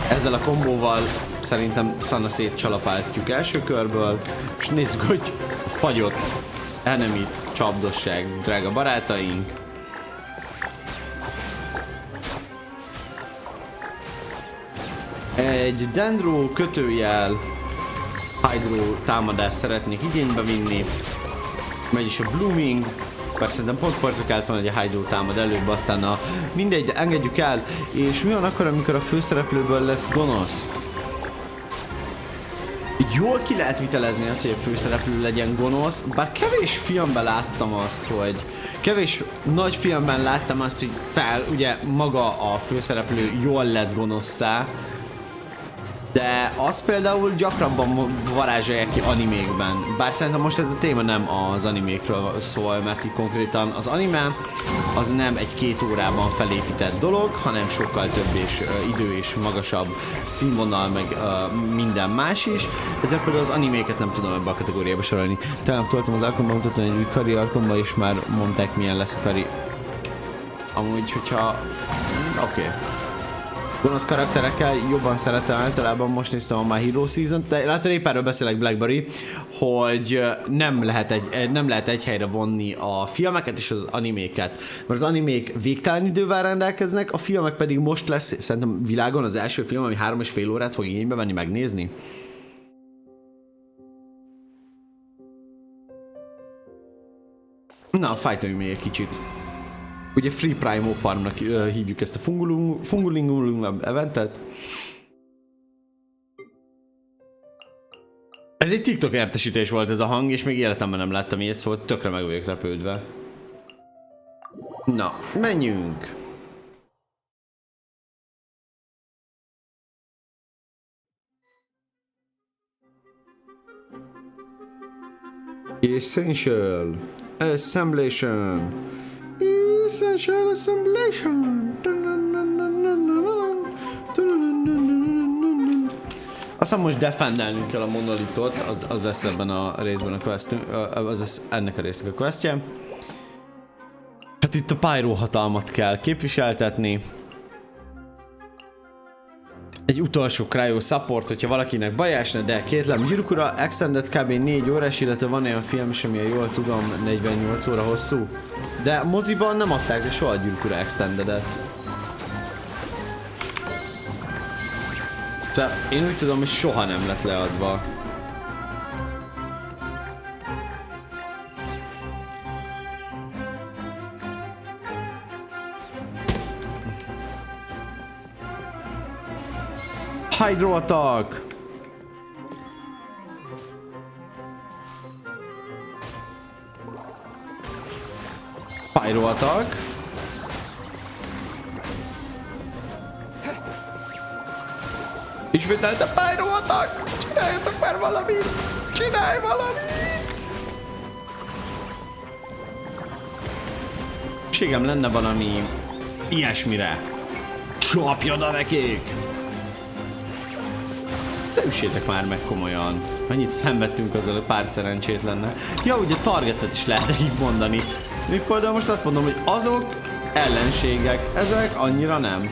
Ezzel a kombóval szerintem szana szétcsalapáltjuk első körből, és nézzük, hogy a fagyott enemit, csapdosság, drága barátaink. Egy dendro kötőjel hydro támadást szeretnék igénybe vinni. Megy is a blooming. Persze szerintem pont fordítok át van, hogy a hydro támad előbb, aztán a... Mindegy, de engedjük el. És mi van akkor, amikor a főszereplőből lesz gonosz? Jól ki lehet vitelezni azt, hogy a főszereplő legyen gonosz, bár kevés filmben láttam azt, hogy... Kevés nagy filmben láttam azt, hogy ugye maga a főszereplő jól lett gonoszszá. De az például gyakrabban varázsolják ki animékben. Bár szerintem most ez a téma nem az animékről szól, mert így konkrétan az anime az nem egy 2 órában felépített dolog, hanem sokkal több és idő és magasabb színvonal, meg minden más is. Ezért például az animéket nem tudom ebbe a kategóriába sorolni. Talán toltam az Archonba, mutattam egy új kari Archonba, és már mondták milyen lesz a kari. Amúgy, hogyha... Oké. Gonosz karakterekkel jobban szeretem általában, most néztem a My Hero Season-t, de látod, épp erről beszélek Blackberry, hogy nem lehet egy helyre vonni a filmeket és az animéket. Mert az animék végtelen idővel rendelkeznek, a filmek pedig most lesz, szerintem világon az első film, ami 3,5 órát fog igénybe venni megnézni. Na, fájtoljunk még egy kicsit. Ugye Free Primo Farmnak hívjuk ezt a Fungi-Pokemon eventet. Ez egy TikTok értesítés volt ez a hang, és még életemben nem láttam ilyet, szóval tökre meg vagyok lepődve. Na, menjünk! Essential Assemblation. Essential Assemblation. Aztán most defendelnünk kell a monolitot, az lesz ebben a részben a questünk, az lesz ennek a résznek a questje. Hát itt a pyro hatalmat kell képviseltetni. Egy utolsó cryo support, hogyha valakinek baj esne, de kétlem gyűrűkura, extended kb. 4 órás, illetve van olyan film is, amilyen jól tudom, 48 óra hosszú. De moziban nem adták de soha a gyűrűkura extendedet. Szóval én úgy tudom, hogy soha nem lett leadva. Hydro attack! Pyro attack! Ismételt a Pyro attack! Csináljatok már valamit! Csinálj valamit! Szükségem lenne valami ilyesmire. Csapjon a nekik! De üssétek már meg komolyan. Mennyit szenvedtünk azzal a pár szerencsétlennel. Ja, ugye targetet is lehet nekik mondani. Mikor, de most azt mondom, hogy azok ellenségek, ezek annyira nem.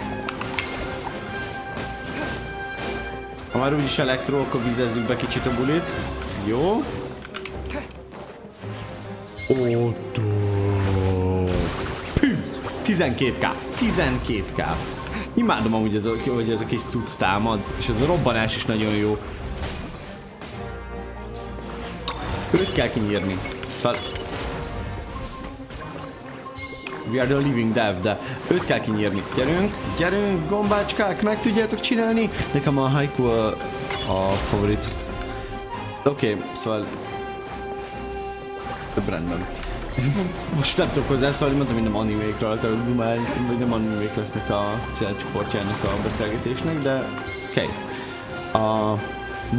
Ha már úgyis elektro, akkor vizezzük be kicsit a bulit. Jó. Pű! 12k! 12k! Imádom amúgy, hogy ez a kis cucc támad, és ez a robbanás is nagyon jó. Őt kell kinyírni. Szóval... We are the living death, de őt kell kinyírni. Gyerünk, gyerünk, gombácskák, meg tudjátok csinálni? Nekem a haiku a favorit. Oké, szóval... Rendben. Most nem tudok hozzászólni, mondtam, hogy nem animékra akarok dumálni, vagy nem animék lesznek a célcsoportjának a beszélgetésnek, de oké.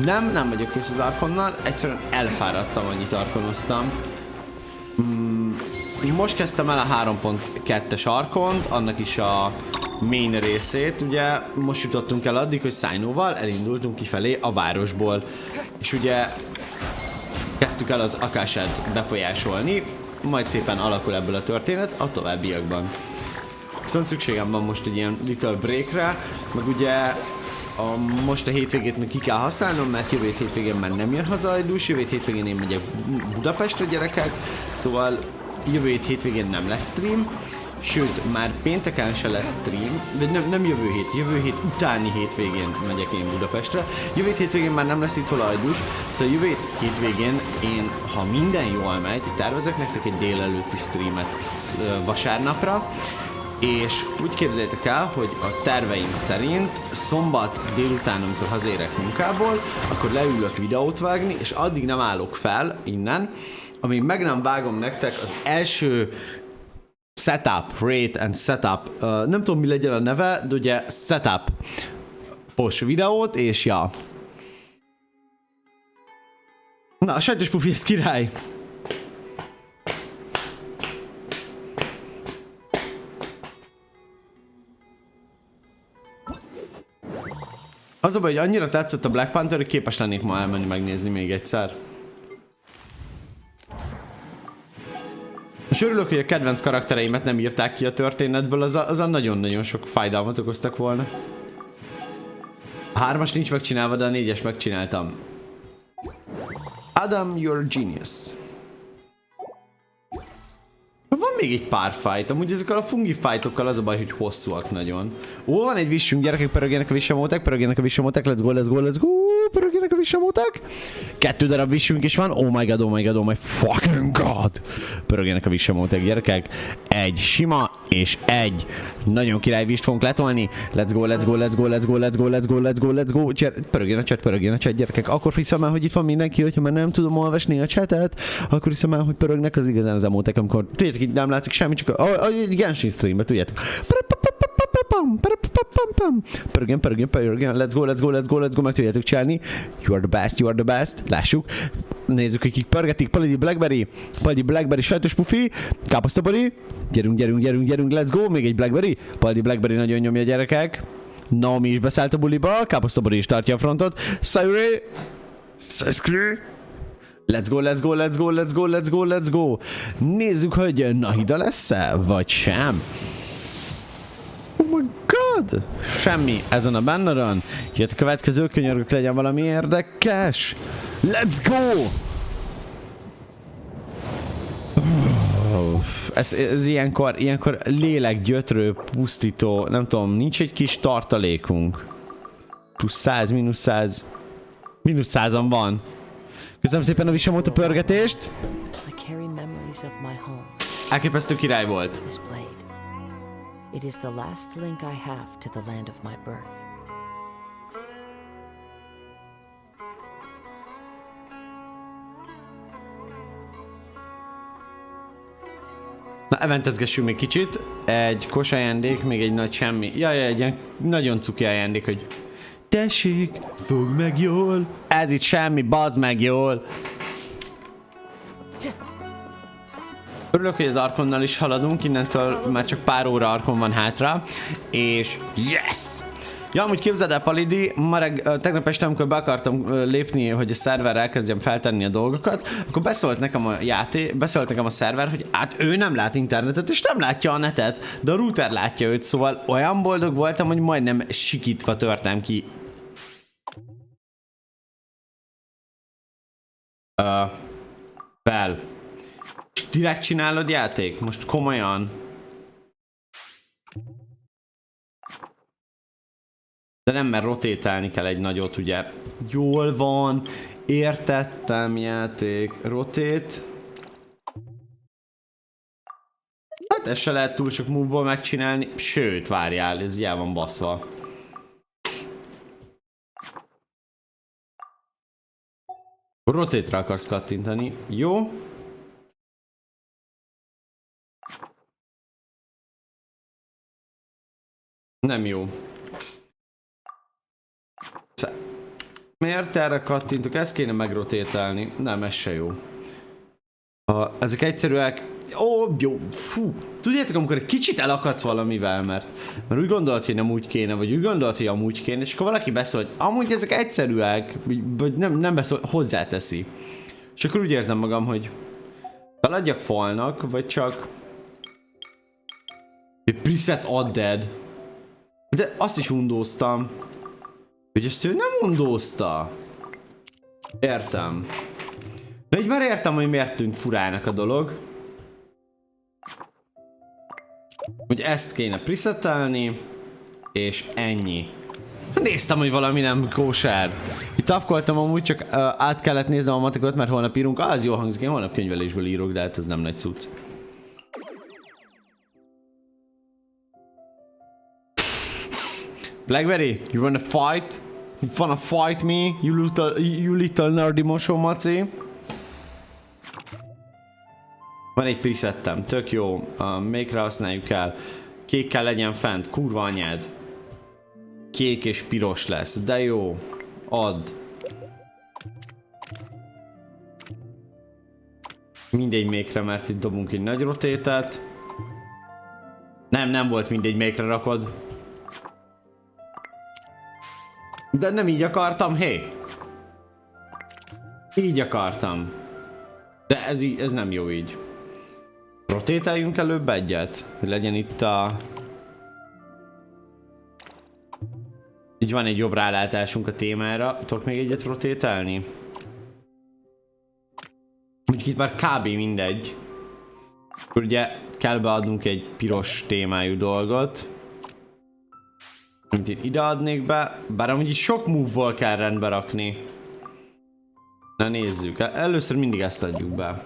Nem vagyok kész az Archonnal, egyszerűen elfáradtam, annyit arkonoztam. Most kezdtem el a 3.2-es Archont, annak is a main részét, ugye most jutottunk el addig, hogy Sainóval elindultunk kifelé a városból, és ugye kezdtük el az Akashát befolyásolni, majd szépen alakul ebből a történet a továbbiakban. Viszont szükségem van most egy ilyen little breakre, meg ugye most a hétvégét még ki kell használnom, mert jövő hétvégén már nem jön haza Ajdus, jövő hétvégén én megyek Budapestre, gyerekek, szóval jövő hétvégén nem lesz stream, sőt, már pénteken se lesz stream, de nem jövő hét utáni hétvégén megyek én Budapestre. Jövő hétvégén már nem lesz itt hol Ajdus, szóval jövő hétvégén én, ha minden jól megy, tervezek nektek egy délelőtti streamet vasárnapra, és úgy képzeljétek el, hogy a terveim szerint szombat délután, amikor hazérek munkából, akkor leülök videót vágni, és addig nem állok fel innen, amíg meg nem vágom nektek az első setup, rate and setup, nem tudom mi legyen a neve, de ugye setup-os videót, és ja. Na, a sajtos pufi, ez király! Az a baj, hogy annyira tetszett a Black Panther, hogy képes lennék ma elmenni megnézni még egyszer. És örülök, hogy a kedvenc karaktereimet nem írták ki a történetből, azon nagyon-nagyon sok fájdalmat okoztak volna. A 3-as nincs megcsinálva, de a 4-es megcsináltam. Adam, you're genius. Van még egy pár fight, amúgy ezekkel a fungi fightokkal az a baj, hogy hosszúak nagyon. Ó, van egy vissünk, gyerekek, pörögjenek a vissamótek, let's go, pörögjenek a vissamótek. 2 darab vissünk is van, oh my fucking god. Pörögjenek a vissamótek, gyerekek. Egy sima és egy nagyon király vist fogunk letolni. Let's go. Pörögjen a chat, gyerekek. Akkor hiszem el, hogy itt van mindenki, hogyha már nem tudom olvasni a chatet, akkor hiszem el, hogy pörögnek az igazán az emótek, amikor tudjátok, itt nem látszik semmi, csak a Genshin streambe, tudjátok. Pörögjen, let's go, meg tudjátok csinálni. You are the best, lássuk. Nézzük, hogy kik pörgetik. Palidi Blackberry, sajtos pufi, káposztabori. Gyerünk, let's go, még egy Blackberry. Palidi Blackberry nagyon nyomja, gyerekek. Naomi is beszállt a buliba, káposztabori is tartja a frontot. Sayuri, let's go. Nézzük, hogy Nahida lesz-e, vagy sem. Oh my god! Semmi ezen a banneron. Jött a következő, könyörgök, legyen valami érdekes. Let's go! Ez ilyenkor lélekgyötrő, pusztító, nem tudom, nincs egy kis tartalékunk. Plusz 100, mínusz 100. Mínusz 100-an van. Köszönöm szépen a visamóta pörgetést. Elképesztő király volt. It is the last link I have to the land of my birth. Na, eventezgessünk még kicsit. Egy kos ajándék, még egy nagy semmi. Jaj, egy ilyen nagyon cuki ajándék, hogy tessék, fogd meg jól. Ez itt semmi, bazd meg jól. Örülök, hogy az Archonnal is haladunk, innentől már csak pár óra Archon van hátra, és yes! Ja, amúgy képzeld el, Palidi, tegnap este, amikor be akartam lépni, hogy a szerverre elkezdjem feltenni a dolgokat, akkor beszólt nekem a szerver, hogy hát ő nem lát internetet, és nem látja a netet, de a router látja őt, szóval olyan boldog voltam, hogy majdnem sikítva törtem ki. Fel. Direkt csinálod játék? Most komolyan? De nem, mert rotétálni kell egy nagyot, ugye? Jól van, értettem, játék. Rotét. Hát ezt se lehet túl sok move-ból megcsinálni. Sőt, várjál, ez ilyen van baszva. Rotétre akarsz kattintani. Jó. Nem jó. Miért erre kattintok? Ezt kéne megrotétálni. Nem, ez se jó. Ezek egyszerűek... Ó, jó, fú. Tudjátok, amikor egy kicsit elakadsz valamivel, mert úgy gondolod, hogy nem úgy kéne, vagy úgy gondolod, hogy amúgy kéne, és akkor valaki beszél, hogy amúgy ezek egyszerűek, vagy nem beszél, hozzáteszi. És akkor úgy érzem magam, hogy feladjak falnak, vagy csak... Preset added. De azt is undóztam. Hogy ezt ő nem undózta. Értem. De így már értem, hogy miért tűnt furának a dolog. Hogy ezt kéne presetelni. És ennyi. Néztem, hogy valami nem kósár. Itt tapkoltam amúgy, csak át kellett néznem a matekot, mert holnap írunk. Az jó hangzik, én holnap könyvelésből írok, de hát ez nem nagy cucc. Blackberry, you wanna fight? You wanna fight me? You little nerdy mosó maci? Van egy presettem, tök jó. Még használjuk el. Kék kell legyen fent, kurva anyád. Kék és piros lesz, de jó. Add. Mindegy mékre, mert itt dobunk egy nagy rotétet. Nem volt mindegy mékre rakod. De nem így akartam, hé! Így akartam. De ez nem jó így. Rotétáljunk előbb egyet, hogy legyen itt a... Így van egy jobb rálátásunk a témára. Tudok még egyet rotétálni? Úgyhogy itt már kb. Mindegy. Akkor ugye kell beadnunk egy piros témájú dolgot. Amit én ide adnék be, bár amúgy így sok move-ból kell rendbe rakni. Na nézzük, először mindig ezt adjuk be.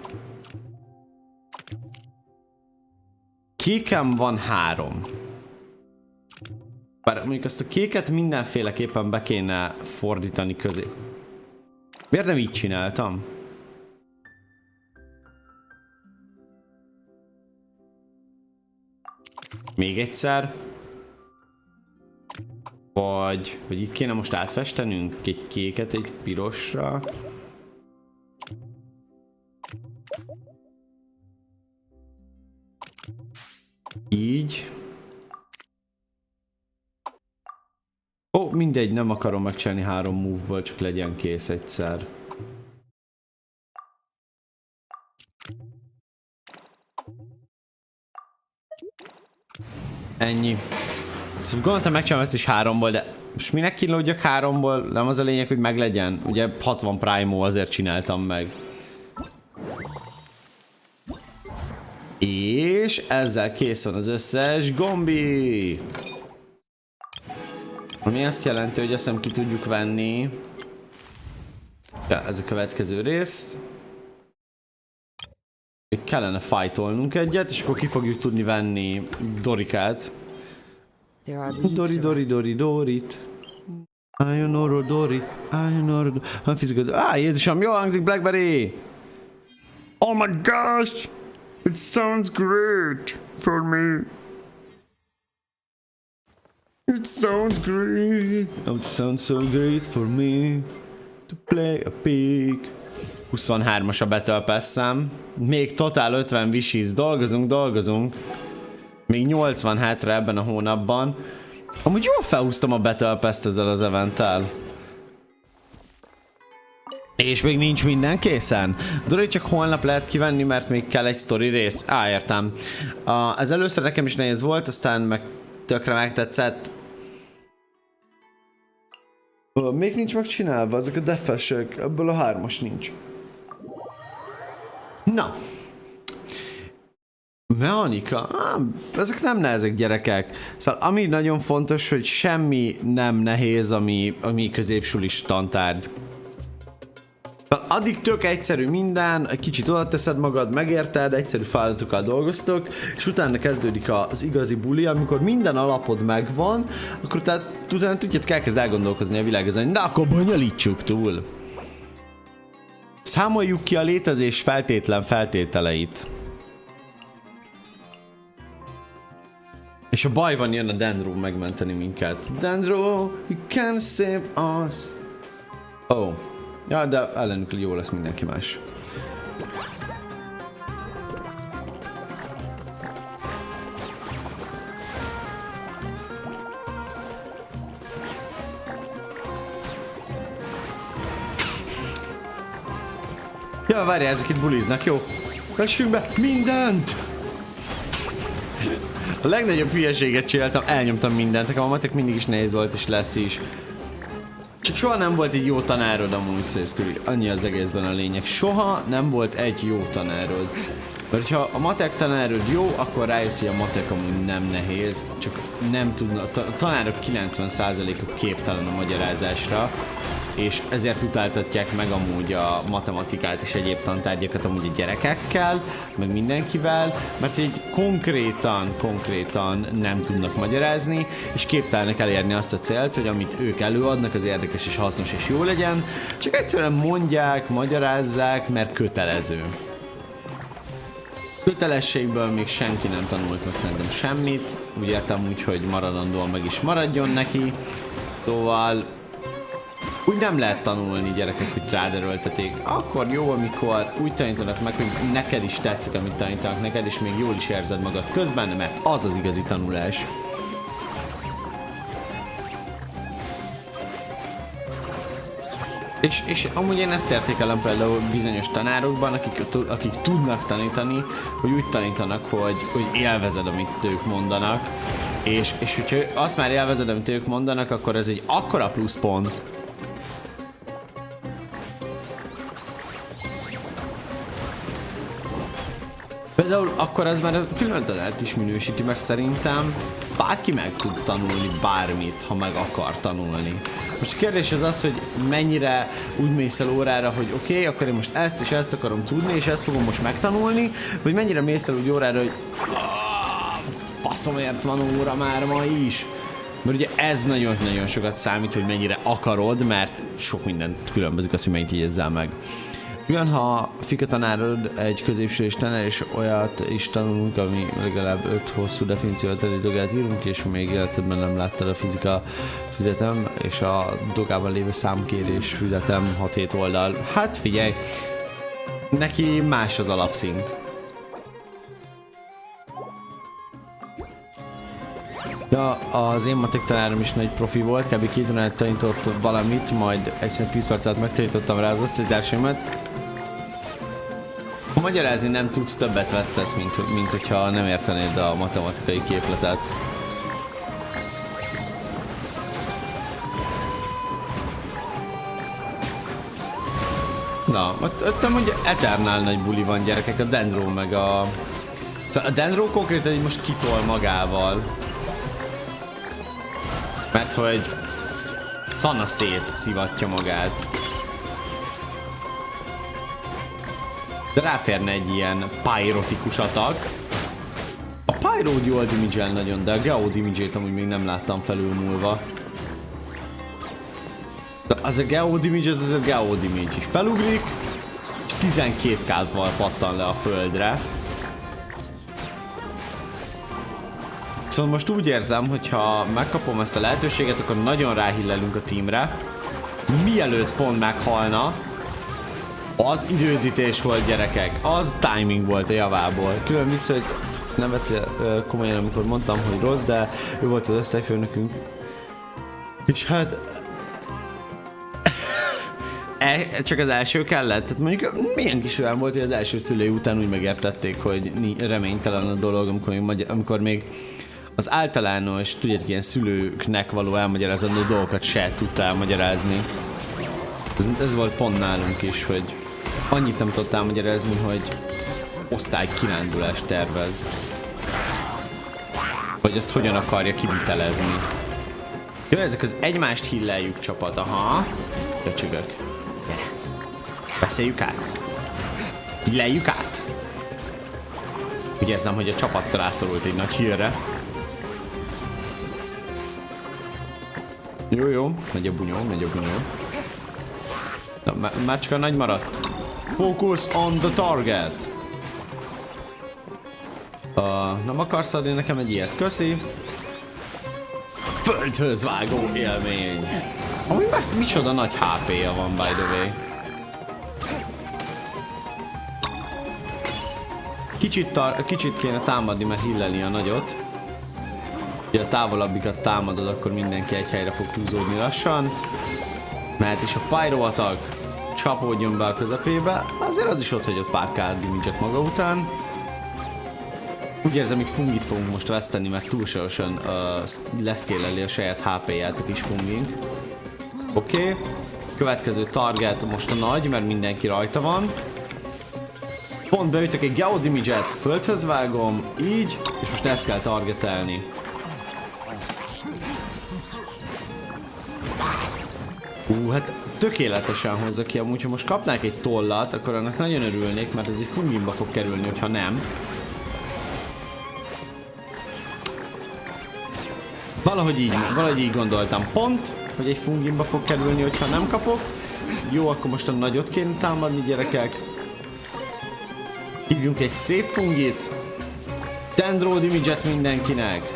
Kékem van 3. Bár mondjuk azt a kéket mindenféleképpen be kéne fordítani közé. Miért nem így csináltam? Még egyszer. Vagy itt kéne most átfestenünk egy kéket egy pirosra. Így. Ó, mindegy, nem akarom megcsinálni 3 move-ból, csak legyen kész egyszer. Ennyi. Szóval gondoltam megcsinálom ezt is 3-ból, de most minek kínlódjak 3-ból? Nem az a lényeg, hogy meglegyen. Ugye 60 Primo, azért csináltam meg. És ezzel kész van az összes gombi. Ami azt jelenti, hogy azt hiszem ki tudjuk venni. Ja, ez a következő rész. Kellene fightolnunk egyet, és akkor ki fogjuk tudni venni Dorikát. Dorit. Ájönorról Dorit. Jézusom, jól hangzik Blackberry! Oh my gosh! It sounds great for me. It sounds great. Oh, it sounds so great for me to play a pig. 23-as a Battle Pass-em. Még totál 50 wishes. Dolgozunk. Még 80 hátra ebben a hónapban. Amúgy jól felhúztam a Battle Pass-t ezzel az eventtel. És még nincs minden készen. Dori, csak holnap lehet kivenni, mert még kell egy story rész. Értem. Ez először nekem is nehéz volt, aztán meg tökre megtetszett. Még nincs megcsinálva, ezek a defesek, ebből a 3-as nincs. Na. Mechanika? Ezek nem nehezek, gyerekek. Szóval ami nagyon fontos, hogy semmi nem nehéz, ami középsulis tantárgy. Addig tök egyszerű minden, egy kicsit oda teszed magad, megérted, egyszerű feladatokkal dolgoztok, és utána kezdődik az igazi buli, amikor minden alapod megvan, akkor utána tudjátok, elkezd elgondolkozni a világ ezen, na akkor bonyolítsuk túl. Számoljuk ki a létezés feltétlen feltételeit. És a baj van, jön a Dendro megmenteni minket. Dendro, you can save us. Oh. Ja, de ellenük jó lesz mindenki más. Ja, várjál, ezek itt buliznak, jó? Vessünk be mindent! A legnagyobb hülyeséget csináltam, elnyomtam mindent, nekem a matek mindig is nehéz volt, és lesz is. Csak soha nem volt egy jó tanárod amúgy, Szészküli. Annyi az egészben a lényeg. Soha nem volt egy jó tanárod. Mert ha a matek tanárod jó, akkor rájössz, hogy a matek amúgy nem nehéz. Csak nem tudnak. A tanárok 90%-uk képtelen a magyarázásra. És ezért utáltatják meg amúgy a matematikát és egyéb tantárgyakat amúgy a gyerekekkel, meg mindenkivel, mert így konkrétan nem tudnak magyarázni, és képtelenek elérni azt a célt, hogy amit ők előadnak, az érdekes és hasznos és jó legyen, csak egyszerűen mondják, magyarázzák, mert kötelező. Kötelességből még senki nem tanult meg szerintem semmit, úgy értem úgy, hogy maradandóan meg is maradjon neki, szóval úgy nem lehet tanulni, gyerekek, hogy rád erőltetik. Akkor jó, amikor úgy tanítanak meg, hogy neked is tetszik, amit tanítanak neked, és még jól is érzed magad közben, mert az az igazi tanulás. És amúgy én ezt értékelem például bizonyos tanárokban, akik tudnak tanítani, hogy úgy tanítanak, hogy élvezed, amit ők mondanak. És hogyha azt már élvezed, amit ők mondanak, akkor ez egy akkora pluszpont. Például akkor ez már a külön tanárt is minősíti, mert szerintem bárki meg tud tanulni bármit, ha meg akar tanulni. Most a kérdés az, hogy mennyire úgy mész el órára, hogy oké, akkor én most ezt és ezt akarom tudni, és ezt fogom most megtanulni, vagy mennyire mész el úgy órára, hogy faszomért van óra már ma is. Mert ugye ez nagyon-nagyon sokat számít, hogy mennyire akarod, mert sok mindent különbözik az, hogy mennyit jegyezzel meg. Ugyan, ha fika tanárod egy középső tanár, és olyat is tanulunk, ami legalább 5 hosszú definíciót elődögát írunk, és még életedben nem láttad a fizika füzetem, és a dogában lévő számkérés füzetem 6-7 oldal. Hát figyelj, neki más az alapszint. Ja, az én matek tanárom is nagy profi volt, kb. 2 órát tanított valamit, majd egyszerűen 10 perc alatt megtanítottam rá az osztálytársaimat. Ha magyarázni nem tudsz, többet vesztesz, mint hogyha nem értenéd a matematikai képletet. Na, ott amúgy eternál nagy buli van, gyerekek, a Dendro meg a... Szóval a Dendro konkrétan így most kitol magával. Mert hogy szana szétszivatja magát. De ráférne egy ilyen pyrotikus attack. A pyro dual damage-el nagyon, de a geo damage-ét amúgy még nem láttam felülmúlva. De az a geo damage, az a geo damage is. Felugrik, és 12 kálval pattan le a földre. Szóval most úgy érzem, hogy ha megkapom ezt a lehetőséget, akkor nagyon ráhillelünk a teamre. Mielőtt pont meghalna. Az időzítés volt, gyerekek. Az timing volt a javából. Külön vicc, hogy nem vettél komolyan, amikor mondtam, hogy rossz, de ő volt az osztályfőnökünk. És hát... csak az első kellett. Tehát mondjuk milyen kis olyan volt, hogy az első szülő után úgy megértették, hogy reménytelen a dolog, amikor még az általános, tudjátok, ilyen szülőknek való elmagyarázandó dolgokat se tudta elmagyarázni. Ez volt pont nálunk is, hogy annyit nem tudott elmagyarázni, hogy osztálykirándulást tervez. Vagy azt hogyan akarja kivitelezni. Jó, ezek az egymást hilleljük csapat, aha. Köcsögök. Gyere. Beszéljük át. Hilleljük át. Úgy érzem, hogy a csapat rászorult egy nagy hírre. Jó, megy a bunyó. Na, már csak a nagy maradt. Focus on the target. Nem akarsz adni nekem egy ilyet? Köszi. Földhöz vágó élmény. Ami micsoda nagy HP-ja van, by the way. Kicsit kéne támadni, mert hilleli a nagyot. Ha a távolabbikat támadod, akkor mindenki egy helyre fog húzódni lassan. Mehet is a Pyro attack. Csapódjon be a közepébe. Azért az is ott hagyott pár card damage-et maga után. Úgy érzem, itt fungit fogunk most veszteni, mert túlságosan leszkéleli a saját HP-ját a kis fungink. Oké. Következő target most a nagy, mert mindenki rajta van. Pont beütök egy Geo damage-et, földhöz vágom, így, és most ezt kell targetelni. Hát tökéletesen hozza ki, amúgy ha most kapnák egy tollat, akkor annak nagyon örülnék, mert ez egy fungimba fog kerülni, hogyha nem. Valahogy így gondoltam. Pont, hogy egy fungimba fog kerülni, hogyha nem kapok. Jó, akkor most a nagyot kéne támadni, gyerekek. Hívjunk egy szép fungit. Dendro damage-et mindenkinek.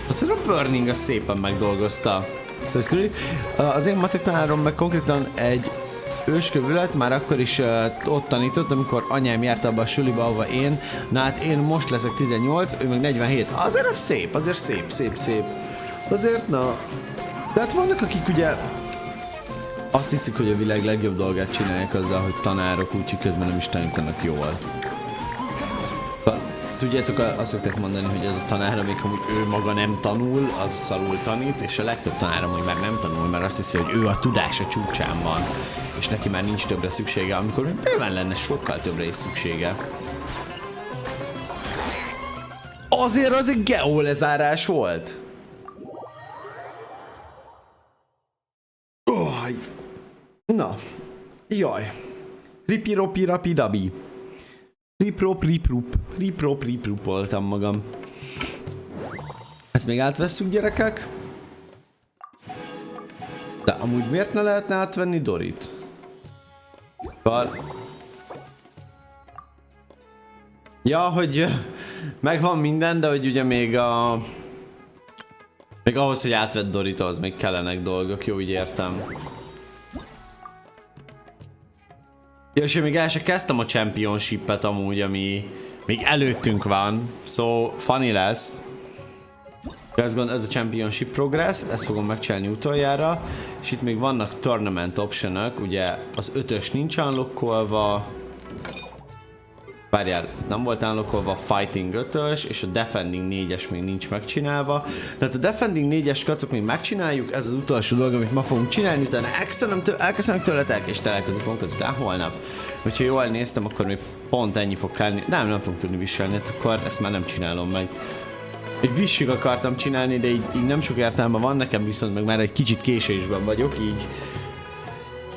Aztán a Burning az szépen megdolgozta. Szóval az én matek tanárom meg konkrétan egy őskövület, már akkor is ott tanított, amikor anyám járt abba a suliba, ahova én. Na hát én most leszek 18, ő meg 47. Azért az szép, azért szép. Azért na. De hát vannak, akik ugye azt hiszik, hogy a világ legjobb dolgát csinálják azzal, hogy tanárok, úgyhogy közben nem is tanítanak jól. Tudjátok, azt szokták mondani, hogy ez a tanár, amíg amúgy ő maga nem tanul, az szarul tanít, és a legtöbb tanár amúgy már nem tanul, mert azt hiszi, hogy ő a tudása csúcsán van, és neki már nincs többre szüksége, amikor bőven lenne sokkal többre is szüksége. Azért az egy geolezárás volt. Oh, na, jaj. Ripiropi-rapidabi. Riprop-voltam magam. Ezt még átvesszük, gyerekek. De amúgy miért ne lehetne átvenni Dorit? Ja, hogy megvan minden, de hogy ugye még ahhoz, hogy átvedd Dorit, az még kellenek dolgok, jó, így értem. Ja, és én még el se kezdtem a championship-et amúgy, ami még előttünk van, so funny lesz. Ez a championship progress, ezt fogom megcsinálni utoljára, és itt még vannak tournament optionok, ugye az 5-ös nincs unlockolva, várjál, nem volt unlockolva a fighting 5-ös, és a defending 4-es még nincs megcsinálva. Tehát a defending 4-es kacok még megcsináljuk, ez az utolsó dolog, amit ma fogunk csinálni, utána elköszönök tőletek, és találkozunk azután holnap. Hogyha jól néztem, akkor még pont ennyi fog kellni. Nem fogok tudni viselni, akkor ezt már nem csinálom meg. Egy vissig akartam csinálni, de így nem sok értelme van, nekem viszont meg már egy kicsit késésben vagyok, így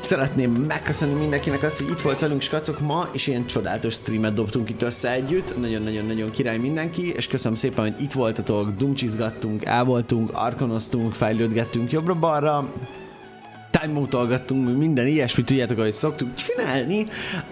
szeretném megköszönni mindenkinek azt, hogy itt volt velünk skacok ma, és ilyen csodálatos streamet dobtunk itt össze együtt. Nagyon-nagyon király mindenki, és köszönöm szépen, hogy itt voltatok, dumcsizgattunk, elvoltunk, arkonoztunk, fejlődgettünk jobbra-balra, time-outolgattunk, minden ilyesmit, tudjátok, ahogy szoktuk csinálni.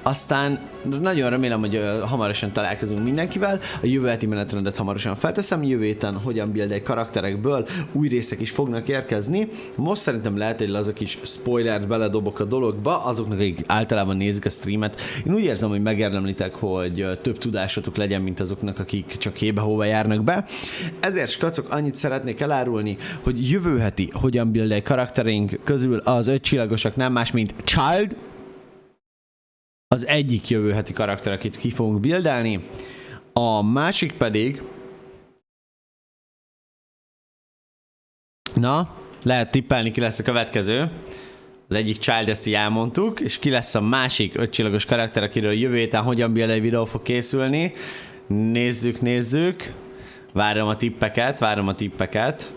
aztán nagyon remélem, hogy hamarosan találkozunk mindenkivel. A jövő heti menetrendet hamarosan felteszem, jövő héten hogyan build karakterekből új részek is fognak érkezni. Most szerintem lehet egy laza kis spoilert beledobok a dologba, azoknak, akik általában nézik a streamet. Én úgy érzem, hogy megérdemlitek, hogy több tudásotok legyen, mint azoknak, akik csak hébe-hóba járnak be. Ezért, skacok, annyit szeretnék elárulni, hogy jövő heti hogyan build karaktereink közül az 5 csillagosak nem más, mint Child, az egyik jövő heti karakter, akit ki fogunk buildelni. A másik pedig... Na, lehet tippelni, ki lesz a következő. Az egyik Child, ezt így elmondtuk, és ki lesz a másik 5 csillagos karakter, akiről jövő héten hogyan build egy videó fog készülni. Nézzük. Várom a tippeket.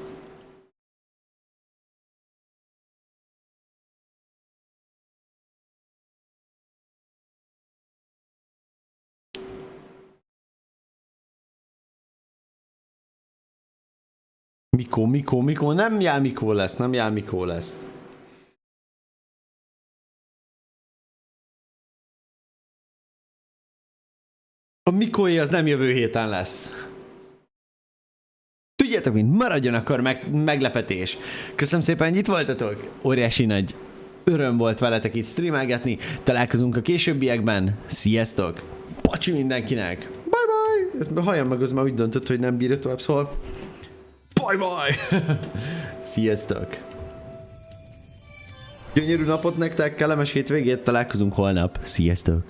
Mikó, nem Jál Mikó lesz. A Mikói az nem jövő héten lesz. Tudjátok mint, maradjon akkor meglepetés. Köszönöm szépen, hogy itt voltatok. Óriási nagy öröm volt veletek itt streamelgetni. Találkozunk a későbbiekben. Sziasztok! Pacsi mindenkinek! Bye! Halljam meg, az már úgy döntött, hogy nem bírja tovább, szóval... Bye! Sziasztok! Gyönyörű napot nektek, kellemes hétvégét, találkozunk holnap. Sziasztok!